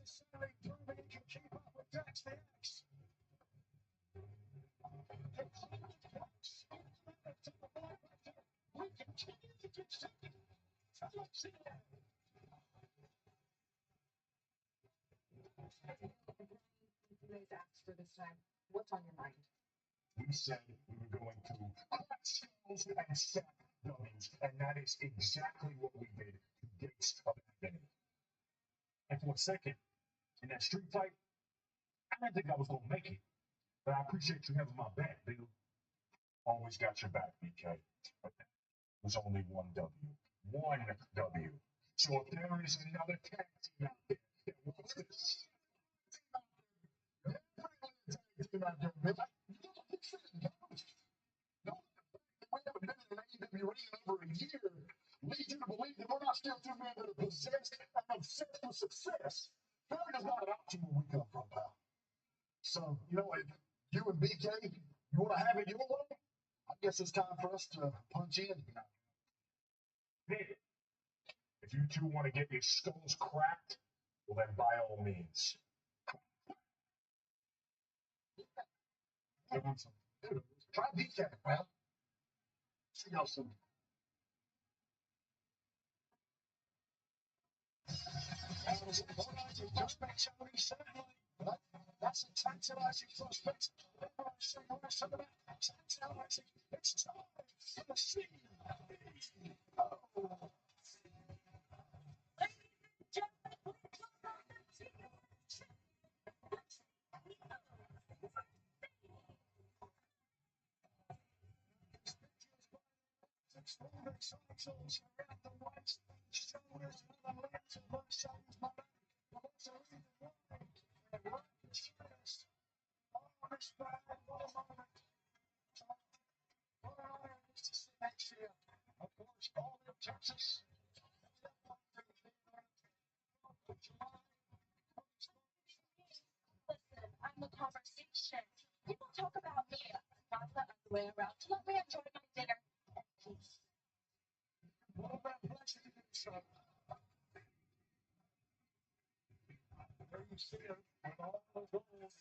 necessarily proving he can keep up with Dax the X. We continue to do something. Today's acts for this time. What's on your mind? We said we were going to crack skulls and sack dummies, and that is exactly what we did to Gates of Agony. And for a second, in that street fight, I didn't think I was going to make it. But I appreciate you having my back, Bill. Always got your back, BK. But that was only one W. One W. So if there is another tag team out there that wants this, we haven't been in an AEW ring in over a year. Lead you to believe that we're not still two men that are possessed and obsessed with success. Failure is not an option where we come from, pal. So, you know, if you and BK, you want to have it your way, I guess it's time for us to punch in. If you two want to get your skulls cracked, well, then by all means. Try BK, man. See y'all soon. That's a tantalizing prospect. It's time for the scene. Texas. Listen, I'm the conversation. People talk about me, not the other way around. Let me enjoy my dinner in peace. What about blessing yourself? There you see it with all the goals.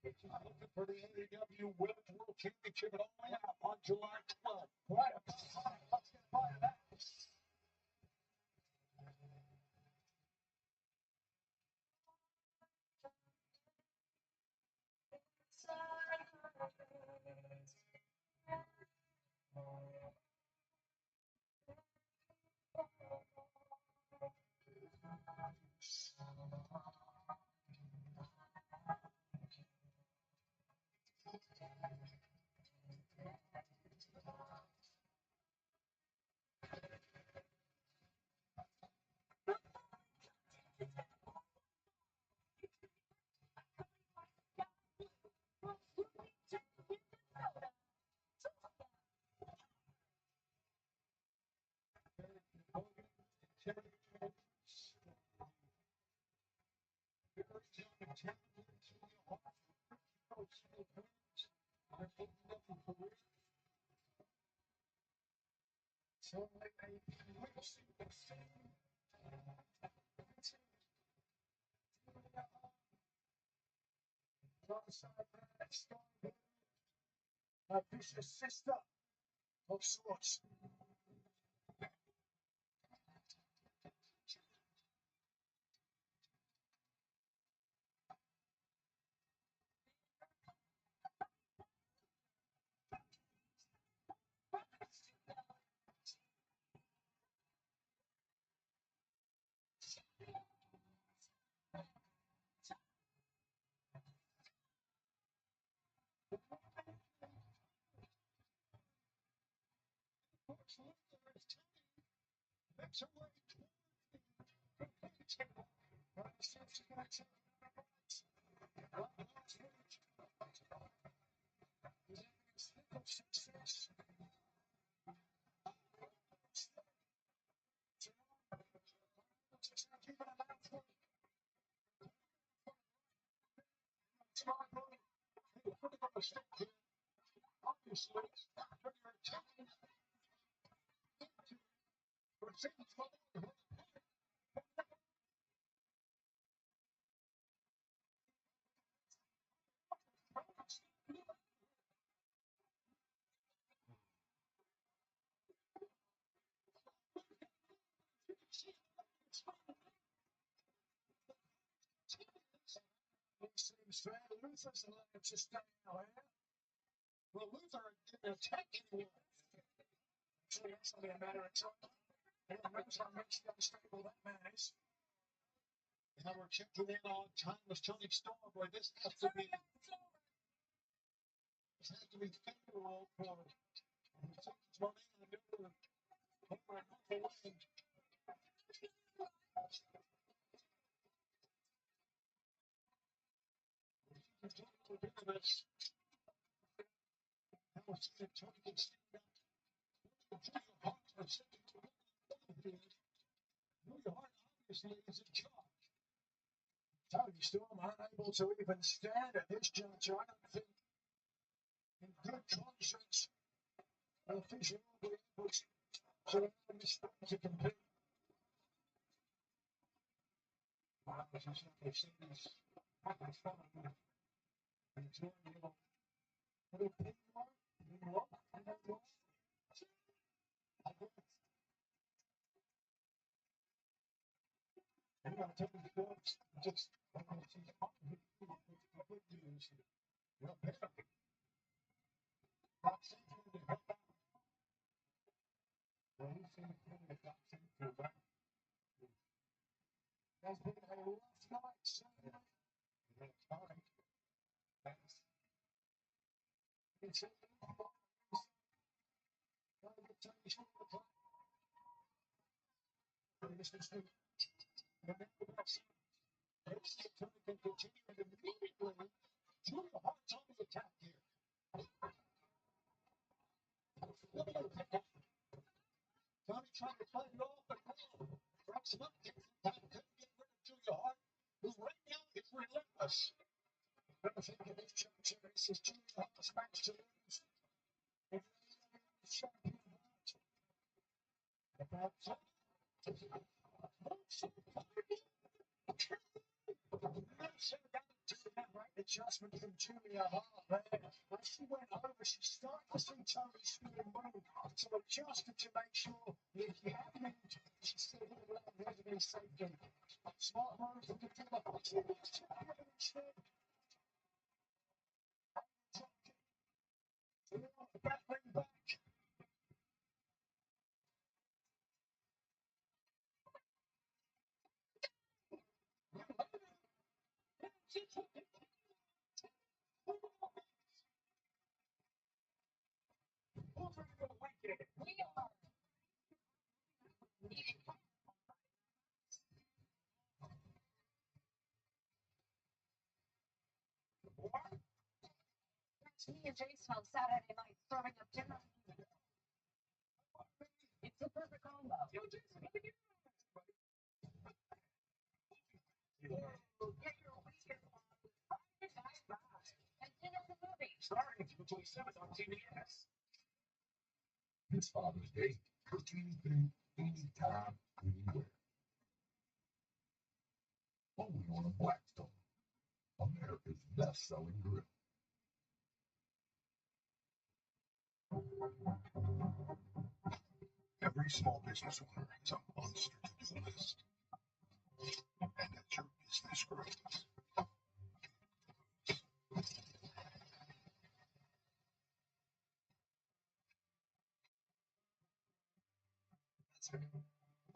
It's looking for the AEW Women's World Championship at All Out on July 12th. Right. Let's get by that. A vicious sister of sorts. obviously, when you're attacking for seconds, it seems fair. Luther's allowed to stay out here. Well, Luther didn't attack anyone. So that's only a matter of time. And it knows how much unstable that man is. Now we're checking in on timeless Tony Storm. Boy, this has to be favorable for Satan's money and the new over and over wind. Now we're seeing Tony get stand up. Julia Hart are sitting to the field. Julia Hart obviously is in charge. Tony Storm unable to even stand at this juncture. I don't think in good conscience an official will be able to allow this thing to compete. Wow, as you said, they've seen this happen from and it's one little pin mark, and then walk, and then walk. I guess. And I'm taking the dogs just she's on the good news. Well, better. Not something to help out. Well, he's seen it coming at that thing to back. Has been a rough night, Saturday. And it's fine. Thanks. It's a little bit. This is the can continue and immediately Julia Hart's on the attack here. Tony trying to play it off, but perhaps not couldn't get rid of Julia Hart, who right now is relentless. But I think in this juncture, this is Julia Hart's match to lose. If the champion about adjustment from Julia Hart there. As she went over, she started to see Tony Storm move, so adjusted to make sure if she had moved, she still would have allowed her to be safety. Smart move from the team. Battling back. Me and Jason on Saturday night serving up dinner. It's the perfect combo. Yo, Jason, get your weekend on Friday Night Live and dinner the movie starting June 27th on TBS. This Father's Day, cook anything, anytime, anywhere. Only on a Blackstone, America's best-selling grill. Every small business owner has a monster to-do list. And as your business grows,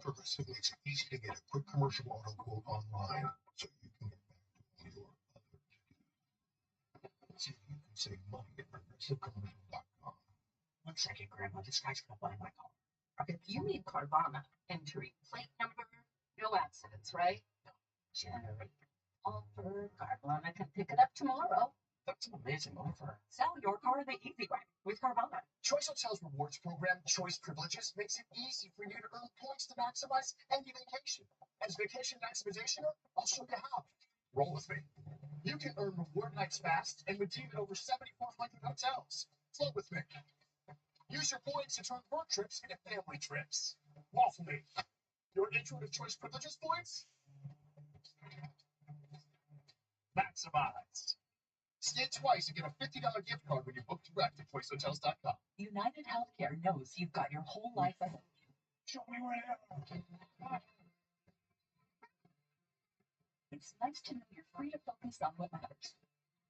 Progressive makes it easy to get a quick commercial auto quote online so you can get back to all your other to-dos. See if you can save money at progressivecommercial.com. 1 second, Grandma. This guy's gonna buy my car. Okay, you need Carvana. Entering plate number. No accidents, right? No. Generate offer. Carvana can pick it up tomorrow. That's an amazing offer. Sell your car the easy way with Carvana. Choice Hotels Rewards Program, Choice Privileges, makes it easy for you to earn points to maximize any vacation. As vacation maximization, I'll show you how. Roll with me. You can earn reward nights fast and redeem at over 7,400 hotels. float with me. Use your points to turn work trips into family trips. Lawfully. Your intro to choice privileges points? Maximized. Scan twice and get a $50 gift card when you book direct at choicehotels.com. United Healthcare knows you've got your whole life ahead of you. Show me where they are. It's nice to know you're free to focus on what matters.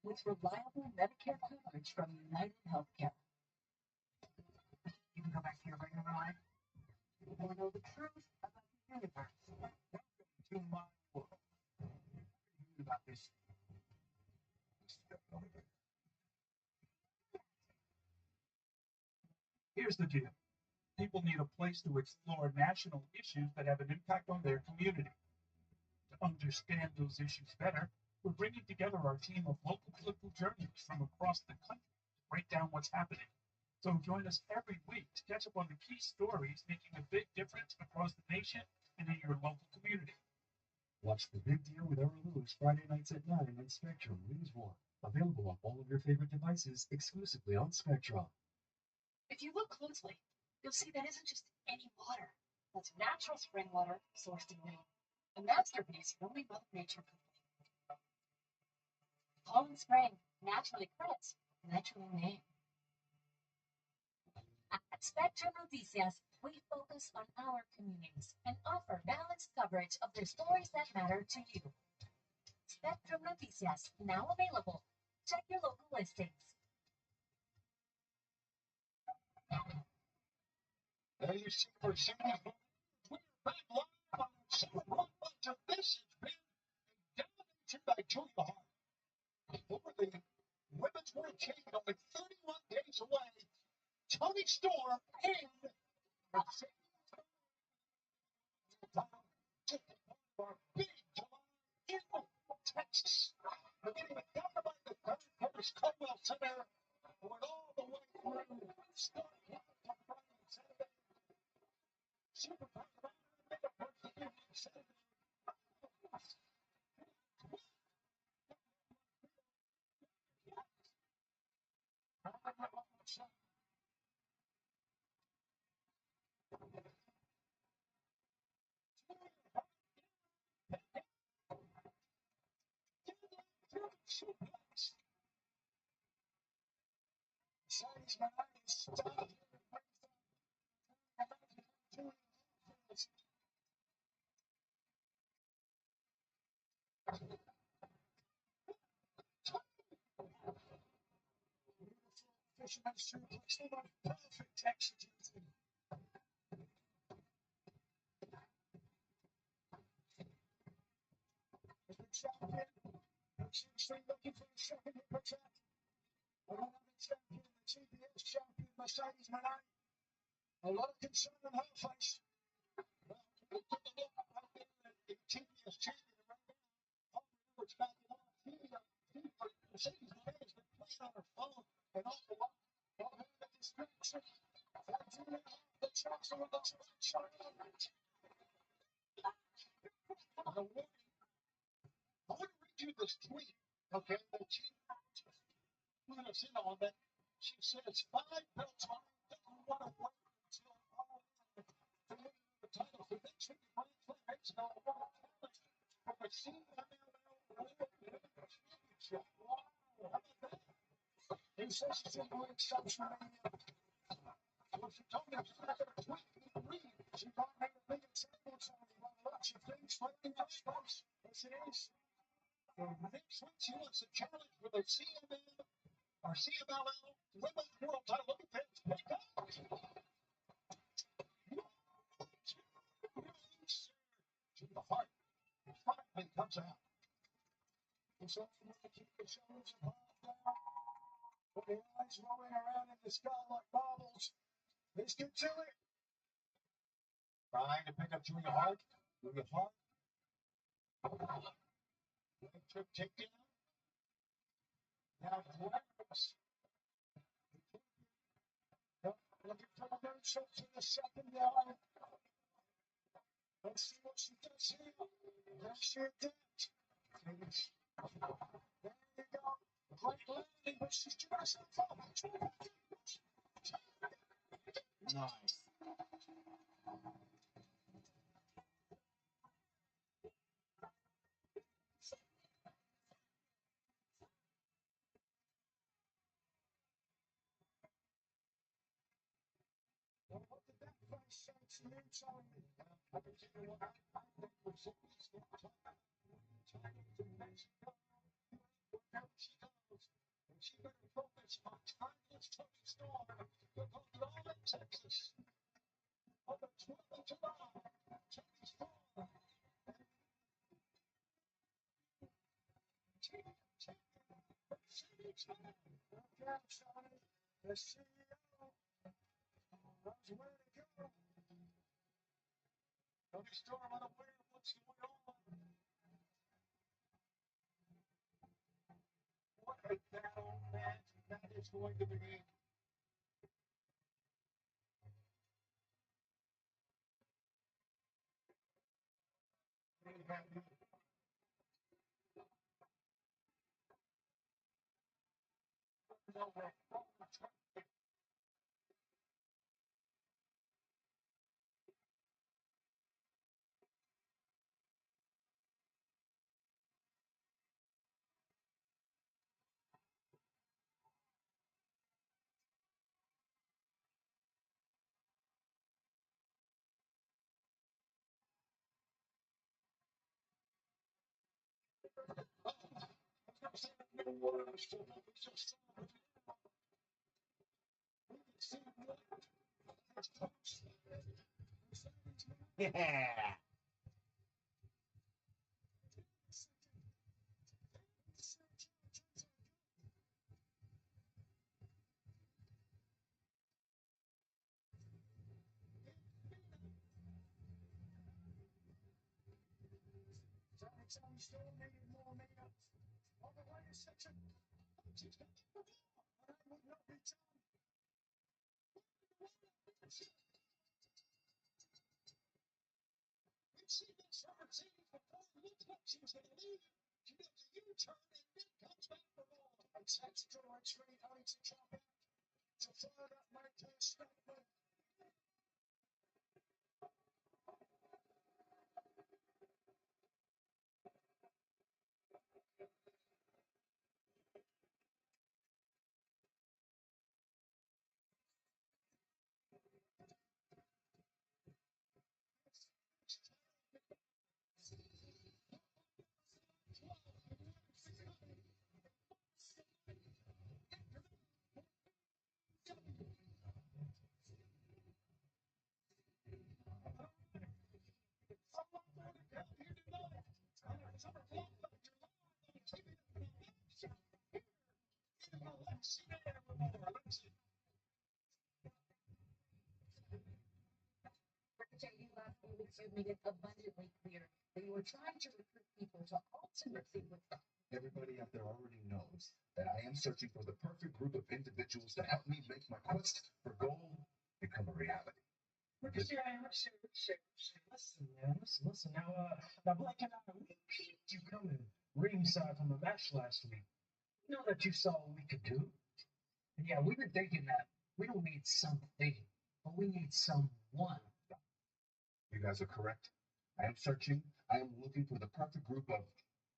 With reliable Medicare coverage from United Healthcare. You can go back to your regular life. You want to know the truth about the universe. Welcome to my world. What do you about this? Here's the deal. People need a place to explore national issues that have an impact on their community. To understand those issues better, we're bringing together our team of local political journalists from across the country to break down what's happening. So join us every week to catch up on the key stories making a big difference across the nation and in your local community. Watch The Big Deal with Errol Lewis Friday nights at 9 on Spectrum News 1. Available on all of your favorite devices exclusively on Spectrum. If you look closely, you'll see that isn't just any water. That's natural spring water sourced in Maine. A masterpiece only Mother Nature could make. Poland Spring, naturally crisp, naturally named. At Spectrum Noticias, we focus on our communities and offer balanced coverage of the stories that matter to you. Spectrum Noticias, now available. Check your local listings. There you see our series. We're back live on Blockbuster. This has been dominated by Julia Hart. Over the Women's World Champion, only 31 days away. Tony Storm and our big July in Texas. We're getting it down by the Curtis Caldwell Center. Going all the way through. Starting on Friday and Saturday. Super Bowl Saturday. Fisherman's suplex, the most perfect execution. The champion, essentially looking for the second hip attack. Another champion, the TBS champion, Mercedes Monet. A lot of concern on her face. Well, we took a look right there at the TBS champion right now. Oh, it's back it off. Mercedes Monet has been playing on her phone an awful lot. Don't have the distraction. The Johnson looks like Charlotte. I want to read you this tweet, okay, that she put us in on that. She says 5 belts on doesn't want to wait until all to win the title. So next week, Grand Slam Mexico will challenge for the CMLL World Heavyweight Championship. Wow, how about that? He says she's in great social media. Well, she told me she's not going to tweet me to read. She brought me a big example on me. Well, lots of things floating in space. Yes, it is. Next week, she wants to challenge for the CML or CMLL Women's World Title. Look at this. Let's go. The heart finally comes out. And so I'm going to keep the shoulders and palms down. With the eyes rolling around in the sky like baubles. Let's get to it. Trying to pick up Julia Hart. Julia Hart. Took takedown. Now Glass. Looking for the moonsault in the second round. Let's see what she does here. There's she adapt. There you go. Great landing, but she's too herself up. Nice. Well, what did that face sense mean to me? I can tell you what I think was so peaceful. China to Mexico, wherever she goes. And she better focus on China's Tony Storm, the Oklahoma, Texas. On the 12th of July, Tony Storm. The CEO knows where to go. Tony Storm unaware of what's going on. What a battle match that is going to be. Yeah. Tony Storm needed more minutes. On the later section, she's got the ball. And I would not be done. She gets her series before it looked like she was going to leave. She does a U-turn and then comes back for more. And sets to her straight out to drop it. To fire that might stop it. Jay, you last few weeks you've made it abundantly clear that you were trying to recruit people to ultimately withdraw. Everybody out there already knows that I am searching for the perfect group of individuals to help me make my quest for gold become a reality. Listen, man. Listen. Now, Blake and I, we peeped you coming ringside from the match last week. You know that you saw what we could do. And yeah, we've been thinking that we don't need something, but we need someone. You guys are correct. I am searching. I am looking for the perfect group of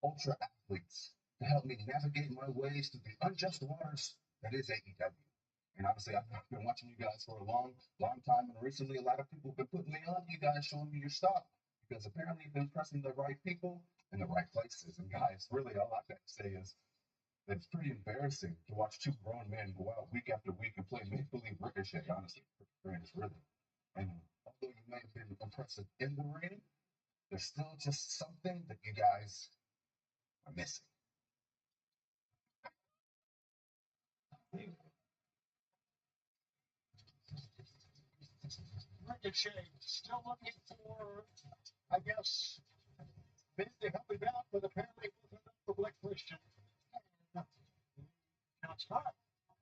ultra athletes to help me navigate my ways through the unjust waters that is AEW. And obviously, I've been watching you guys for a long, long time. And recently, a lot of people have been putting me on you guys, showing me your stuff. Because apparently, you've been pressing the right people in the right places. And guys, really, all I got to say is that it's pretty embarrassing to watch two grown men go out week after week and play make believe Ricochet, honestly. It's really. And although you may have been impressive in the ring, there's still just something that you guys are missing. Ricochet still looking for, I guess, Ben to help him out, but apparently it wasn't enough for Blake Christian. Now it's not.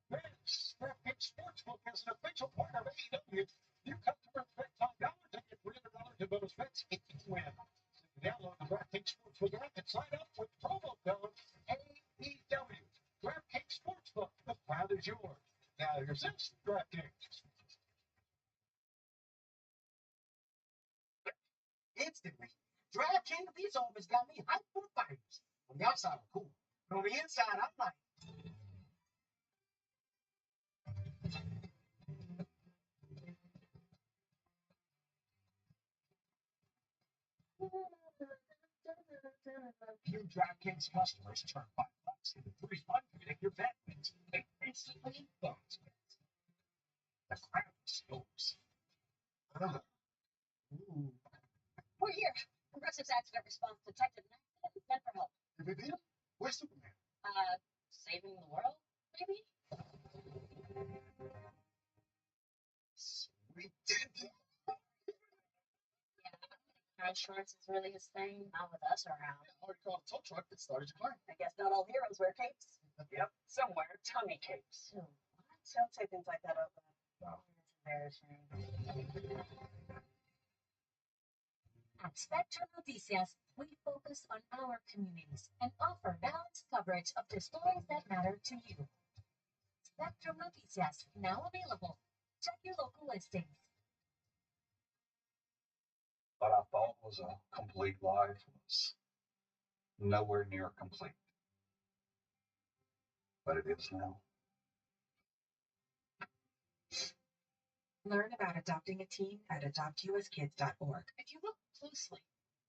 Vince, Fairfield Sportsbook is an official partner of AEW. New customers bet $5 and get $300 in bonus bets if you win. Download the DraftKings Sportsbook app and sign up with promo code AEW. DraftKings Sportsbook, the crowd is yours. Now here's this DraftKings. instantly. Drag King of these ovens got me hyped for the finals. On the outside, I'm cool. But on the inside, I'm like, Few DraftKings customers turn $5 into $300 if your bet wins. They instantly bonus bets. The crown is yours. We're here. Progressive's accident response detected an accident. Send for help. Did we beat him? Where's Superman? Saving the world, maybe? We did it. Yeah, car insurance is really his thing. Not with us around. I already called a tow truck that started your claim. I guess not all heroes wear capes. Yep, some wear tummy capes. What? Don't say things like that out loud. That's embarrassing. At Spectrum Noticias, we focus on our communities and offer balanced coverage of the stories that matter to you. Spectrum Noticias, now available. Check your local listings. What I thought was a complete life was nowhere near complete. But it is now. Learn about adopting a teen at adoptuskids.org. If you look closely,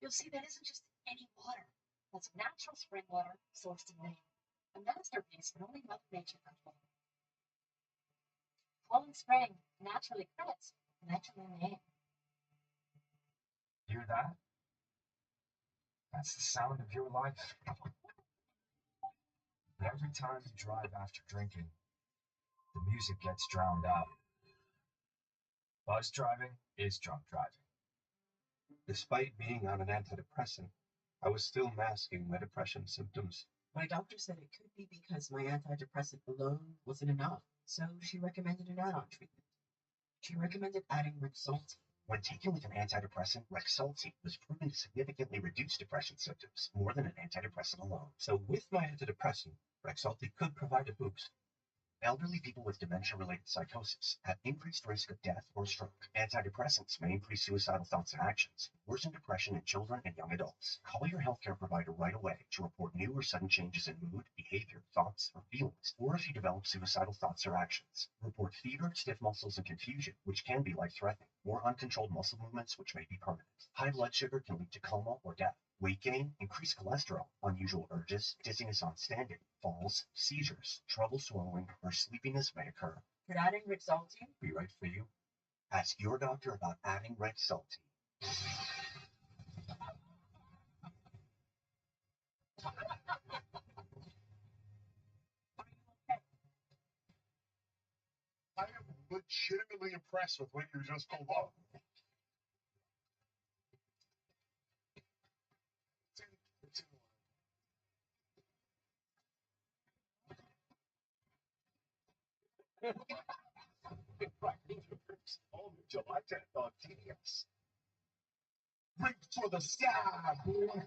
you'll see that isn't just any water. That's natural spring water sourced in Maine. A masterpiece that only Mother Nature could hold. Flowing spring, naturally crisp, naturally Maine. Hear that? That's the sound of your life. Every time you drive after drinking, the music gets drowned out. Buzz driving is drunk driving. Despite being on an antidepressant, I was still masking my depression symptoms. My doctor said it could be because my antidepressant alone wasn't enough, so she recommended an add-on treatment. She recommended adding Rexulti. When taken with an antidepressant, Rexulti was proven to significantly reduce depression symptoms, more than an antidepressant alone. So with my antidepressant, Rexulti could provide a boost. Elderly people with dementia-related psychosis have increased risk of death or stroke. Antidepressants may increase suicidal thoughts and actions, worsen depression in children and young adults. Call your healthcare provider right away to report new or sudden changes in mood, behavior, thoughts, or feelings, or if you develop suicidal thoughts or actions. Report fever, stiff muscles, and confusion, which can be life-threatening, or uncontrolled muscle movements, which may be permanent. High blood sugar can lead to coma or death. Weight gain, increased cholesterol, unusual urges, dizziness on standing, falls, seizures, trouble swallowing, or sleepiness may occur. Could adding Rexulti be right for you? Ask your doctor about adding Rexulti. I am legitimately impressed with what you just pulled off. On July 10th on TBS. Reach for the sky, boy.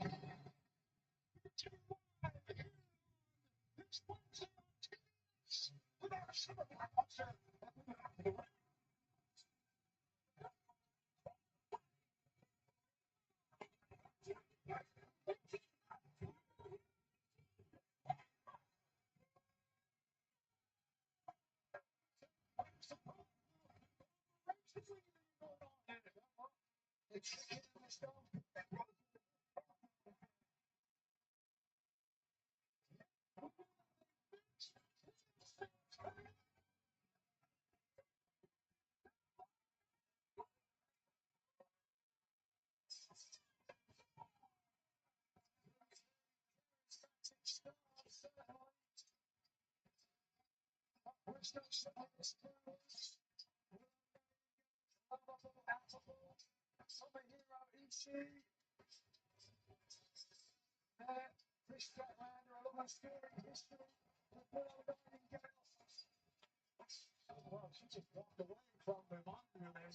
Well, she just walked away from the monitor there.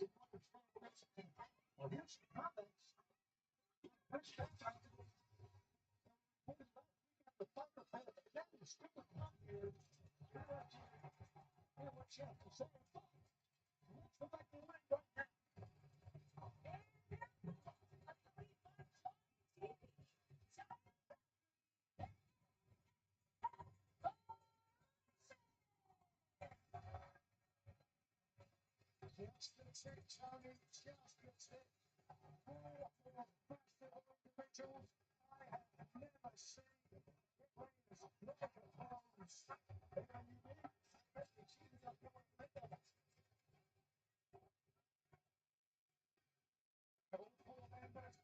Well, here's the comments. Push that back. What is that? We got the fucker for the damn stupid monitor. Yeah, what's up? So, let's go back to the ring right now. Justice Attorney, Justice. Four festival individuals I have never seen. It brings like a pose. They are unique. They cheated up your middle. All four members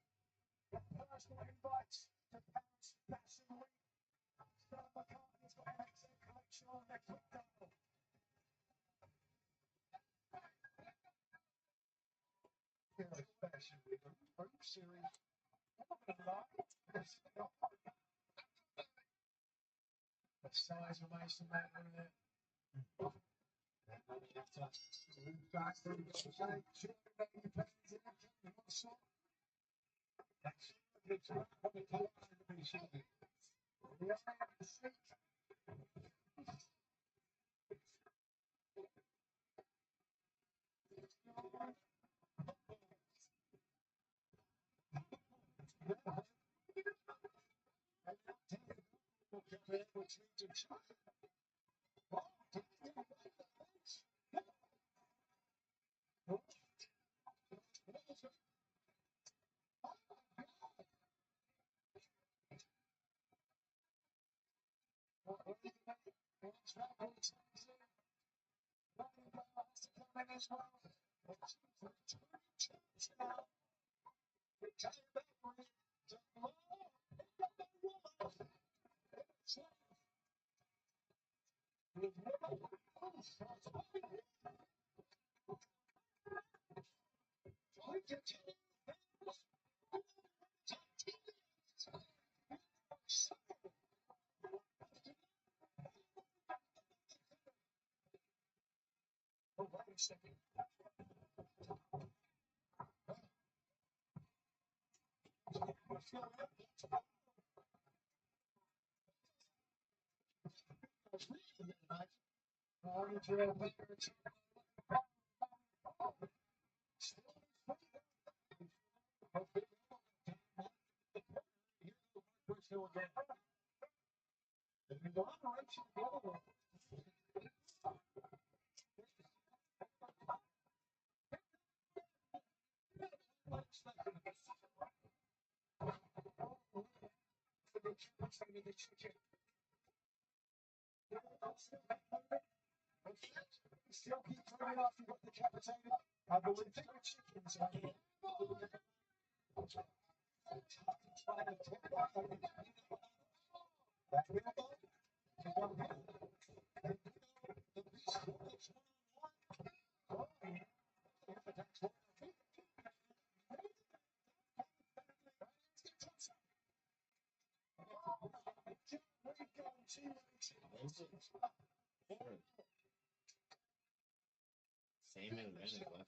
with personal invites to Paris Fashion Week. Stella McCartney's got an excellent collection on their crypto. Paris Fashion Week. Are you serious? I'm not gonna lie. The size of Mason Matter in it. Oh, wait a second. Still keep throwing off, you got decapitated. I believe three chickens are here. Same as left.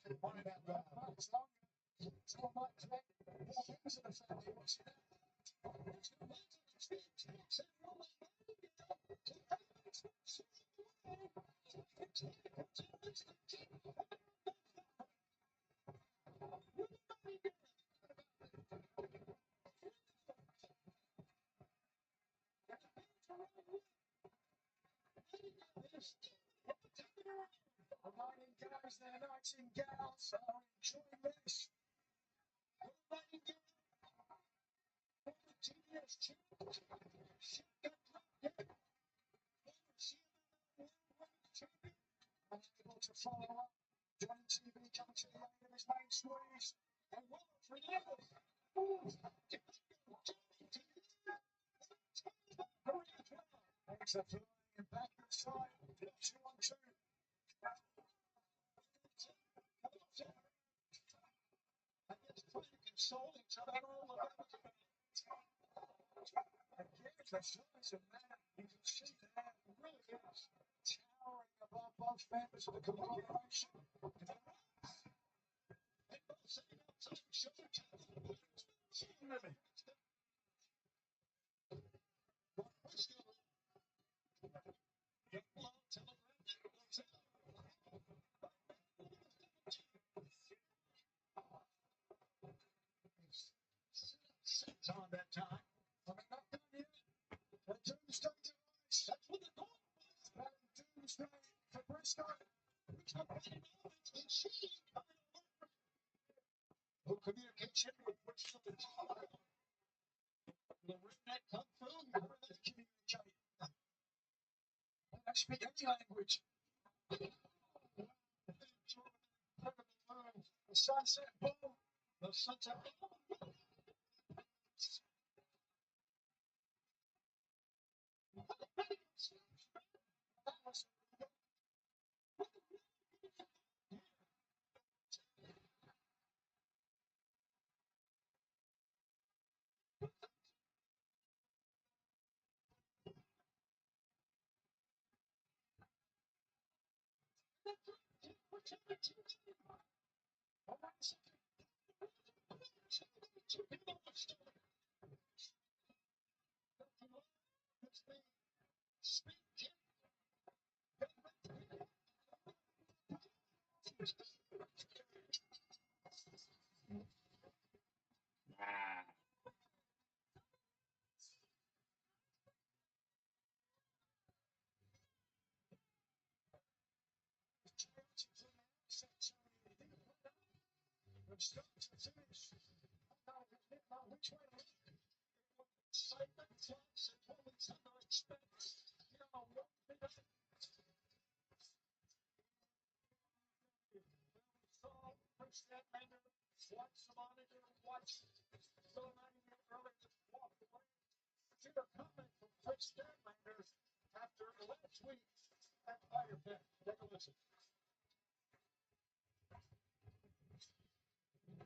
Reminding guys and knights and gals are enjoying this. Unable to follow up, Johnny TV comes to the end of his main squeeze, and what for you? Makes a flying back inside, 2-on-2. Consoling to that all of it. Again, the size of man, you can see there, really is towering above both members of the conglomeration. Six on that time. But not done yet. The tombstone device. That's what the goal was. Doomsday for Briscoe. No communication with which of the child. The redneck kung fu, you heard that communication. I speak any language. The sunset boom, the sunset boom. After last week at Fire Pit. Take a listen.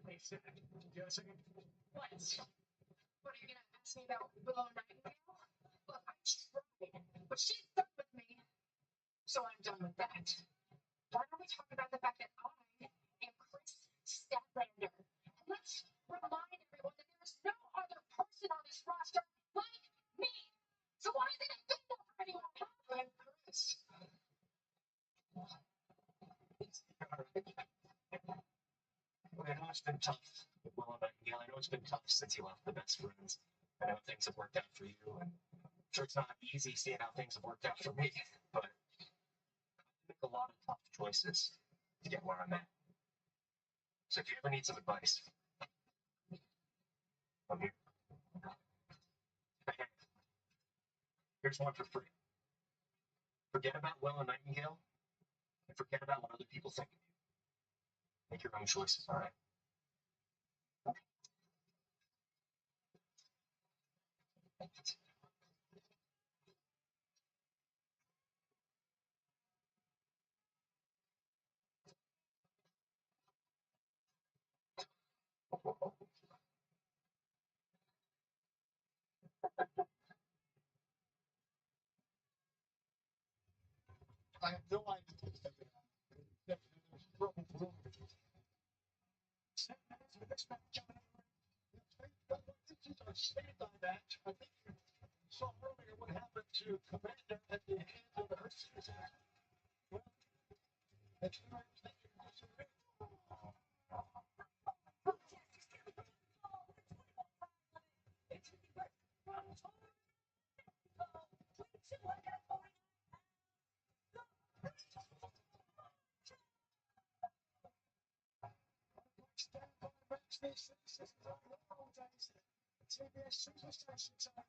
Hey, Sid, you have a second? What? What, are you gonna ask me about Willow Nightingale? Look, I tried, but she's done with me, so I'm done with that. Why don't we talk about the fact that I am Chris Statlander? And let's remind everyone that there is no other person on this roster like me. So why is it a good enough for anyone? I'm Chris. Look, I know it's been tough with Willow Nightingale. I know it's been tough since you left the best friends. I know things have worked out for you, and I'm sure it's not easy seeing how things have worked out for me, but I make a lot of tough choices to get where I'm at. So if you ever need some advice, I'm here. Here's one for free. Forget about Willow Nightingale and forget about what other people think of you. Make your own choices, all right? I have no idea what's happening. There's trouble brewing. This is our stand on that. I think you saw earlier what happened to Commander at the end of her season. Well, it's very CBS Superstar 600.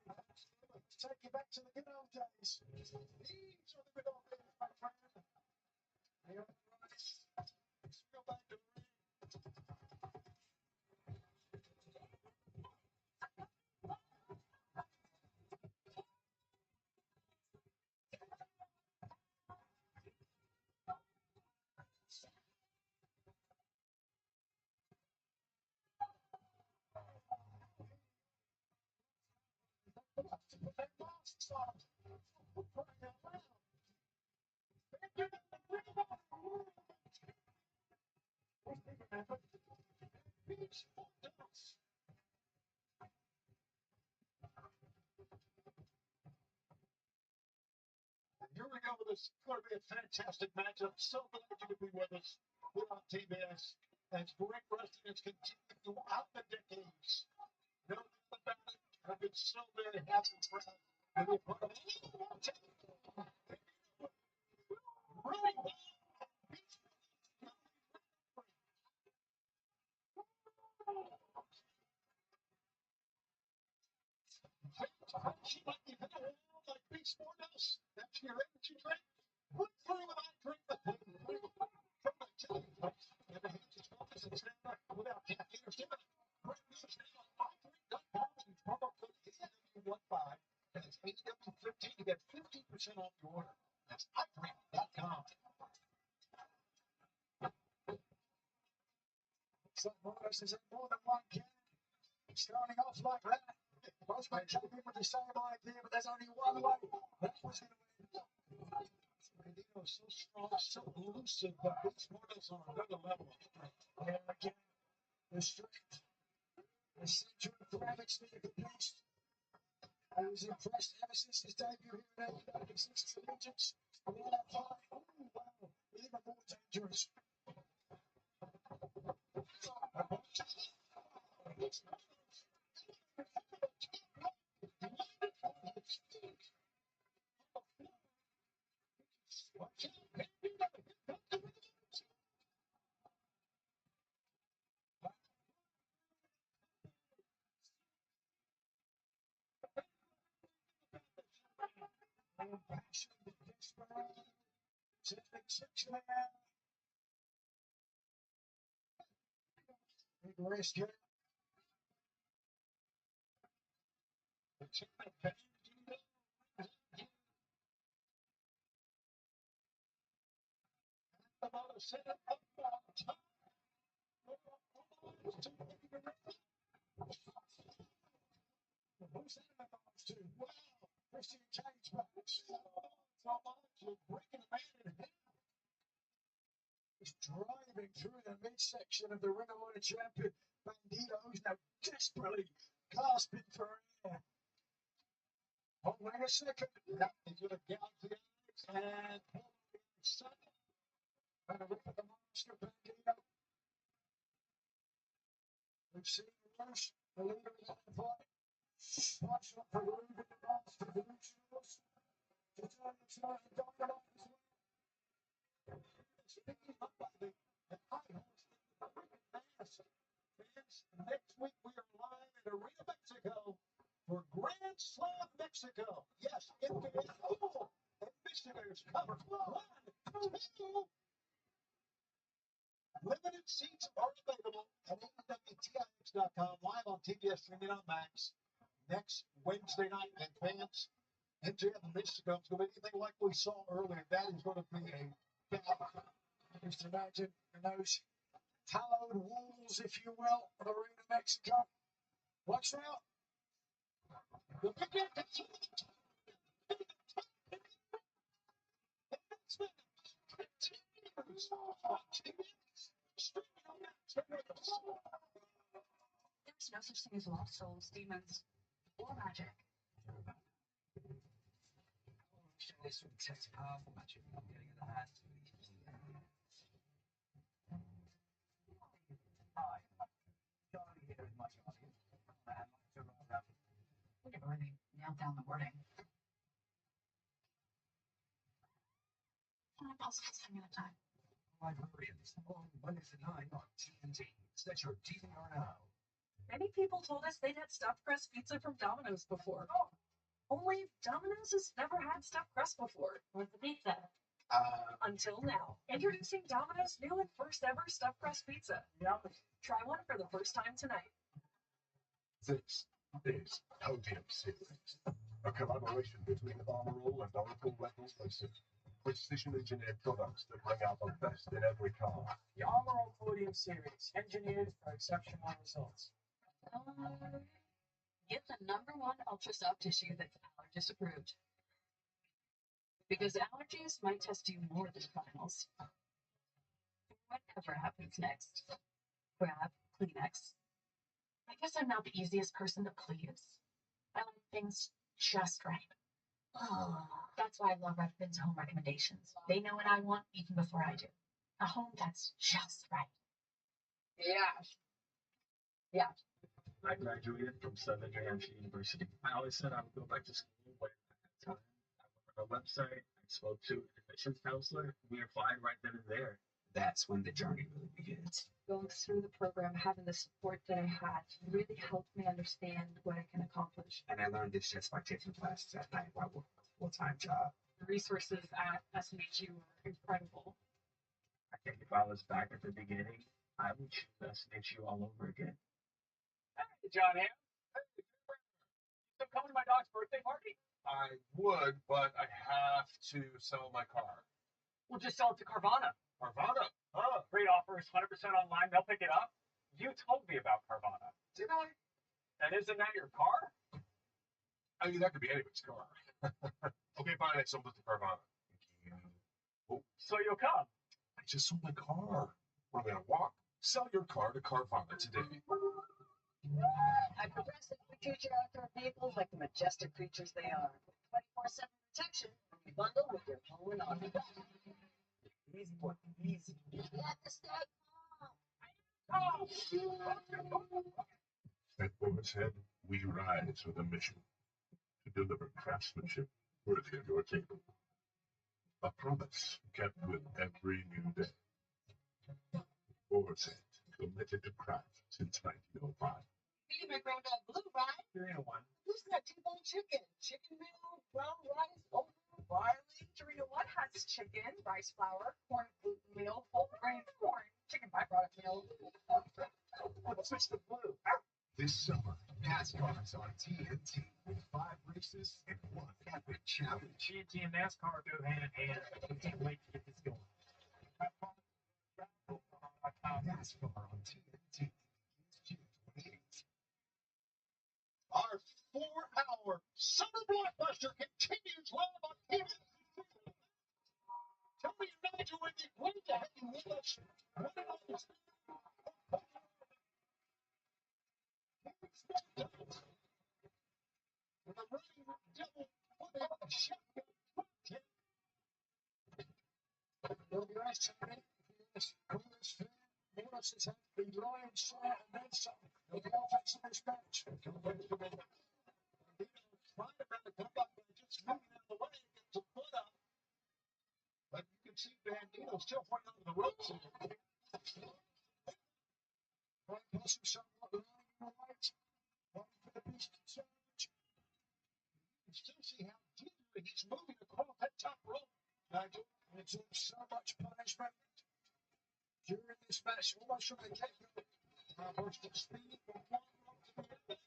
Let's take you back to the good old days. These are the good old days, my friend. They are right. Let's go back to the ring. Here we go with this. It's going to be a fantastic matchup. So glad you could be with us here on TBS. As great wrestling has continued throughout the decades. No doubt about it. I've been so very happy and proud to be a part of it. Really well. She might be hanging around like Big Sporthouse. That's your energy drink. What kind of I drink the thing from the jelly place? And the hands is focused and stand up without caffeine or stimulant. Great news now. I drink.com and promo code AEW15. And it's AEW15 to get 15% off your order. That's iDrink.com. Some bonus is in more than one can. Starting off like that. Most might jump in with the same idea, but there's only one way. That was going to win. Bandito is so strong, so elusive, but Big Sporthouse on another level of strength. And again, the strength, the center of graphics for the beast. I was impressed ever since his debut here in AEW, since his allegiance. And then that fight, oh wow, even more dangerous. Big risk here. Who's that belongs to? Wow, Christian Cage back. You're breaking a man in half. He's driving through the midsection of the Ring of Honor champion. Bandito, who's now desperately gasping for air. Oh, wait a second. That is going to gouge the eyes and pull the second. And a rip at the monster, Bandito. We've seen Rush, the leader of the fight. Watch out for Ruben the monster, the Lucios. To turn himself and dominate as well. Speaking of the high horse, the freaking mass. Fans, next week we are live in Arena, Mexico for Grand Slam Mexico. Yes, it is cool. And Michiganers cover 1, 2. Limited seats are available at AEWTIX.com, live on TBS streaming on Max next Wednesday night. And fans, MJF and Mexico is going to be anything like we saw earlier. That is going to be a battle. Just imagine in those hallowed walls, if you will, of Arena Mexico. Watch out. The big There's no such thing as lost souls, demons, or magic. This would detect powerful magic not getting in the hands of these. Hi, Charlie here in my audience. And I'd like to Look at really nailed down the wording. On a puzzle, spending the time. Librarians on Wednesday night on TNT. Set your DVR now. Many people told us they'd had stuffed crust pizza from Domino's before. Only Domino's has never had stuffed crust before. What's the pizza? Until now. Introducing Domino's new and first ever stuffed crust pizza. Try one for the first time tonight. This is Podium Series, a collaboration between Armor All and Oracle Records Racing. Precision-engineered products that bring out the best in every car. The Armor All Podium Series, engineered for exceptional results. Get the #1 ultra soft tissue that's allergist approved. Because allergies might test you more than finals. Whatever happens next, grab Kleenex. I guess I'm not the easiest person to please. I like things just right. Oh, that's why I love Redfin's home recommendations. They know what I want even before I do. A home that's just right. Yeah. I graduated from Southern New Hampshire University. I always said I would go back to school when I had time. I went on a website, I spoke to an admissions counselor, we applied right then and there. That's when the journey really begins. Going through the program, having the support that I had really helped me understand what I can accomplish. And I learned this just by taking classes at night while working a full-time job. The resources at SNHU are incredible. I think if I was back at the beginning, I would choose SNHU all over again. Hey, John Ham. Hey, you still coming to my dog's birthday party? I would, but I have to sell my car. We'll just sell it to Carvana. Carvana? Oh, great offers, 100% online. They'll pick it up. You told me about Carvana. Did I? And isn't that your car? I mean, that could be anybody's car. Okay, fine. I sold it to Carvana. Oh, so you'll come? I just sold my car. What am I going to walk? Sell your car to Carvana today. At Progressive, we treat your outdoor vehicles like the majestic creatures they are. 24/7 protection, we bundle with your home and auto. Easy boy, easy. You have to stay At Boar's Head, we rise with a mission to deliver craftsmanship worthy of your table. A promise kept with every new day. Boar's Head, committed to craft since 1905. Feed my ground-up blue, right? 3-1. Who's got T-bone chicken? Chicken meal, brown rice, oatmeal, barley. 3-1 has chicken, rice flour, corn gluten meal, whole grain corn, chicken byproduct meal. What's the blue? This summer, NASCAR is on TNT with 5 races and 1 epic challenge. TNT and NASCAR go hand in hand. I can't wait to get this going. NASCAR on TNT. June 28th. Our 4-hour summer blockbuster continues live on TV. Tony and Nigel would be great to have you with us. One of those. With a running double one-up shotgun. It'll be nice Saturday. Yes, Coolest fan. Morris has had the Lions shot and then some. They'll be offensive in Spanish. Trying to better come up and just moving out of the way and get some foot up. But you can see Bandito still pointing out the ropes. Right, plus himself up the line in the lights. One for the beast sandwich. You can still see how gingerly he's moving across that top rope. Nigel absorbs so much punishment during this match, almost from the get-go. Burst of speed from one rope to the other.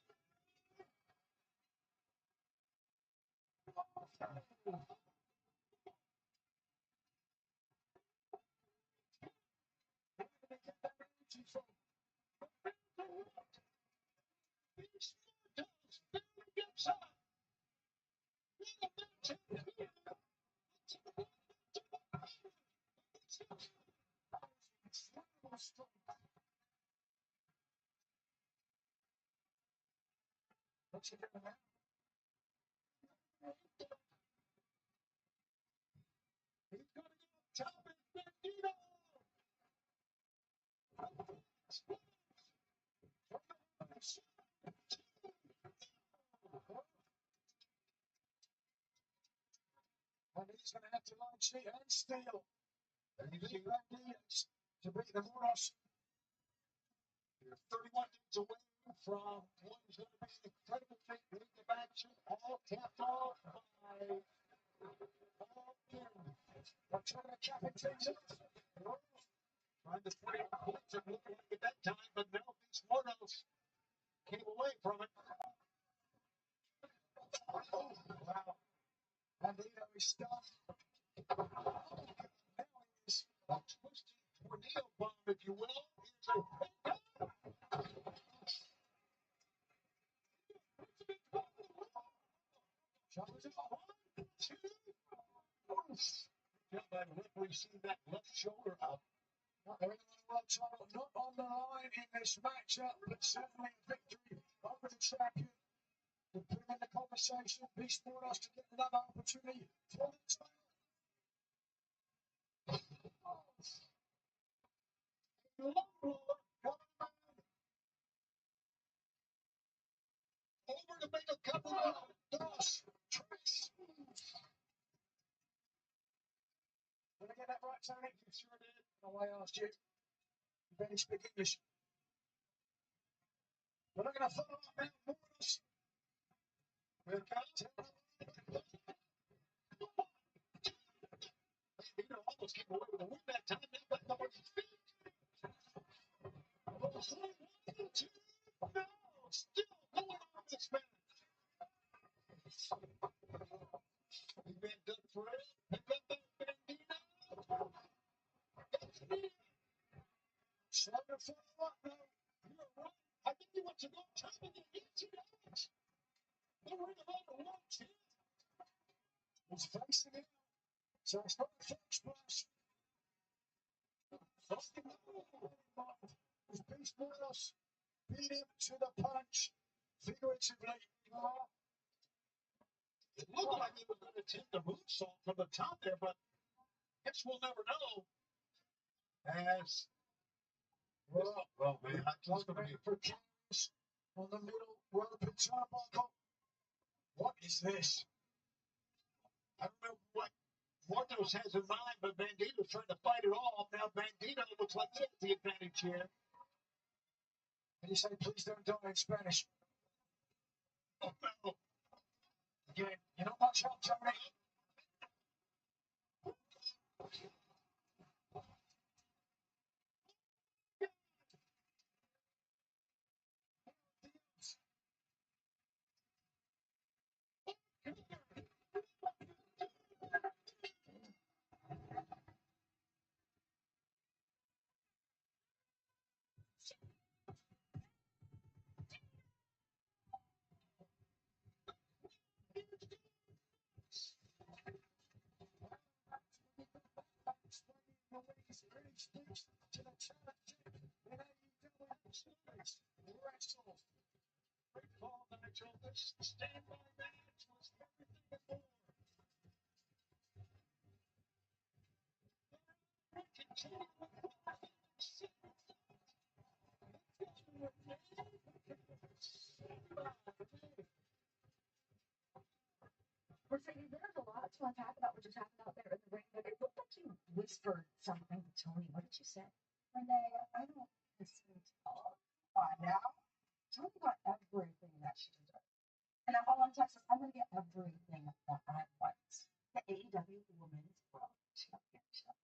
What's he doing now? He's going to go top and Bandito. And he's going to have to launch the and steal. And he's ready to beat the Moros. They're 31 days away from what is going to be an incredible big week of action, all capped off by What's on the championship? trying to put in points it looked like at that time, but now these Moros came away from it. Oh, wow. Bandito is stunned. Now he's A twisted tornado bomb, if you will, is a by the referee seeing that left shoulder up. Not the world title, not on the line in this matchup, but certainly a victory over the champion. To put him in the conversation, Beast Moros to get another opportunity for the title. Over to make a couple of dos, tres. Did I get that right, Tony? You sure did. Oh, I asked you. You better speak English. We're not going to follow up now, mortals. We're going to almost came away with a win that time. Now back up on his feet. Oh, 1, 2, no, still going on this man. He's been done for it. He got that bandana. Slow to follow up now. You're right. I think he wants to go time and then gets it out. The ring of honor wants it. He's facing it. So it's not a flash splash. His beast boss beat him to the punch figuratively. It looked like he was going to attempt a moonsault from the top there, but guess we'll never know. As well, man, that's going to be for James on the middle rope and turnbuckle. What is this? I don't know what Mortos has in mind, but Bandito's trying to fight it off. Now Bandito looks like he has the advantage here. And you say, please don't die in Spanish. Oh, no. Again, you don't much help, Tony. Stand by match was everything before. Mercedes, there's a lot to unpack about what just happened out there in the ring, but it looked like you whispered something to Tony. What did you say? Renee, I don't listen to all. By now, Tony got everything that she deserved. And I'm all in Texas. I'm going to get everything that I want. The AEW Women's World Championship.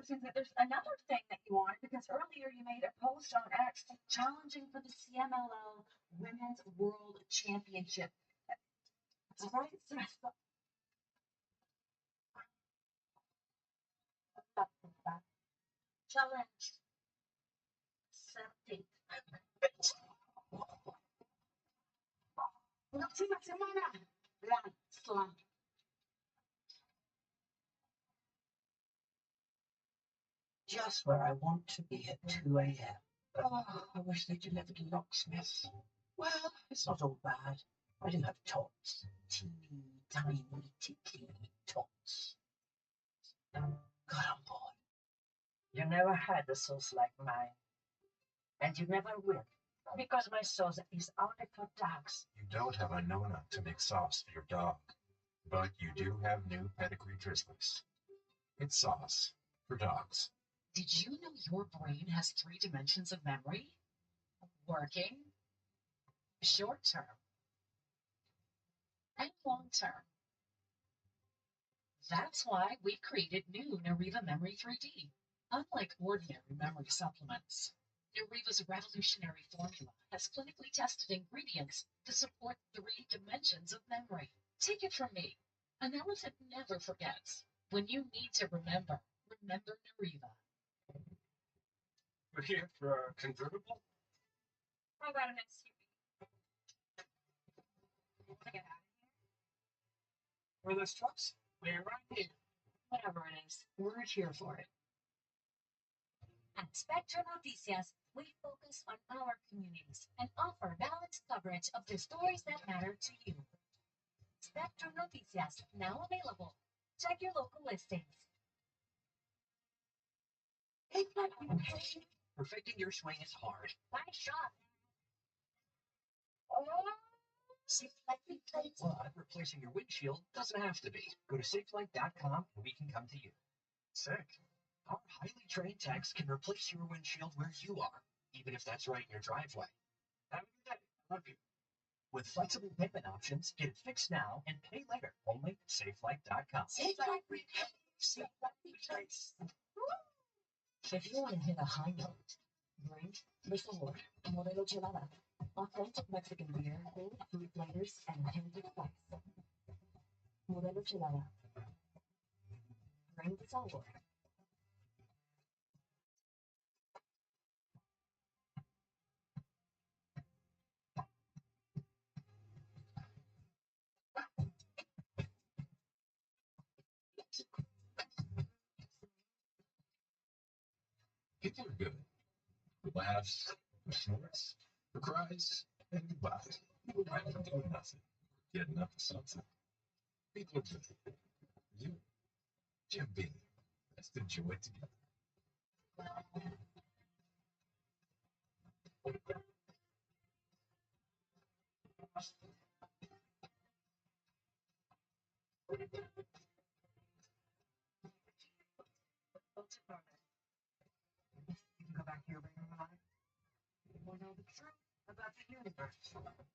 Seems that there's another thing that you wanted because earlier you made a post on X challenging for the CMLL Women's World Championship. That's right, challenge accepted. Próxima semana, Grand Slam. Just where I want to be at 2 a.m. Oh, I wish they delivered a locksmith. Well, it's not all bad. I do have tots. Teeny, tiny, tickly tots. God, I'm bored. You never had a sauce like mine. And you never will. Because my sauce is only for dogs. You don't have a Nona to make sauce for your dog, but you do have new pedigree drizzlers. It's sauce for dogs. Did you know your brain has 3 dimensions of memory? Working, short term, and long term. That's why we created new Nariva Memory 3D. Unlike ordinary memory supplements, Nariva's revolutionary formula has clinically tested ingredients to support 3 dimensions of memory. Take it from me. An elephant never forgets. When you need to remember, remember Nariva. We're here for a convertible. How about an SUV? Want to get out of here? Where are those trucks? They're right here. Whatever it is, we're here for it. At Spectrum Noticias, we focus on our communities and offer balanced coverage of the stories that matter to you. Spectrum Noticias, now available. Check your local listings. Perfecting your swing is hard. Nice shot. But replacing your windshield doesn't have to be. Go to SafeLight.com and we can come to you. Sick. Our highly trained techs can replace your windshield where you are, even if that's right in your driveway. Have a good day. I love you. With flexible payment options, get it fixed now and pay later. Only at SafeLife.com. Safe like we safe like we place. If you want to hit a high note, drink the Sword Modelo Chelada. Authentic Mexican beer, bold fruit flavors, and tangy spice. Modelo Chelada. Bring the sabor. People are good. For laughs, for snorts, for cries, and goodbyes. People right for doing nothing. Getting up to something. People are good. You, Jim Beam. Let's enjoy it together. You can go back to your bedroom tonight. You want to know the truth about the universe. Welcome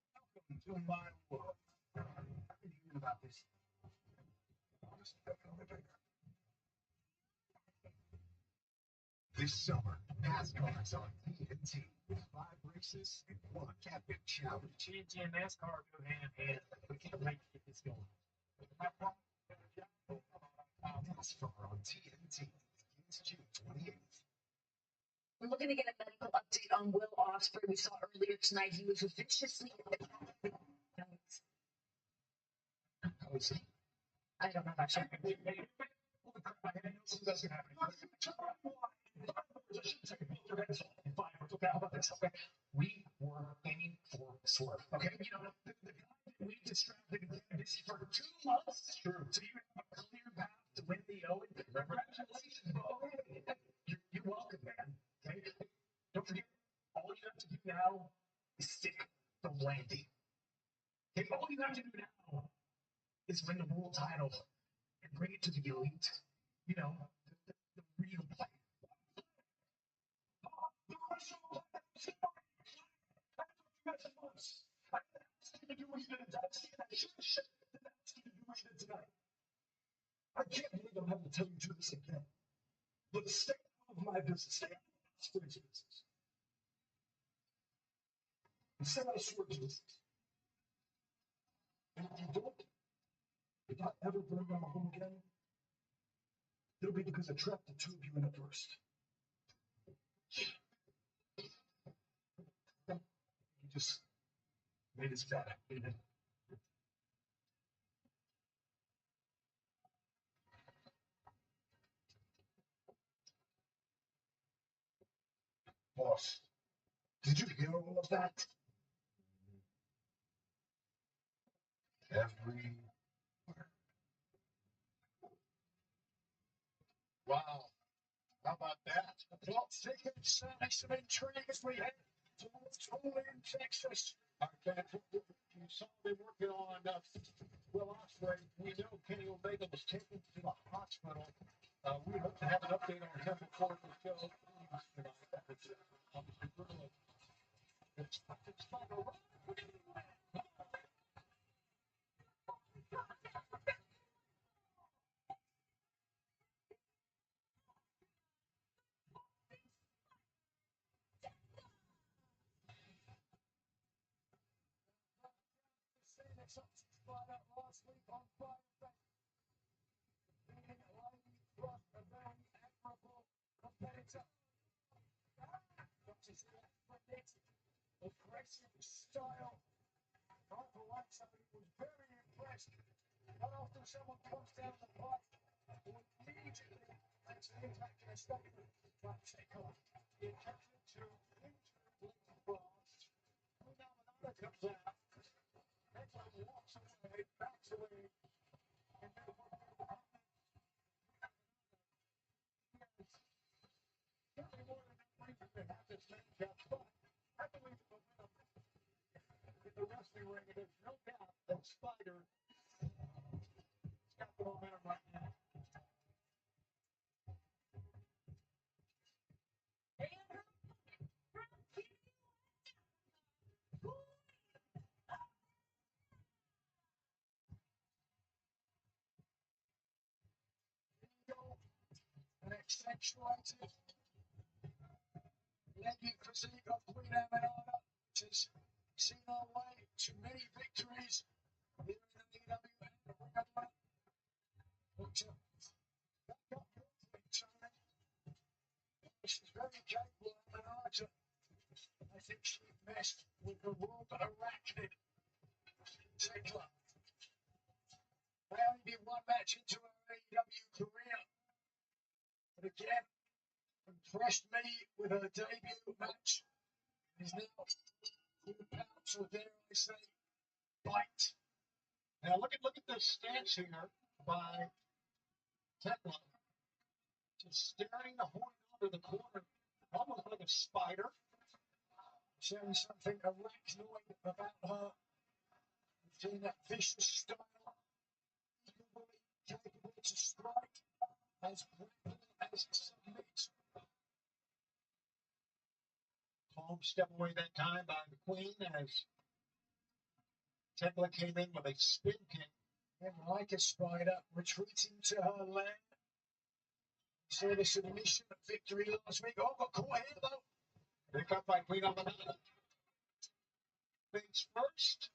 to my world. I've been hearing about this. This summer, NASCAR's on TNT with 5 races and 1 epic challenge. TNT and NASCAR go hand in hand. We can't wait to get this going. NASCAR on TNT begins June 28th. We're looking to get a medical update on Will Ospreay. We saw earlier tonight he was viciously attacked. How is he? I don't know about you. Holy crap, I didn't know something was going to happen. Fine, okay, how about this? Okay, we were aiming for Swerve. Okay, you know, the guy we distracted and kept busy for 2 months. True. So you have a clear path to win the Owen. Congratulations, bro. You're welcome, man. Okay, don't forget, all you have to do now is stick the landing. Okay, all you have to do now is win the world title and bring it to the elite. You know, the real play. I can't believe I'm having to tell you to do this again. But stay out of my business. Stay out of Swerve's business. And stay out of Swerve's business. And if you don't, if I ever bring them home again, it'll be because I trapped the 2 of you in it first. You just made his fat. Boss, did you hear all of that? Every Wow. How about that? Well, tickets nice and intriguing as we head towards Olean, Texas. Our fans, you saw them working on Will Ospreay. We know Kenny Omega was taken to the hospital. We hope to have an update on him before the show leaves tonight. Obviously, really, it's fun to run. Last week on Friday, being Lady Trust, a very admirable competitor. Which is predicted, aggressive style. Not the like somebody who was very impressed. Not often someone comes down the pipe who immediately makes an impact in a statement like Takeoff. The intention to injure Lady Frost. Who now another comes out. Takeoff walks away, backs away, and then certainly more than enough reason to have this matchup, but I believe the momentum in the wrestling ring, and there's no doubt that Spider has got the momentum right now. accentuated leggy physique of Queen Aminata, which has seen our way to many victories here in the AEW and the Ring of Honor. But back up your feet, Tony. She's very capable, Aminata. I think she messed with the world arachnid. Tekla. May only be one match into her AEW career, but again, impressed me with her debut match. Is now full pounce, or dare I say, bite. Now look at this stance here by Tekla. Just staring the horn under the corner, almost like a spider. Showing something arachnoid about her. Seeing that vicious style, equally capable to strike, as quickly as submit. Calm step away that time by the Queen as Tekla came in with a spin kick. And like a spider, retreating to her land. Saw the submission victory last week. Oh, got caught here though. Pick up by Queen Aminata. Things first.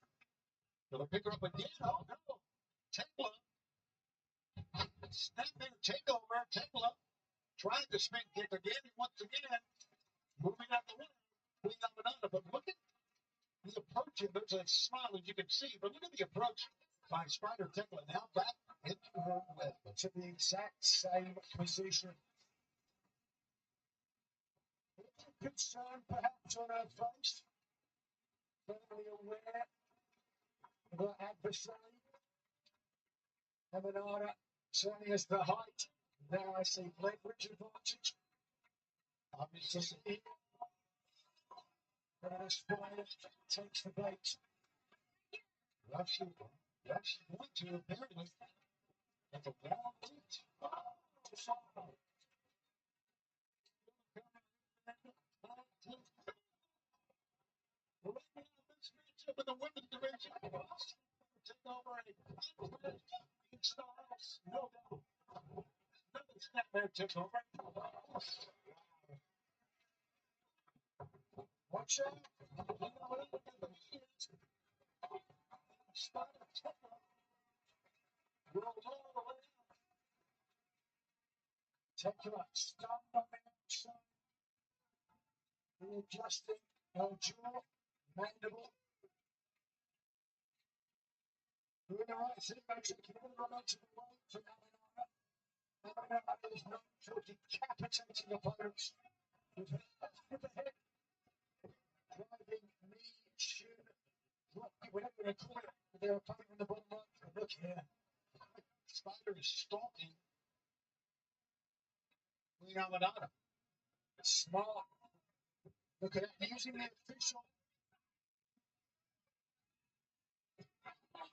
Gonna pick her up again. Oh no. Tekla. Snap in, takeover. Tekla trying to spin kick again. And once again, moving out the way. Queen Aminata. But look at the approach here. There's a smile as you can see. But look at the approach by Spider Tekla. Now back into her web. To the exact same position. Concern perhaps on her face. Firmly aware of her adversary. Aminata certainly has the height. Now I see leverage advantage. Obviously, Spider takes the bait. Actually going to apparently. That's a long reach. With the women's division, take over a Styles, no doubt. Another snapback took over. Watch out. Spider Tekla. Rolled all the way out. Tekla stunned on the outside. Readjusting her jaw, mandible. Doing the right thing, basically, all the momentum away from Aminata. Aminata is known for decapitating opponents with her left of the head, driving knee, shin, drop kick, whatever they call it, with their opponent on the bottom right. Look here. Spider is stalking Queen Aminata. Smart. Look at it, using the official.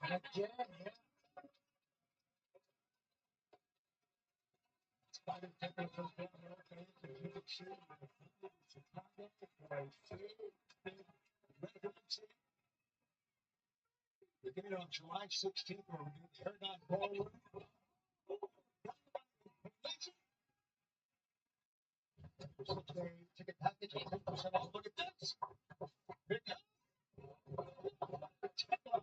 And again, yeah. Spider Tekla goes down the other end, and you can see Chicago for a full residency. Beginning on July 16th, where we do the Paragon Ballroom. Ticket package at 10% off. Look at this. Pick up. Tekla.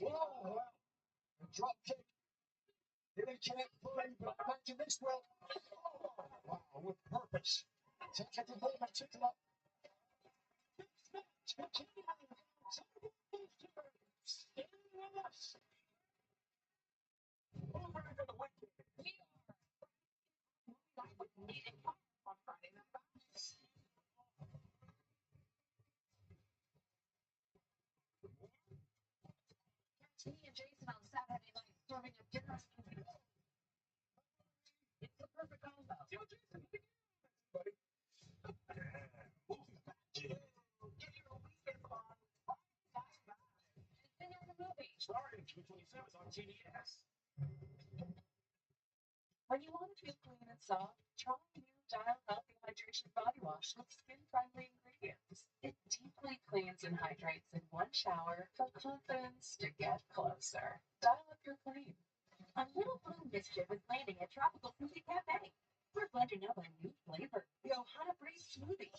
Whoa, a drop kick. Didn't connect fully, but imagine this well. Wow, with purpose. Take it to home and take it up. Me and Jason on Saturday night serving a dinner. It's the perfect combo. Starting June 27th on TBS. When you want to feel clean and soft, try new Dial Healthy Hydration Body Wash with skin-friendly ingredients. It deeply cleans and hydrates in one shower for confidence to get closer. Dial Up your claim. A little blue mischief is landing at Tropical Smoothie Cafe. We're blending up a new flavor, the Ohana Breeze Smoothie.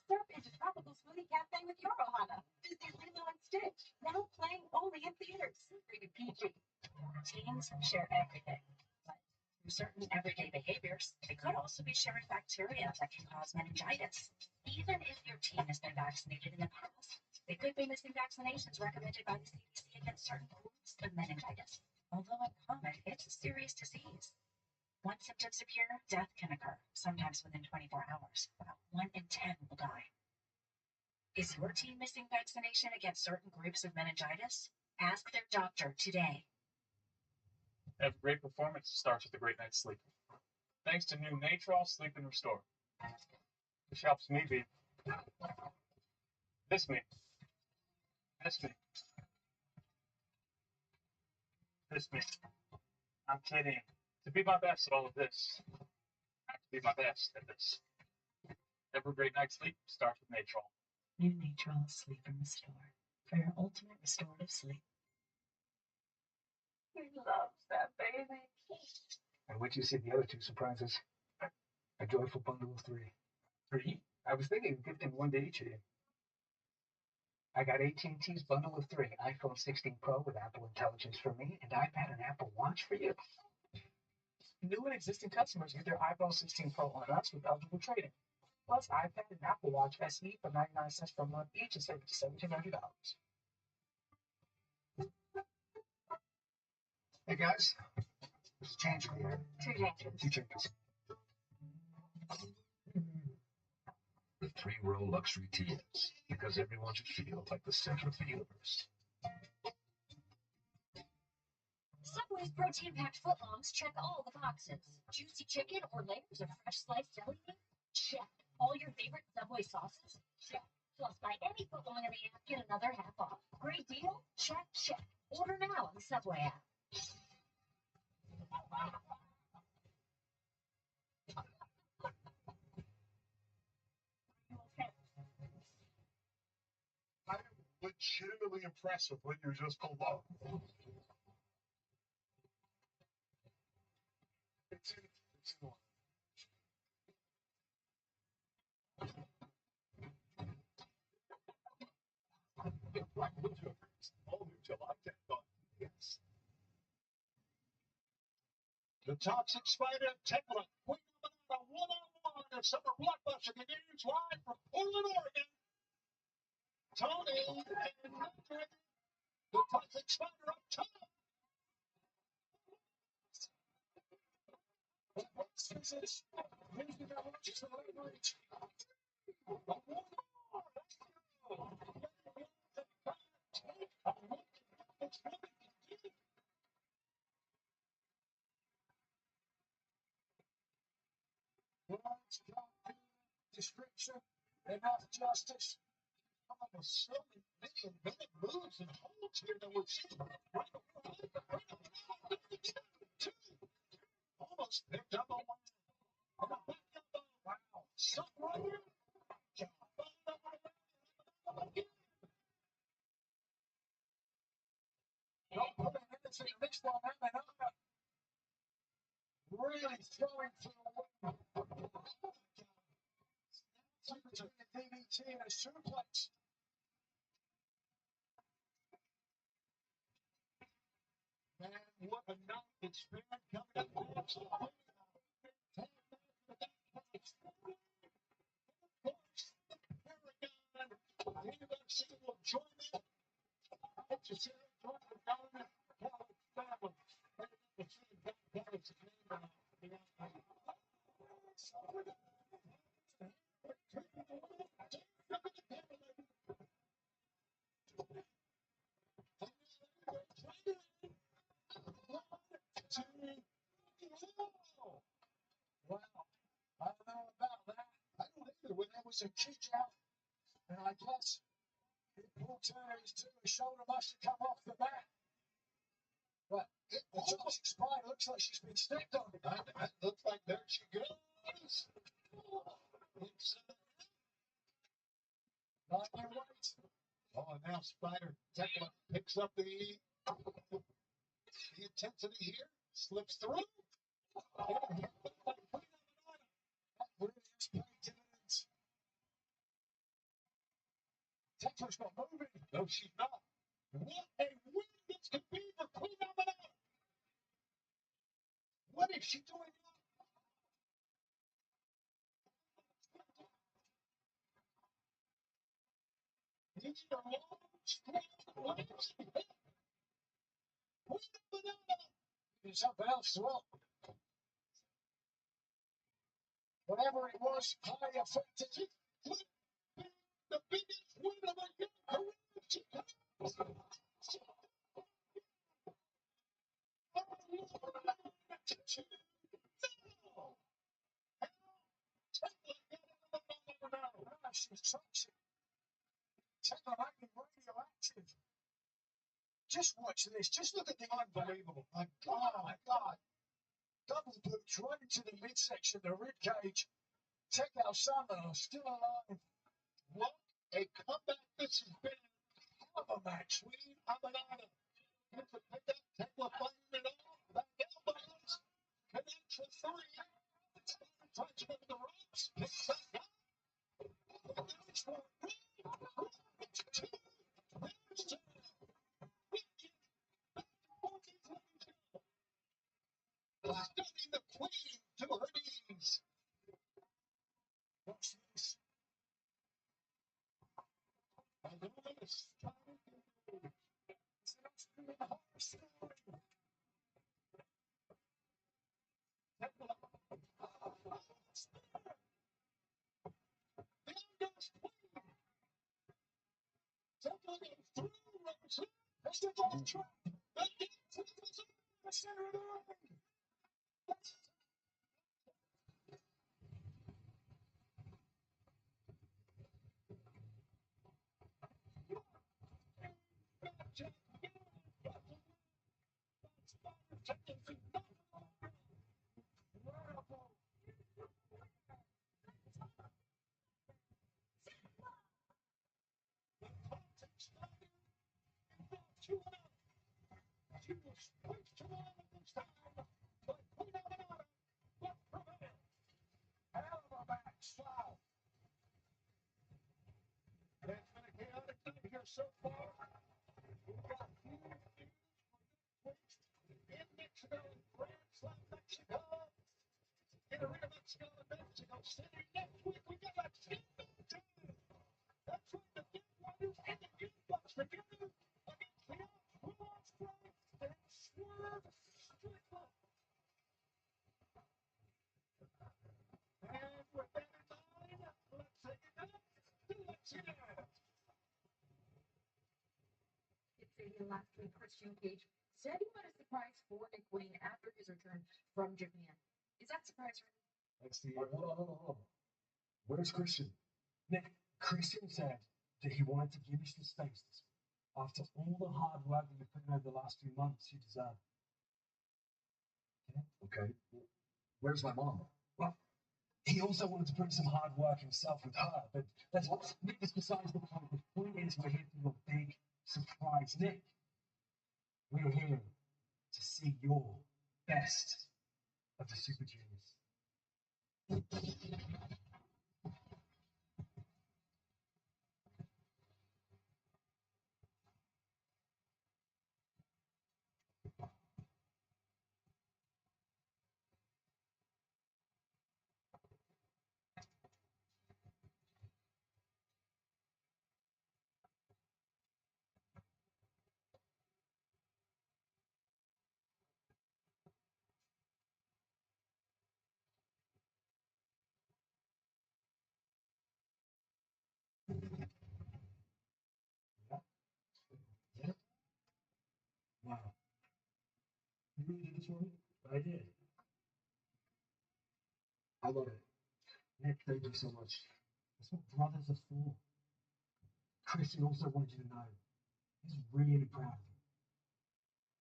Surf into Tropical Smoothie Cafe with your Ohana, Disney Lilo and Stitch, now playing only in theaters. Rated PG. Teens share everything, but through certain everyday behaviors, they could also be sharing bacteria that can cause meningitis. Even if your teen has been vaccinated in the past, they could be missing vaccinations recommended by the CDC against certain forms of meningitis. Although uncommon, it's a serious disease. Once symptoms appear, death can occur, sometimes within 24 hours. About 1 in 10 will die. Is your teen missing vaccination against certain groups of meningitis? Ask their doctor today. Every great performance starts with a great night's sleep. Thanks to new Natrol Sleep and Restore, which helps me be this me, this me, this me. I'm kidding. To be my best at all of this, I have to be my best at this. Every great night's sleep starts with Natrol. New Natrol Sleep and Restore for your ultimate restorative sleep. He loves that baby. And wait till you see the other two surprises. A joyful bundle of 3. 3? I was thinking of gifting one to each of you. I got AT&T's bundle of 3, iPhone 16 Pro with Apple Intelligence for me, and iPad and Apple Watch for you. New and existing customers get their iPhone 16 Pro on us with eligible trade-in. Plus, iPad and Apple Watch SE for 99 cents per month each and save up to $1,700. Hey guys, there's a change in here. 2 changes. 2 changes. The 3-row luxury TS, because everyone should feel like the center of the universe. Subway's protein-packed footlongs check all the boxes. Juicy chicken or layers of fresh sliced deli meat? Check. All your favorite Subway sauces? Check. Plus, buy any footlong in the app, get another half off. Great deal? Check, check. Order now on the Subway app. I'm legitimately impressed with what you just pulled off. It's in one. All new July 10th on yes. The Toxic Spider Template. We got a one-on-one at Summer Blockbuster continues live from Portland, Oregon. Tony and Patrick, the Toxic Spider up top. What's this? Music that watches the late night. One more. Let's go. Description and not justice. Oh, so many invented moves and holds here that we're seeing. Almost picked up on one. Wow. So right. Don't put an innocent mixed on him and up. Really throwing to the wing. Secrets of the DDT and a suplex. Man, what a night it's been coming up next. University will join me. Hope to see you join the government. Family. Wow. I don't know about that. I don't either. When there was a kick out, and I guess he pulled Terry's to his shoulder, must have come off the bat. But it almost expired. Looks like she's been stepped on. That looks like there she goes. Not your right. Oh, and now Spider Tekla picks up the Slips through. Templar's not moving. No, she's not. What a win this could be for Queen Amidala. What is she doing? These are long, strong legs. Queen Amidala is up else well. Whatever it was, high effective. It could be the biggest win of her young career. She could. Just watch this. Just look at the unbelievable. My God. Double boots right into the midsection, the rib cage. Check out Summer, still alive. What a comeback this has been. Hell of a match. Queen Amidala. Gets a pickup. Templar fighting it off. Back elbows. Connects for three. Tries to go to the ropes. Picks back up. There's one. There's two. There's two. Stunning the queen to her knees. Watch this. Enormous stride. It's an horse story. So far, we've got huge news in Mexico, France, Mexico, in Arena Mexico, and Mexico City. Next week, we got a team match. That's right, the big winners and the big bucks together against the Ospreay and Swerve Strickland. And with that in mind, let's take it up to Lexington. Last week, Christian Cage said he had a surprise for Nick Wayne after his return from Japan. Is that surprise for him? Let's see. Hold on. Where's Christian? Nick, Christian said that he wanted to give us the space after all the hard work that you've put in over the last few months. You deserve. Okay. Where's my mom? Well, he also wanted to put in some hard work himself with her, but that's Nick is besides the point. The point is we're here for your big surprise, Nick. We're here to see your best of the Super Juniors. Yeah. Wow. You really did this for me? I did. I love it. Nick, thank you so much. That's what brothers are for. Christian also wanted you to know he's really proud of you.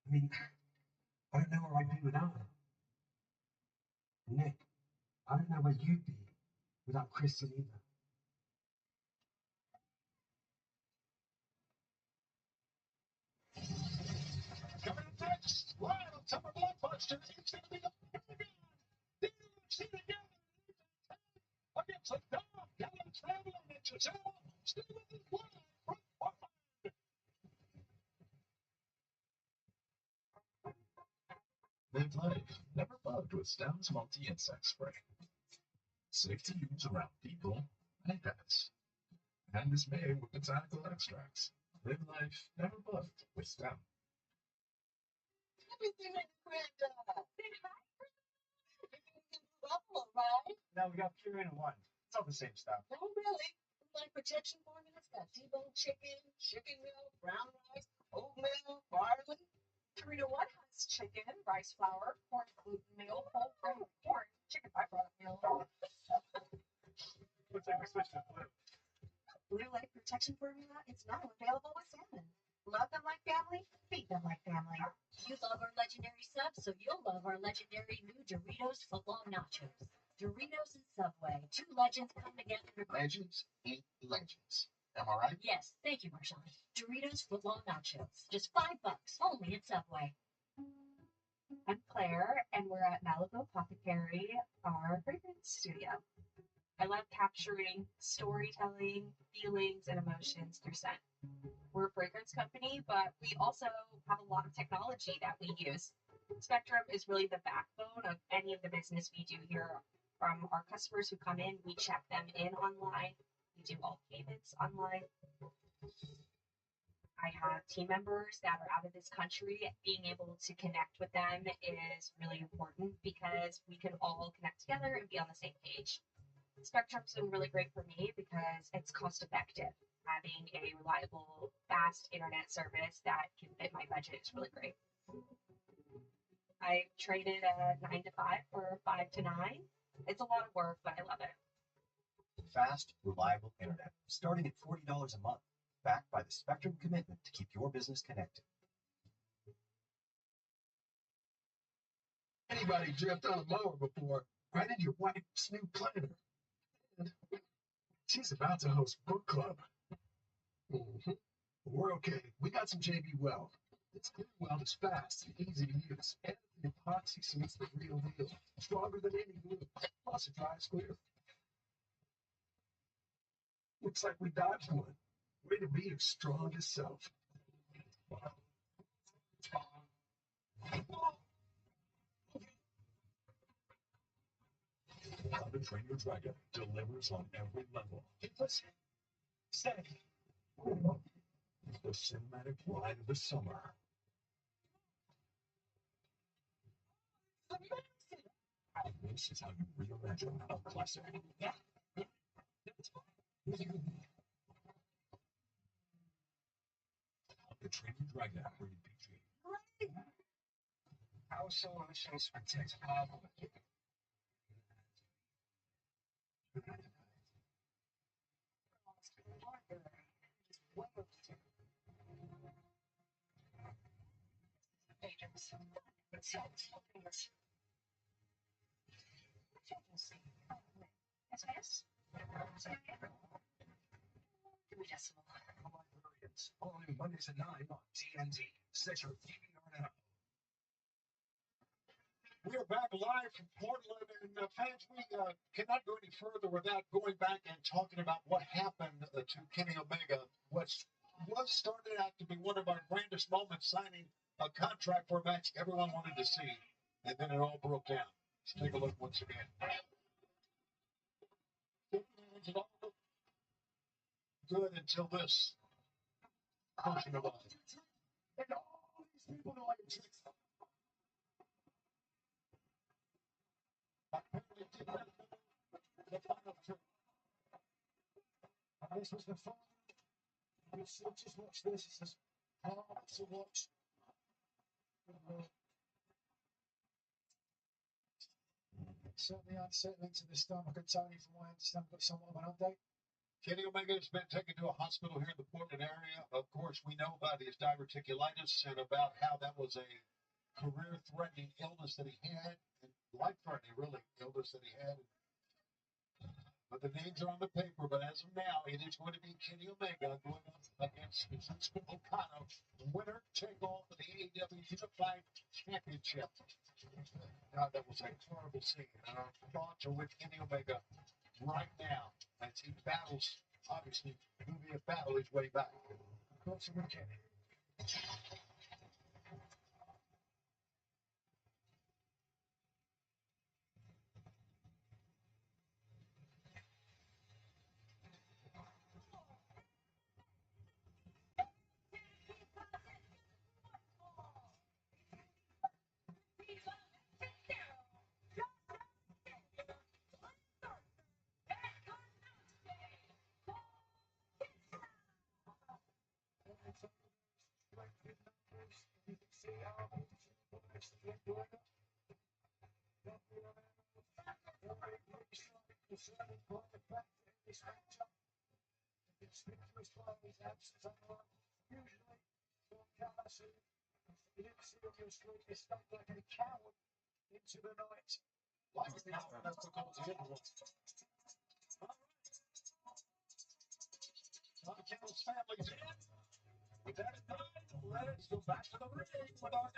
I mean, I don't know where I'd be without him. Nick, I don't know where you'd be without Christian either. Coming up next, live Summer Blockbuster is going to be the see the game against the dog. Yellow traveling at Giselle. Still in the play from Portland. Live life never bugged with Stone's multi-insect spray. Safe to use around people and pets. And is made with botanical extracts. Live life never bugged with Stone. Everything like Granddad. Say hi. Buffalo, right? Now we got pure in one. It's all the same stuff. Oh, really? My protection formulas got deboned chicken, chicken milk, brown rice, oatmeal, barley. Dorito One has chicken, rice flour, corn gluten meal, whole grain corn, chicken byproduct meal. Looks like we switched to blue. Blue Light Protection Formula is now available with salmon. Love them like family, feed them like family. You love our legendary subs, so you'll love our legendary new Doritos footlong nachos. Doritos and Subway, two legends come together to Legends eat legends. Am I right? Yes, thank you, Marshawn. Doritos footlong nachos, just $5, only at Subway. I'm Claire, and we're at Malibu Apothecary, our fragrance studio. I love capturing storytelling, feelings, and emotions through scent. We're a fragrance company, but we also have a lot of technology that we use. Spectrum is really the backbone of any of the business we do here. From our customers who come in, we check them in online. We do all payments online. I have team members that are out of this country. Being able to connect with them is really important because we can all connect together and be on the same page. Spectrum's been really great for me because it's cost effective. Having a reliable, fast internet service that can fit my budget is really great. I traded a 9 to 5 for 5 to 9. It's a lot of work, but I love it. Fast, reliable internet, starting at $40 a month, backed by the Spectrum commitment to keep your business connected. Anybody dreamt on a mower before? Right in your wife's new planner. And she's about to host book club. We're okay. We got some JB Weld. It's clear weld is fast and easy to use. And the epoxy seal's the real deal. Stronger than any glue. Plus it dries clear. Looks like we dodged one. Way to be your strongest self. How to Train Your Dragon delivers on every level. Steady. The cinematic ride of the summer. This is how you reimagine a classic. Yeah. How to Train Your Dragon rated PG. Our solutions protect power. Only Mondays at 9 on TNT. Set your DVR now. We are back live from Portland, and fans, we cannot go any further without going back and talking about what happened to Kenny Omega. What was started out to be one of our grandest moments, signing a contract for a match everyone wanted to see, and then it all broke down. Let's take a look once again. It all looked good until this portion of us. And all these people are like tricks. Apparently, did not know the final two. This was the fun. Just watch this. It's just hard to watch. Certainly unsettling to the stomach of Tony, from what I understand, got somewhat of an update. Kenny Omega has been taken to a hospital here in the Portland area. Of course, we know about his diverticulitis and about how that was a career-threatening illness that he had, and life-threatening, really, illness that he had. But the names are on the paper, but as of now, it is going to be Kenny Omega going up against Kazuchika Okada. Winner take all for the AEW Unified Championship. God, that was a horrible scene. And our thoughts are with Kenny Omega right now as he battles, obviously, going to be a battle his way back. Thoughts are with Kenny. It's not like a coward into the night. Like the coward, that's because he didn't want it. Michael's family's in. With that in mind, let's go back to the ring with our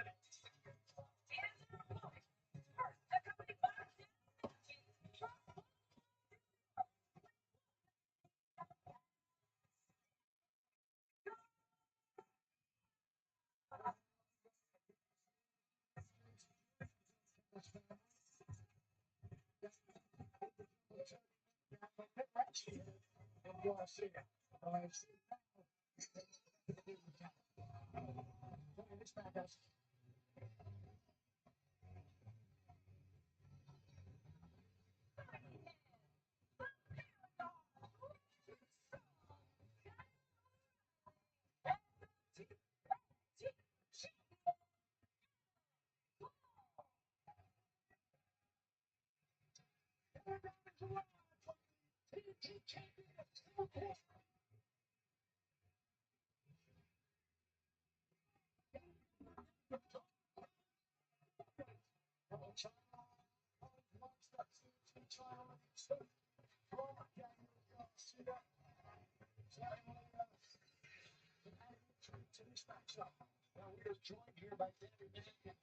We are joined here by Danny Manning.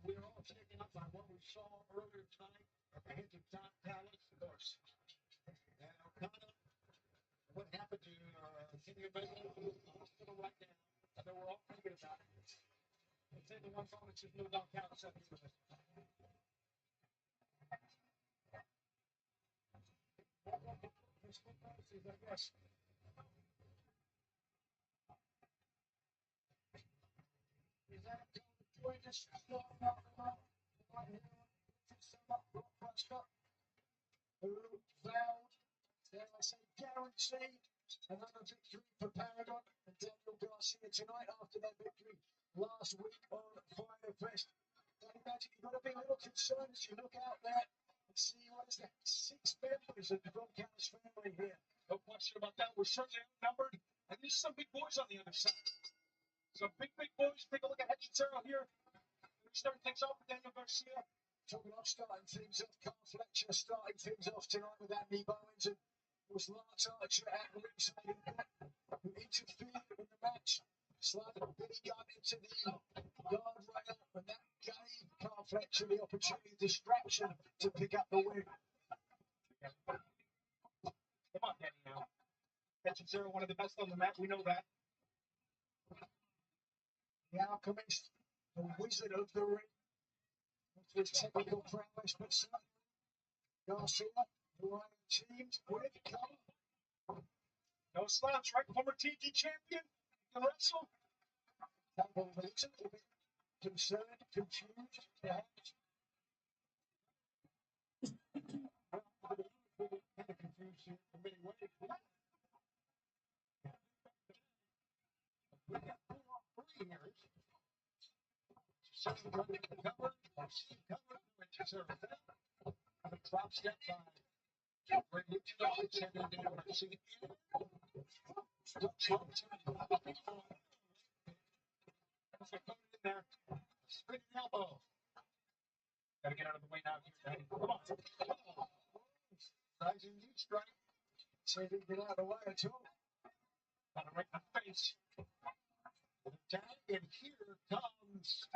We're all taking up on what we saw earlier tonight at the hands of Don Callis, of course. And Okada, what happened to Kenny Omega in the hospital right now? I know we're all thinking about it. Let's take the one moment to know Don Callis up here with us. I guess. Is that joy just starting up right here? Blockbuster. Vowed, dare I say, guaranteed another victory for Paragon and Daniel Garcia tonight after their victory last week on Fire Fest. Danny Magic, you've got to be a little concerned as you look out there and see what is that? 6 members of the broadcast family here. No question about that. We're certainly outnumbered. And there's some big boys on the other side. Some big boys. Take a look at Hechicero here. We start things off with Daniel Garcia. Talking off, starting things off, Carl Fletcher starting things off tonight with Andy Bowens, and it was Lance Archer at ringside who interfered in the match, sliding Billy Gunn into the guardrail, and that gave Carl Fletcher the opportunity, distraction, to pick up the win. Come on, Danny, now. Hechicero, one of the best on the mat. We know that. The Alchemist, the Wizard of the Ring, with his technical prowess, but certainly Garcia, who I am teamed with, no slouch, right? Former TG champion. You can wrestle. Campbell looks a little bit concerned, confused, perhaps. Kind of confused in many ways. We got 4-3 here. Certainly going to be covered. The drop step by Greg Luchador, Sandro Daniel Garcia. There. Spinning elbow. Gotta get out of the way now. Come on. Nice and deep strike. So he didn't get out of the way too. Got it right in the face. The tag, and here comes.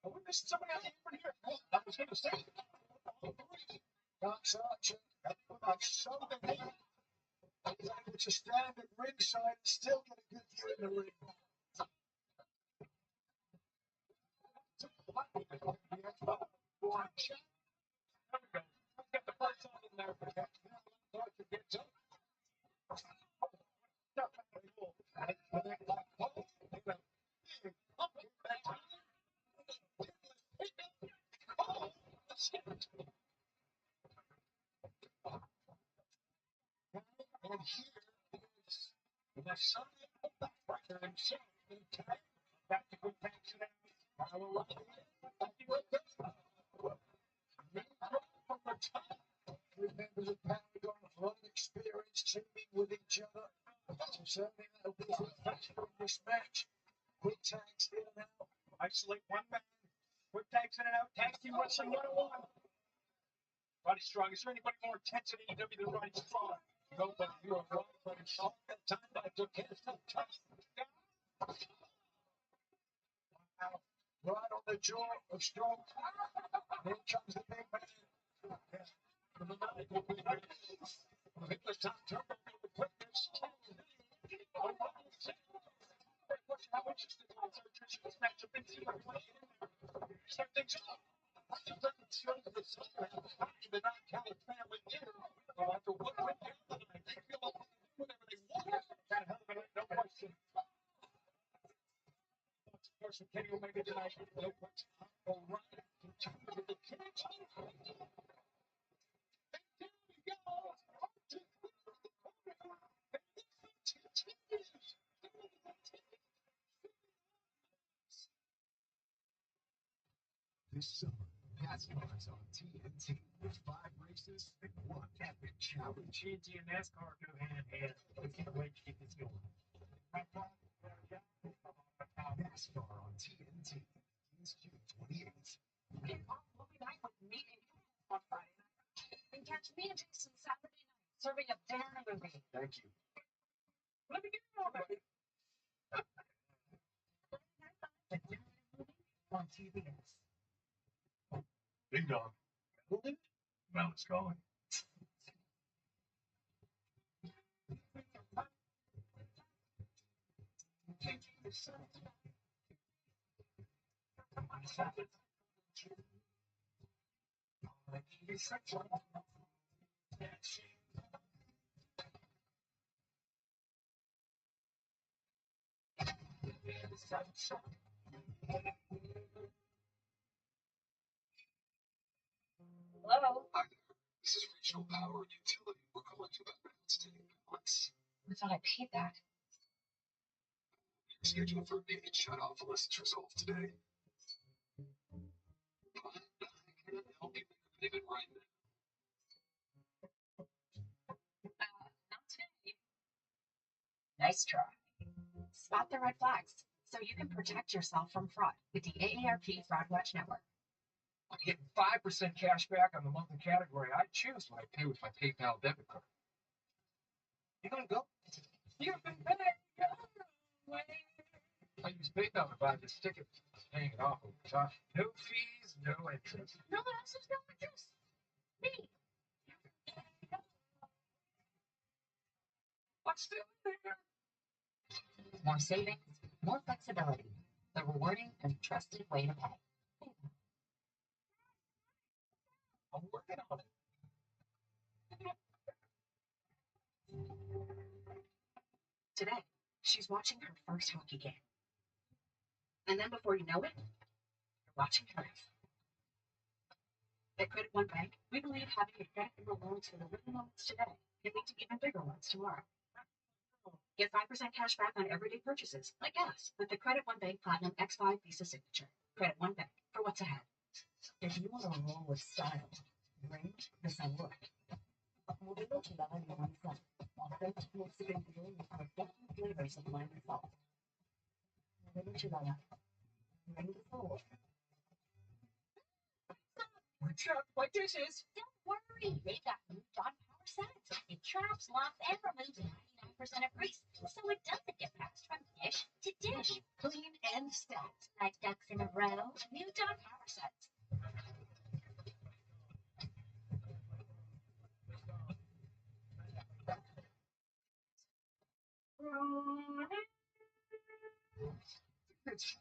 Oh, we missed somebody else over here. Well, I was going to say. Not such a something here. It's a stand at ringside and still get a good view in the ring. Watch. There we go. Get the first on in there. And here is the son of the fighter himself. Back to good action. From the top, three members of Power a lot of experience teaming with each other. So certainly that'll be refreshing in this match. Quick tags in and out. Isolate one man. Quick tags in and out. Tag team wrestling 101. Roddy Strong. Is there anybody more intense in AEW than Roddy Strong? No, but you're right. Roddy Strong. That time I took care of that touch. Right on the jaw of Strong. Here comes the big man. Hitler's time turbo with quickness. How interesting is this matchup in start things off. The non-Cali family here, after what went down tonight, they feel like they do whatever they want. That hell of a night, no question. Of course, Kenny Omega tonight, no question. All right, continue with the catch. This summer, NASCAR's on TNT with 5 races and 1 epic challenge. TNT and NASCAR go hand in hand. We can't wait to get this going. NASCAR on TNT is June 28th. Kick off movie night with me and you on Friday night. And catch me and Jason Saturday night serving up dinner and a movie. Thank you. Let me get it all ready. On TBS. Ding dong. Well, it's calling. Hello? Hi there. This is Regional Power and Utility. We're calling you about outstanding balance. I thought I paid that. You're scheduled for immediate shut-off unless it's resolved today. But I can't help you even right now. Not today. Nice try. Spot the red flags so you can protect yourself from fraud with the AARP Fraud Watch Network. I'm getting 5% cash back on the monthly category I choose when I pay with my PayPal debit card. You gonna go? You can pay. I use PayPal to buy this ticket, paying it off over time. No fees, no interest. No one else is no interest. Me. What's still there? More savings, more flexibility. The rewarding and trusted way to pay. I'm working on it. Today, she's watching her first hockey game. And then before you know it, you're watching hers. At Credit One Bank, we believe having a credit number loans for the little moments today can lead to even bigger ones tomorrow. Get 5% cash back on everyday purchases, like gas, with the Credit One Bank Platinum X5 Visa Signature. Credit One Bank, for what's ahead. If you want to roll with style, bring the Samurai. Modelo chilada limonza. Authentic Mexican grill with perfect flavors of lime and salt. Modelo chilada. Bring the soul. Watch out, my dishes. Don't worry, they got new John Power scents. It traps, locks, and removes 99% of grease, so it doesn't get passed from dish to dish. Clean and stacked like ducks in a row. New Dawn Power Sets.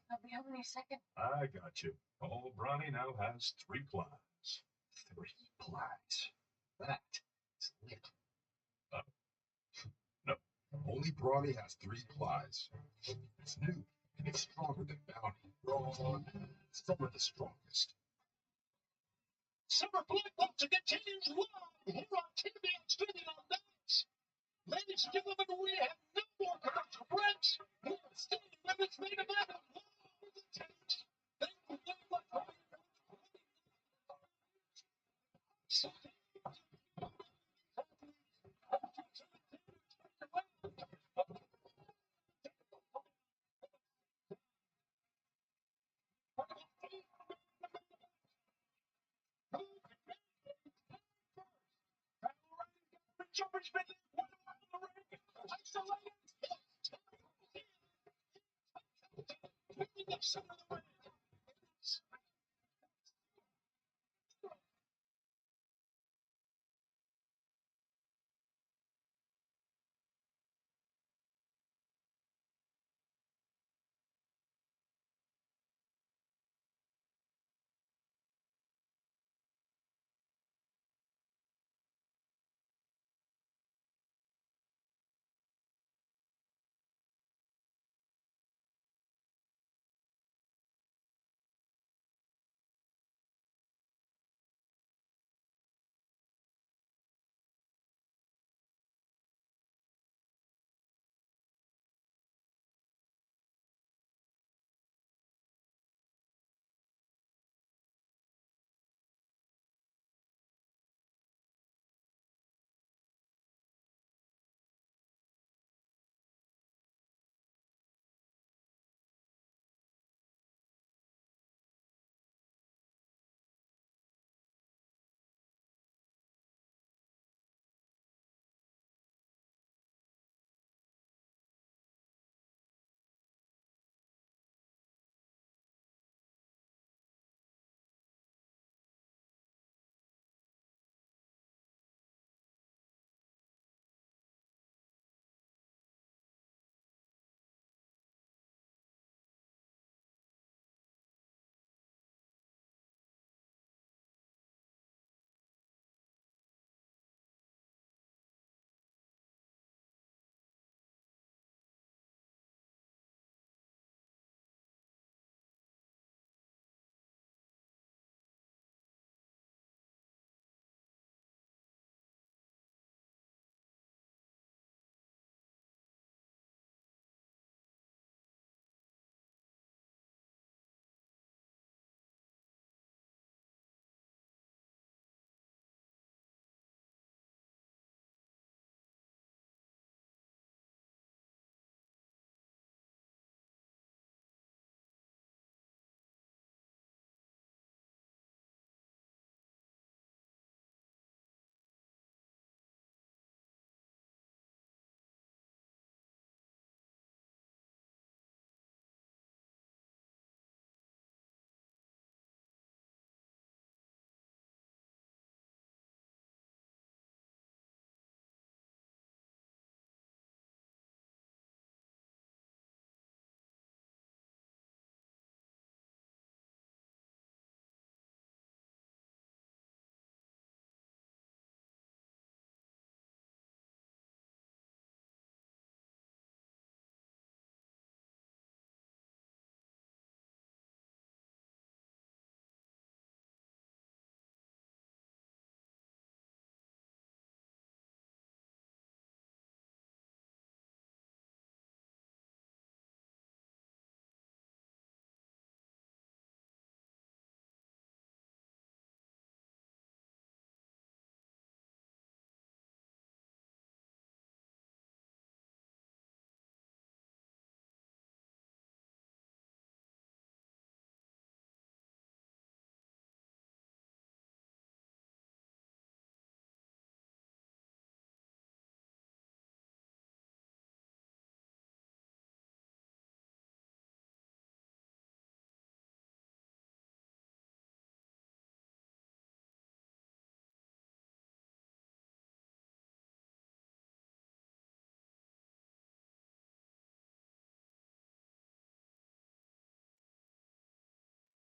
I'll be home in a second. I got you. Old Bronny now has 3 plies. 3 plies. That is lit. No. Only Brawny has 3 plies. It's new, and it's stronger than Bounty. Raw, some of the strongest. Summer Blockbuster continues live here on TV and streaming on Dice. Ladies and gentlemen, we have no more commercial breaks. We are staying with its main event of Law with the Tapes. Thank you very much for being here. Jumpers been one around the ring. Isolated. Winning the center of the